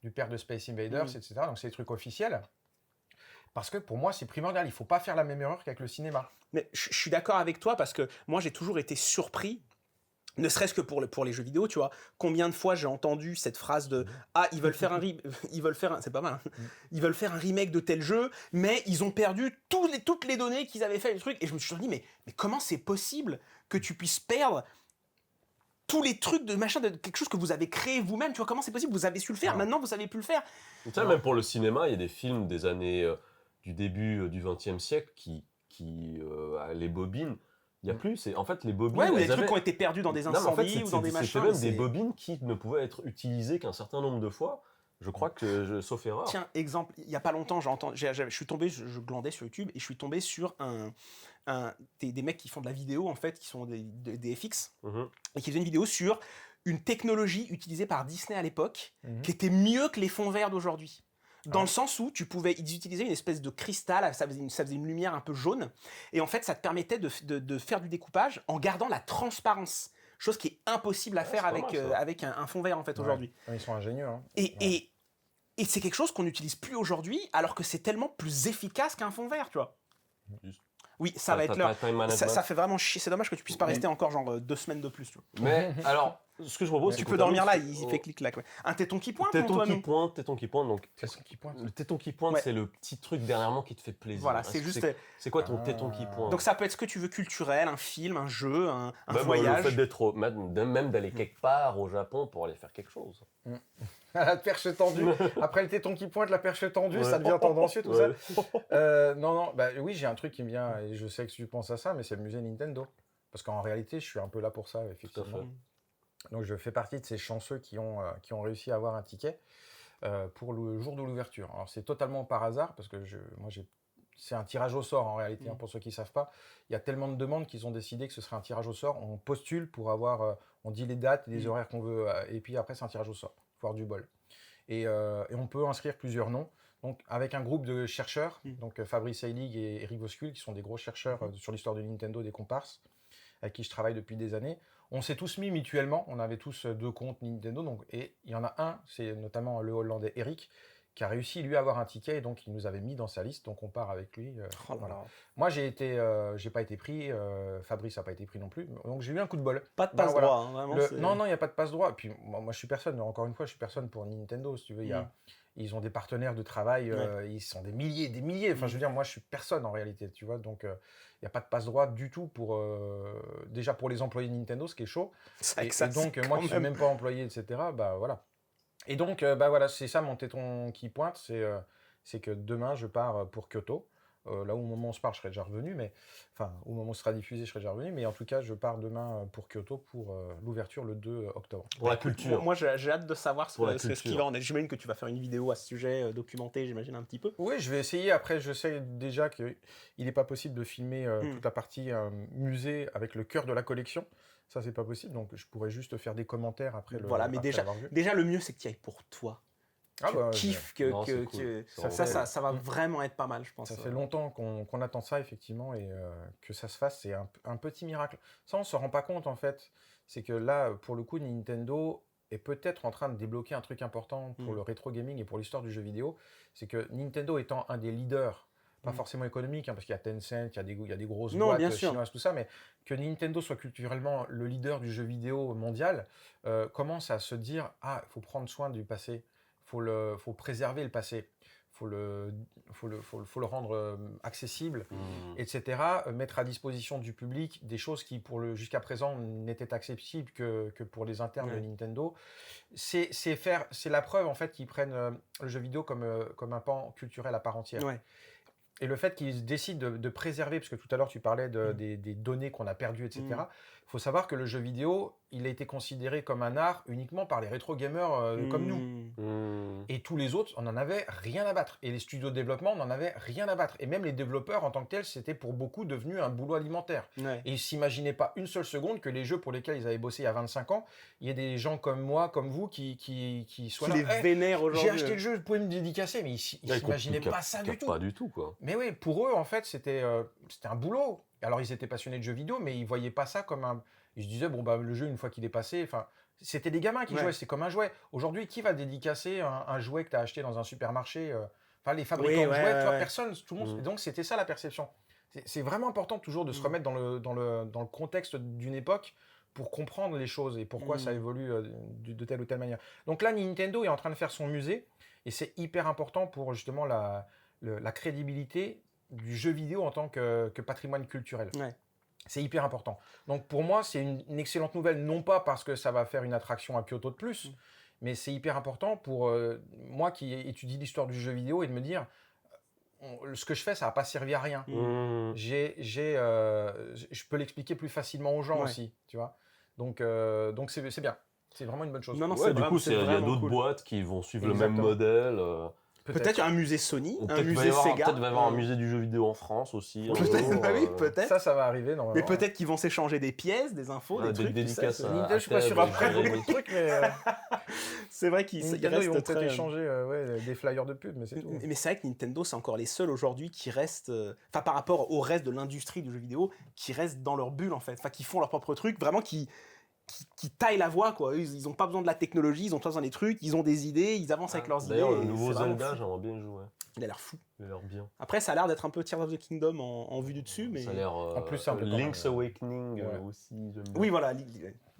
du père de Space Invaders, etc. Donc c'est des trucs officiels. Parce que pour moi, c'est primordial. Il ne faut pas faire la même erreur qu'avec le cinéma. Mais je suis d'accord avec toi, parce que moi, j'ai toujours été surpris. Ne serait-ce que pour les jeux vidéo, tu vois, combien de fois j'ai entendu cette phrase de « Ah, ils veulent faire c'est pas mal, hein. Ils veulent faire un remake de tel jeu, mais ils ont perdu toutes les données qu'ils avaient fait, le truc. » Et je me suis dit, mais comment c'est possible que tu puisses perdre tous les trucs de quelque chose que vous avez créé vous-même, tu vois, comment c'est possible? Vous avez su le faire, maintenant vous savez plus le faire. Tu sais, même pour le cinéma, il y a des films des années du début du XXe siècle qui les bobines. Il n'y a plus, en fait les bobines... Ouais, ou les trucs qui ont été perdus dans des incendies ou dans des machins. C'était même des bobines qui ne pouvaient être utilisées qu'un certain nombre de fois. Je crois que, sauf erreur... Tiens, exemple, il n'y a pas longtemps, je suis tombé, je glandais sur YouTube, et je suis tombé sur des mecs qui font de la vidéo, en fait, qui sont des FX, et qui faisaient une vidéo sur une technologie utilisée par Disney à l'époque, qui était mieux que les fonds verts d'aujourd'hui. Dans le sens où ils utilisaient une espèce de cristal, ça faisait une lumière un peu jaune, et en fait ça te permettait de faire du découpage en gardant la transparence, chose qui est impossible à faire avec un fond vert en fait aujourd'hui. Ils sont ingénieux. Hein. Et c'est quelque chose qu'on n'utilise plus aujourd'hui, alors que c'est tellement plus efficace qu'un fond vert, tu vois. Oui, ça va être l'heure. Ça fait vraiment chier. C'est dommage que tu puisses pas rester encore genre 2 semaines de plus. Tu vois. Mais alors, Ce que je propose, tu peux dormir là, il fait clic-clac. Ouais. Un téton qui pointe, téton qui pointe. Donc, le téton qui pointe, c'est le petit truc dernièrement qui te fait plaisir. Voilà, c'est juste. C'est quoi ton téton qui pointe? Donc ça peut être ce que tu veux, culturel, un film, un jeu, un voyage. Le fait d'être, même d'aller quelque part au Japon pour aller faire quelque chose. La perche tendue. Après le téton qui pointe, la perche tendue, ça devient tendancieux tout ça. Non, oui, j'ai un truc qui me vient et je sais que tu penses à ça, mais c'est le musée Nintendo. Parce qu'en réalité, je suis un peu là pour ça, effectivement. Donc je fais partie de ces chanceux qui ont réussi à avoir un ticket pour le jour de l'ouverture. Alors c'est totalement par hasard, parce que c'est un tirage au sort en réalité, pour ceux qui ne savent pas. Il y a tellement de demandes qu'ils ont décidé que ce serait un tirage au sort. On postule pour avoir, on dit les dates et les horaires qu'on veut, et puis après c'est un tirage au sort, il faut avoir du bol. Et on peut inscrire plusieurs noms. Donc avec un groupe de chercheurs, donc Fabrice Heilig et Eric Voskuil, qui sont des gros chercheurs sur l'histoire de Nintendo, des comparses, avec qui je travaille depuis des années. On s'est tous mis mutuellement, on avait tous 2 comptes Nintendo, et il y en a un, c'est notamment le Hollandais Eric, qui a réussi lui à avoir un ticket, et donc il nous avait mis dans sa liste, donc on part avec lui. Voilà. Moi j'ai pas été pris, Fabrice n'a pas été pris non plus, donc j'ai eu un coup de bol. Pas de passe droit, vraiment. Non, il n'y a pas de passe droit. Et puis moi je suis personne, encore une fois, je suis personne pour Nintendo, si tu veux. Ils ont des partenaires de travail, ils sont des milliers. Enfin, je veux dire, moi, je suis personne en réalité, tu vois. Donc, il n'y a pas de passe-droit du tout déjà pour les employés de Nintendo, ce qui est chaud. Et donc, moi qui ne suis même pas employé, etc., bah voilà. Et donc, voilà, c'est ça mon téton qui pointe, c'est que demain, je pars pour Kyoto. Là où au moment où on se parle, je serai déjà revenu, au moment où ce sera diffusé, je serai déjà revenu, mais en tout cas, je pars demain pour Kyoto pour l'ouverture le 2 octobre. Pour la culture. Moi, j'ai hâte de savoir ce qui va en être. J'imagine que tu vas faire une vidéo à ce sujet, documentée, j'imagine un petit peu. Oui, je vais essayer. Après, je sais déjà qu'il n'est pas possible de filmer toute la partie musée avec le cœur de la collection. Ça, c'est pas possible, donc je pourrais juste faire des commentaires après le. Voilà, mais déjà, le mieux, c'est que tu y ailles pour toi. Kiff ça va vraiment être pas mal, je pense. Ça fait longtemps qu'on attend ça, effectivement, et que ça se fasse, c'est un petit miracle. Ça, on se rend pas compte, en fait. C'est que là, pour le coup, Nintendo est peut-être en train de débloquer un truc important pour le rétro gaming et pour l'histoire du jeu vidéo. C'est que Nintendo étant un des leaders, pas forcément économique, parce qu'il y a Tencent, il y a des grosses boîtes chinoises, tout ça, mais que Nintendo soit culturellement le leader du jeu vidéo mondial, commence à se dire, il faut prendre soin du passé. Faut préserver le passé, faut le rendre accessible, etc. Mettre à disposition du public des choses qui, jusqu'à présent, n'étaient accessibles que pour les internes de Nintendo. C'est la preuve, en fait, qu'ils prennent le jeu vidéo comme un pan culturel à part entière. Ouais. Et le fait qu'ils décident de préserver, parce que tout à l'heure tu parlais des données qu'on a perdues, etc. Il faut savoir que le jeu vidéo, il a été considéré comme un art uniquement par les rétro-gamers comme nous. Et tous les autres, on n'en avait rien à battre. Et les studios de développement, on n'en avait rien à battre. Et même les développeurs, en tant que tels, c'était pour beaucoup devenu un boulot alimentaire. Ouais. Et ils ne s'imaginaient pas une seule seconde que les jeux pour lesquels ils avaient bossé il y a 25 ans, il y a des gens comme moi, comme vous, qui soient là. Les vénèrent aujourd'hui. J'ai acheté le jeu, vous pouvez me dédicacer. Mais ils ne s'imaginaient pas ça du tout. Pas du tout, quoi. Mais oui, pour eux, en fait, c'était un boulot. Alors, ils étaient passionnés de jeux vidéo, mais ils ne voyaient pas ça comme un... Ils se disaient, le jeu, une fois qu'il est passé... C'était des gamins qui jouaient, c'est comme un jouet. Aujourd'hui, qui va dédicacer un jouet que tu as acheté dans un supermarché les fabricants de jouets, personne, tout le monde... Et donc, c'était ça la perception. C'est vraiment important toujours de se remettre dans le contexte d'une époque pour comprendre les choses et pourquoi ça évolue de telle ou telle manière. Donc là, Nintendo est en train de faire son musée, et c'est hyper important pour justement la crédibilité du jeu vidéo en tant que patrimoine culturel. Ouais. C'est hyper important. Donc pour moi, c'est une excellente nouvelle, non pas parce que ça va faire une attraction à Kyoto de plus, mais c'est hyper important pour moi qui étudie l'histoire du jeu vidéo et de me dire, ce que je fais, ça va pas servir à rien. Je peux l'expliquer plus facilement aux gens aussi, tu vois. Donc c'est bien. C'est vraiment une bonne chose. Il y a d'autres boîtes qui vont suivre le même modèle. Peut-être un musée Sony, un musée Sega. Peut-être va y avoir un musée du jeu vidéo en France aussi. Peut-être. Ça va arriver normalement. Mais peut-être qu'ils vont s'échanger des pièces, des infos, des trucs. Des dédicaces. Nintendo, je suis pas sûr après beaucoup de trucs, mais c'est vrai qu'ils vont peut-être échanger des flyers de pub, mais c'est tout. Mais c'est vrai que Nintendo, c'est encore les seuls aujourd'hui qui restent, par rapport au reste de l'industrie du jeu vidéo, qui restent dans leur bulle en fait, qui font leur propre truc, vraiment qui qui taillent la voie, quoi. Ils ont pas besoin de la technologie, ils ont pas besoin des trucs, ils ont des idées, ils avancent avec leurs idées. D'ailleurs, le nouveau Zelda, j'aimerais bien le jouer. Il a l'air fou. Il a l'air bien. Après, ça a l'air d'être un peu Tears of the Kingdom en vue du dessus, mais... Ça a l'air... en plus, c'est un peu Link's Awakening aussi, j'aime bien. Oui, voilà.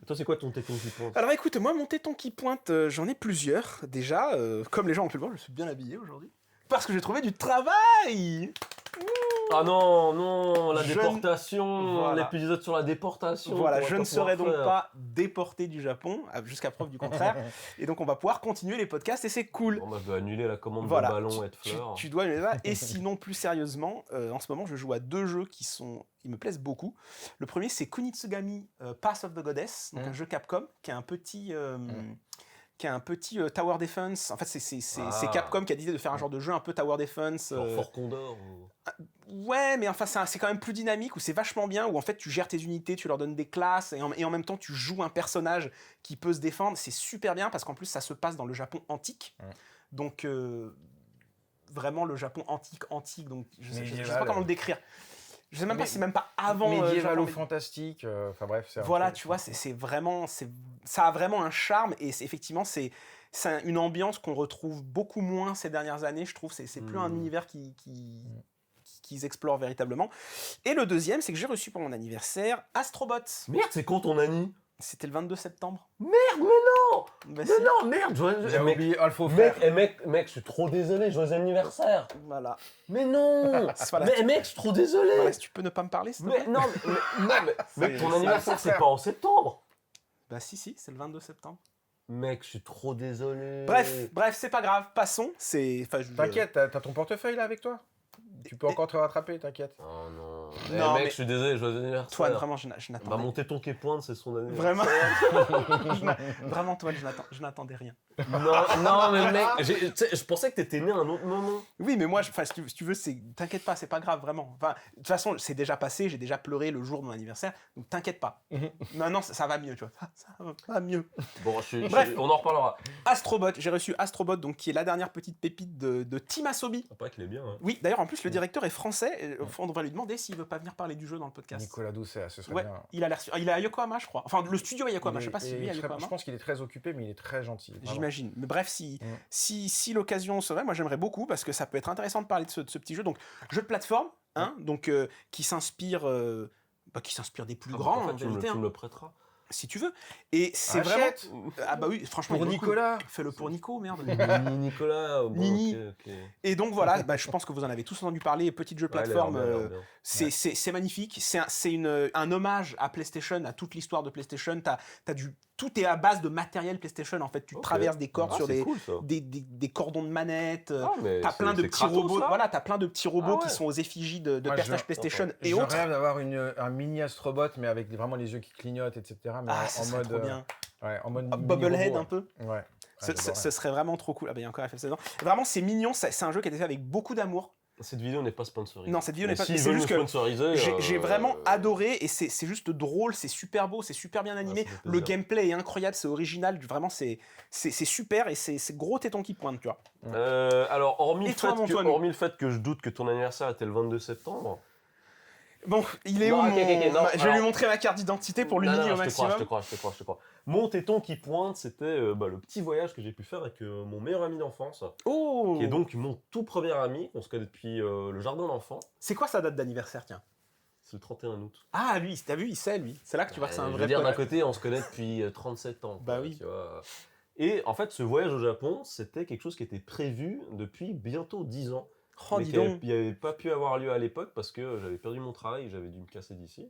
Toi, c'est quoi ton téton qui pointe? Alors écoute, moi, mon téton qui pointe, j'en ai plusieurs. Déjà, comme les gens ont pu le voir, je suis bien habillé aujourd'hui. Parce que j'ai trouvé du travail. Ah non, la déportation, voilà. L'épisode sur la déportation. Voilà, je ne serai donc pas déporté du Japon, jusqu'à preuve du contraire. Et donc on va pouvoir continuer les podcasts et c'est cool. Bon, bah, je dois annuler la commande voilà, de ballon et de fleurs. Tu dois annuler ça. Et sinon, plus sérieusement, en ce moment, je joue à 2 jeux qui me plaisent beaucoup. Le premier, c'est Kunitsugami Path of the Goddess, donc un jeu Capcom, qui est un petit... Tower Defense. En fait, c'est Capcom qui a décidé de faire un genre de jeu un peu Tower Defense. Genre Fort Condor Ouais, mais enfin, c'est quand même plus dynamique, où c'est vachement bien, où en fait, tu gères tes unités, tu leur donnes des classes, et en même temps, tu joues un personnage qui peut se défendre. C'est super bien, parce qu'en plus, ça se passe dans le Japon antique. Donc, vraiment, le Japon antique. Donc, je sais pas comment le décrire. Je sais même pas, c'est même pas avant... Médiévalo-fantastique, enfin bref. C'est voilà, tu vois, c'est vraiment... Ça a vraiment un charme, et effectivement, c'est une ambiance qu'on retrouve beaucoup moins ces dernières années, je trouve. C'est plus un univers qu'ils explorent véritablement. Et le deuxième, c'est que j'ai reçu pour mon anniversaire Astrobot. Merde, c'est quand ton anniv? C'était le 22 septembre. Merde, mais non! Bah, mais non, merde! J'ai oublié, il faut faire. Mec, je suis trop désolé, joyeux anniversaire! Voilà. Mais non! Voilà. Mais mec, je suis trop désolé! Voilà, si tu peux ne pas me parler, s'il te plaît. Mais ton anniversaire, c'est pas en septembre! Bah si, c'est le 22 septembre. Mec, je suis trop désolé! Bref, c'est pas grave, passons. T'inquiète, t'as ton portefeuille là avec toi? Tu peux encore te rattraper, t'inquiète. Oh non. Non, mec, mais... je suis désolé, joyeux anniversaire. Toi, vraiment, je n'attendais Bah, mon téton qui pointe, c'est son anniversaire. Vraiment Vraiment, toi, je n'attendais rien. Non, mais mec, je pensais que t'étais né à un autre moment. Oui, mais moi, si tu veux, t'inquiète pas, c'est pas grave, vraiment. Enfin, de toute façon, c'est déjà passé, j'ai déjà pleuré le jour de mon anniversaire, donc t'inquiète pas. Maintenant, ça va mieux, tu vois. Ça va mieux. Bon, bref, on en reparlera. Astrobot, j'ai reçu Astrobot, donc qui est la dernière petite pépite de Team Asobi. Il paraît qu'il est bien. Hein. Oui, d'ailleurs, en plus, le directeur est français. On devrait lui demander s'il veut pas venir parler du jeu dans le podcast. Nicolas Doucet, ce serait bien. Il est à Yokohama, je crois. Enfin, le studio est à Yokohama, je sais pas si lui est à Yokohama. Je pense qu'il est très occupé, mais il est très gentil. J'imagine. Mais bref, si l'occasion serait, moi j'aimerais beaucoup, parce que ça peut être intéressant de parler de ce petit jeu. Donc, jeu de plateforme, donc qui s'inspire des plus grands, en vérité. Tu me le prêteras. Si tu veux. Et c'est vraiment... Ah bah oui, franchement. Pour Nicolas. Fais-le pour Nico, merde. Nicolas. Bon, Nini. Okay. Et donc voilà, je pense que vous en avez tous entendu parler. Petit jeu de plateforme, c'est magnifique. C'est un hommage à PlayStation, à toute l'histoire de PlayStation. Tout est à base de matériel PlayStation. En fait, tu traverses des cordes sur des cordons de manette. T'as plein de petits robots. Voilà, t'as plein de petits robots qui sont aux effigies de personnages PlayStation et autres. Je rêve d'avoir un mini Astrobot, mais avec vraiment les yeux qui clignotent, etc. Mais en mode trop bien. En mode Bubblehead un peu. Ouais. Ce serait vraiment trop cool. Ah bah il y a encore FF16 ans. Vraiment, c'est mignon. C'est un jeu qui a été fait avec beaucoup d'amour. Cette vidéo n'est pas sponsorisée. Non, cette vidéo n'est pas. Si c'est juste que sponsoriser, j'ai vraiment adoré et c'est juste drôle, c'est super beau, c'est super bien animé. Le gameplay est incroyable, c'est original. Vraiment, c'est super et c'est gros téton qui pointe, tu vois. Alors, hormis le fait que je doute que ton anniversaire était le 22 septembre. Bon, il est où Je vais lui montrer ma carte d'identité pour l'humilier au maximum. Je te crois. Mon téton qui pointe, c'était le petit voyage que j'ai pu faire avec mon meilleur ami d'enfance. Oh. Qui est donc mon tout premier ami, qu'on se connaît depuis le jardin d'enfants. C'est quoi sa date d'anniversaire, tiens? C'est le 31 août. Ah, lui, t'as vu, il sait, lui. C'est là que tu vois que c'est un vrai. Je veux dire, d'un côté, on se connaît depuis 37 ans. Bah oui. Tu vois. Et en fait, ce voyage au Japon, c'était quelque chose qui était prévu depuis bientôt 10 ans. Oh, dis donc. Il n'avait pas pu avoir lieu à l'époque parce que j'avais perdu mon travail et j'avais dû me casser d'ici.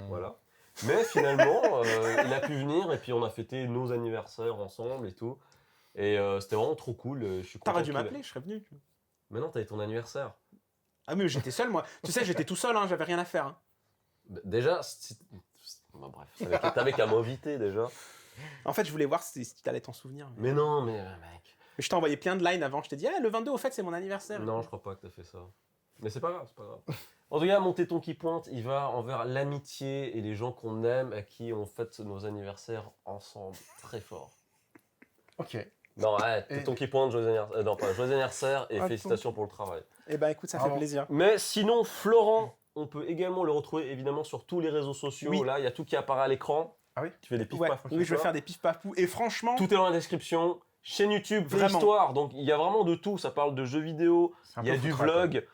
Voilà. Mais finalement, il a pu venir et puis on a fêté nos anniversaires ensemble et tout. Et c'était vraiment trop cool. T'aurais dû m'appeler, je serais venu. Mais non, t'avais ton anniversaire. Ah mais j'étais seul, moi. Tu sais, j'étais tout seul, hein, j'avais rien à faire. Hein. Déjà, bref, t'avais qu'à m'inviter déjà. En fait, je voulais voir si t'allais t'en souvenir. Mais non, mais mec. Je t'ai envoyé plein de lines avant, je t'ai dit le 22 au fait c'est mon anniversaire. Non, je crois pas que t'as fait ça. Mais c'est pas grave. En tout cas, mon téton qui pointe, il va envers l'amitié et les gens qu'on aime, à qui on fête nos anniversaires ensemble, très fort. Ok. Non, téton qui pointe, joyeux anniversaire et félicitations pour le travail. Eh ben écoute, ça fait plaisir. Mais sinon, Florent, on peut également le retrouver évidemment sur tous les réseaux sociaux. Oui. Là, il y a tout qui apparaît à l'écran. Ah oui. Tu fais des pif-paf. Oui, je vais faire des pif-paf-pou. Et franchement... Tout est dans la description. Chaîne YouTube, vraie histoire. Donc, il y a vraiment de tout. Ça parle de jeux vidéo, il y a du vlog,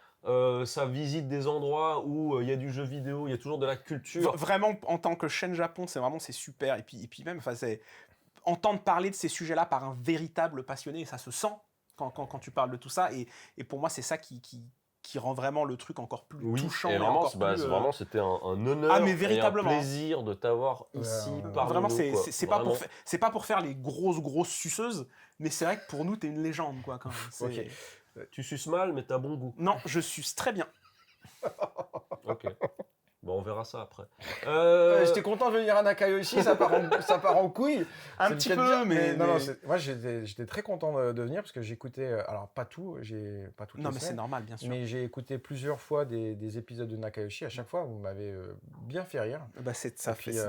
ça visite des endroits où il y a du jeu vidéo, il y a toujours de la culture. Vraiment, en tant que chaîne Japon, c'est super. Et puis même, c'est entendre parler de ces sujets-là par un véritable passionné, ça se sent quand tu parles de tout ça. Et pour moi, c'est ça qui rend vraiment le truc encore plus touchant. Et vraiment, vraiment c'était un honneur et un plaisir de t'avoir ici parmi vraiment, nous. C'est pas pour faire les grosses suceuses, mais c'est vrai que pour nous, t'es une légende, quoi, quand même. Ok. Tu suces mal, mais t'as bon goût. Non, je suce très bien. Ok. Bon, on verra ça après. J'étais content de venir à Nakayoshi, ça part en couille. Un petit peu, mais... Non, moi j'étais très content de venir parce que j'écoutais, alors pas tout, pas toutes les Non, mais semaines, c'est normal, bien sûr. mais j'ai écouté plusieurs fois des épisodes de Nakayoshi. À chaque fois, vous m'avez bien fait rire. Bah, ça fait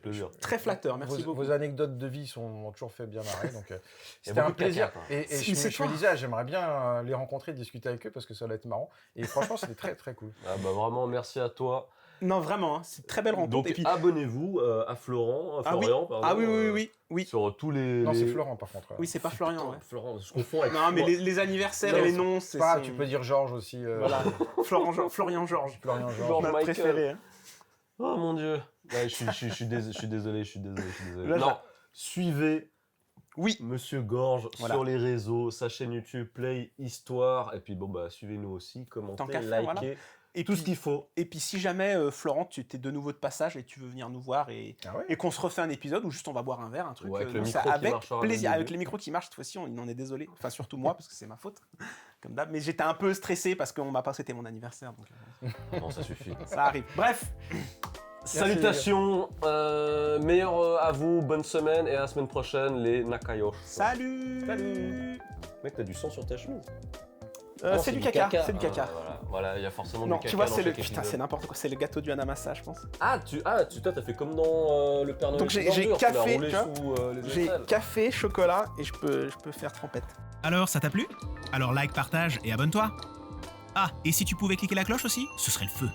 plaisir. très flatteur, merci beaucoup. Vos anecdotes de vie m'ont toujours fait bien marrer, donc c'était un plaisir. Et je me disais, j'aimerais bien les rencontrer, discuter avec eux parce que ça allait être marrant. Et franchement, c'était très très cool. Ah bah vraiment, merci à toi. Non, vraiment, c'est une très belle rencontre. Donc, et puis... abonnez-vous à Florian, pardon. Ah oui. Sur tous les... Non, c'est Florent, par contre. Oui, c'est pas Florian, ouais. Florent, je confonds avec... Non, mais les anniversaires et les noms, c'est... pas, tu peux dire Georges aussi. Voilà, Florian Georges. Florian Georges. Notre préféré. Hein. Oh mon Dieu. Ouais, je suis désolé. Non, suivez... Oui. Monsieur Gorge sur les réseaux, sa chaîne YouTube, Play Histoire. Et puis bon, bah, suivez-nous aussi, commentez, likez. Voilà. Et tout ce qu'il faut. Et puis si jamais, Florent, tu es de nouveau de passage et tu veux venir nous voir et qu'on se refait un épisode où juste on va boire un verre, un truc. Avec le micro avec qui plaisir, avec les micros qui marchent cette fois-ci, on en est désolé. Enfin, surtout moi, parce que c'est ma faute, comme d'hab. Mais j'étais un peu stressé parce qu'on m'a pas souhaité mon anniversaire. Donc, non, ça suffit. Ça arrive. Bref. Salutations, meilleurs à vous, bonne semaine et à la semaine prochaine, les Nakayoshi. Salut. Mec, t'as du sang sur ta chemise. C'est du caca. C'est du caca. Voilà, il y a forcément du caca. Tu vois, c'est n'importe quoi. C'est le gâteau du Hanamasa, je pense. Toi, t'as fait comme dans le Père Noël. Donc j'ai café, j'ai café, chocolat et je peux faire trempette. Alors, ça t'a plu? Alors like, partage et abonne-toi. Ah, et si tu pouvais cliquer la cloche aussi, ce serait le feu.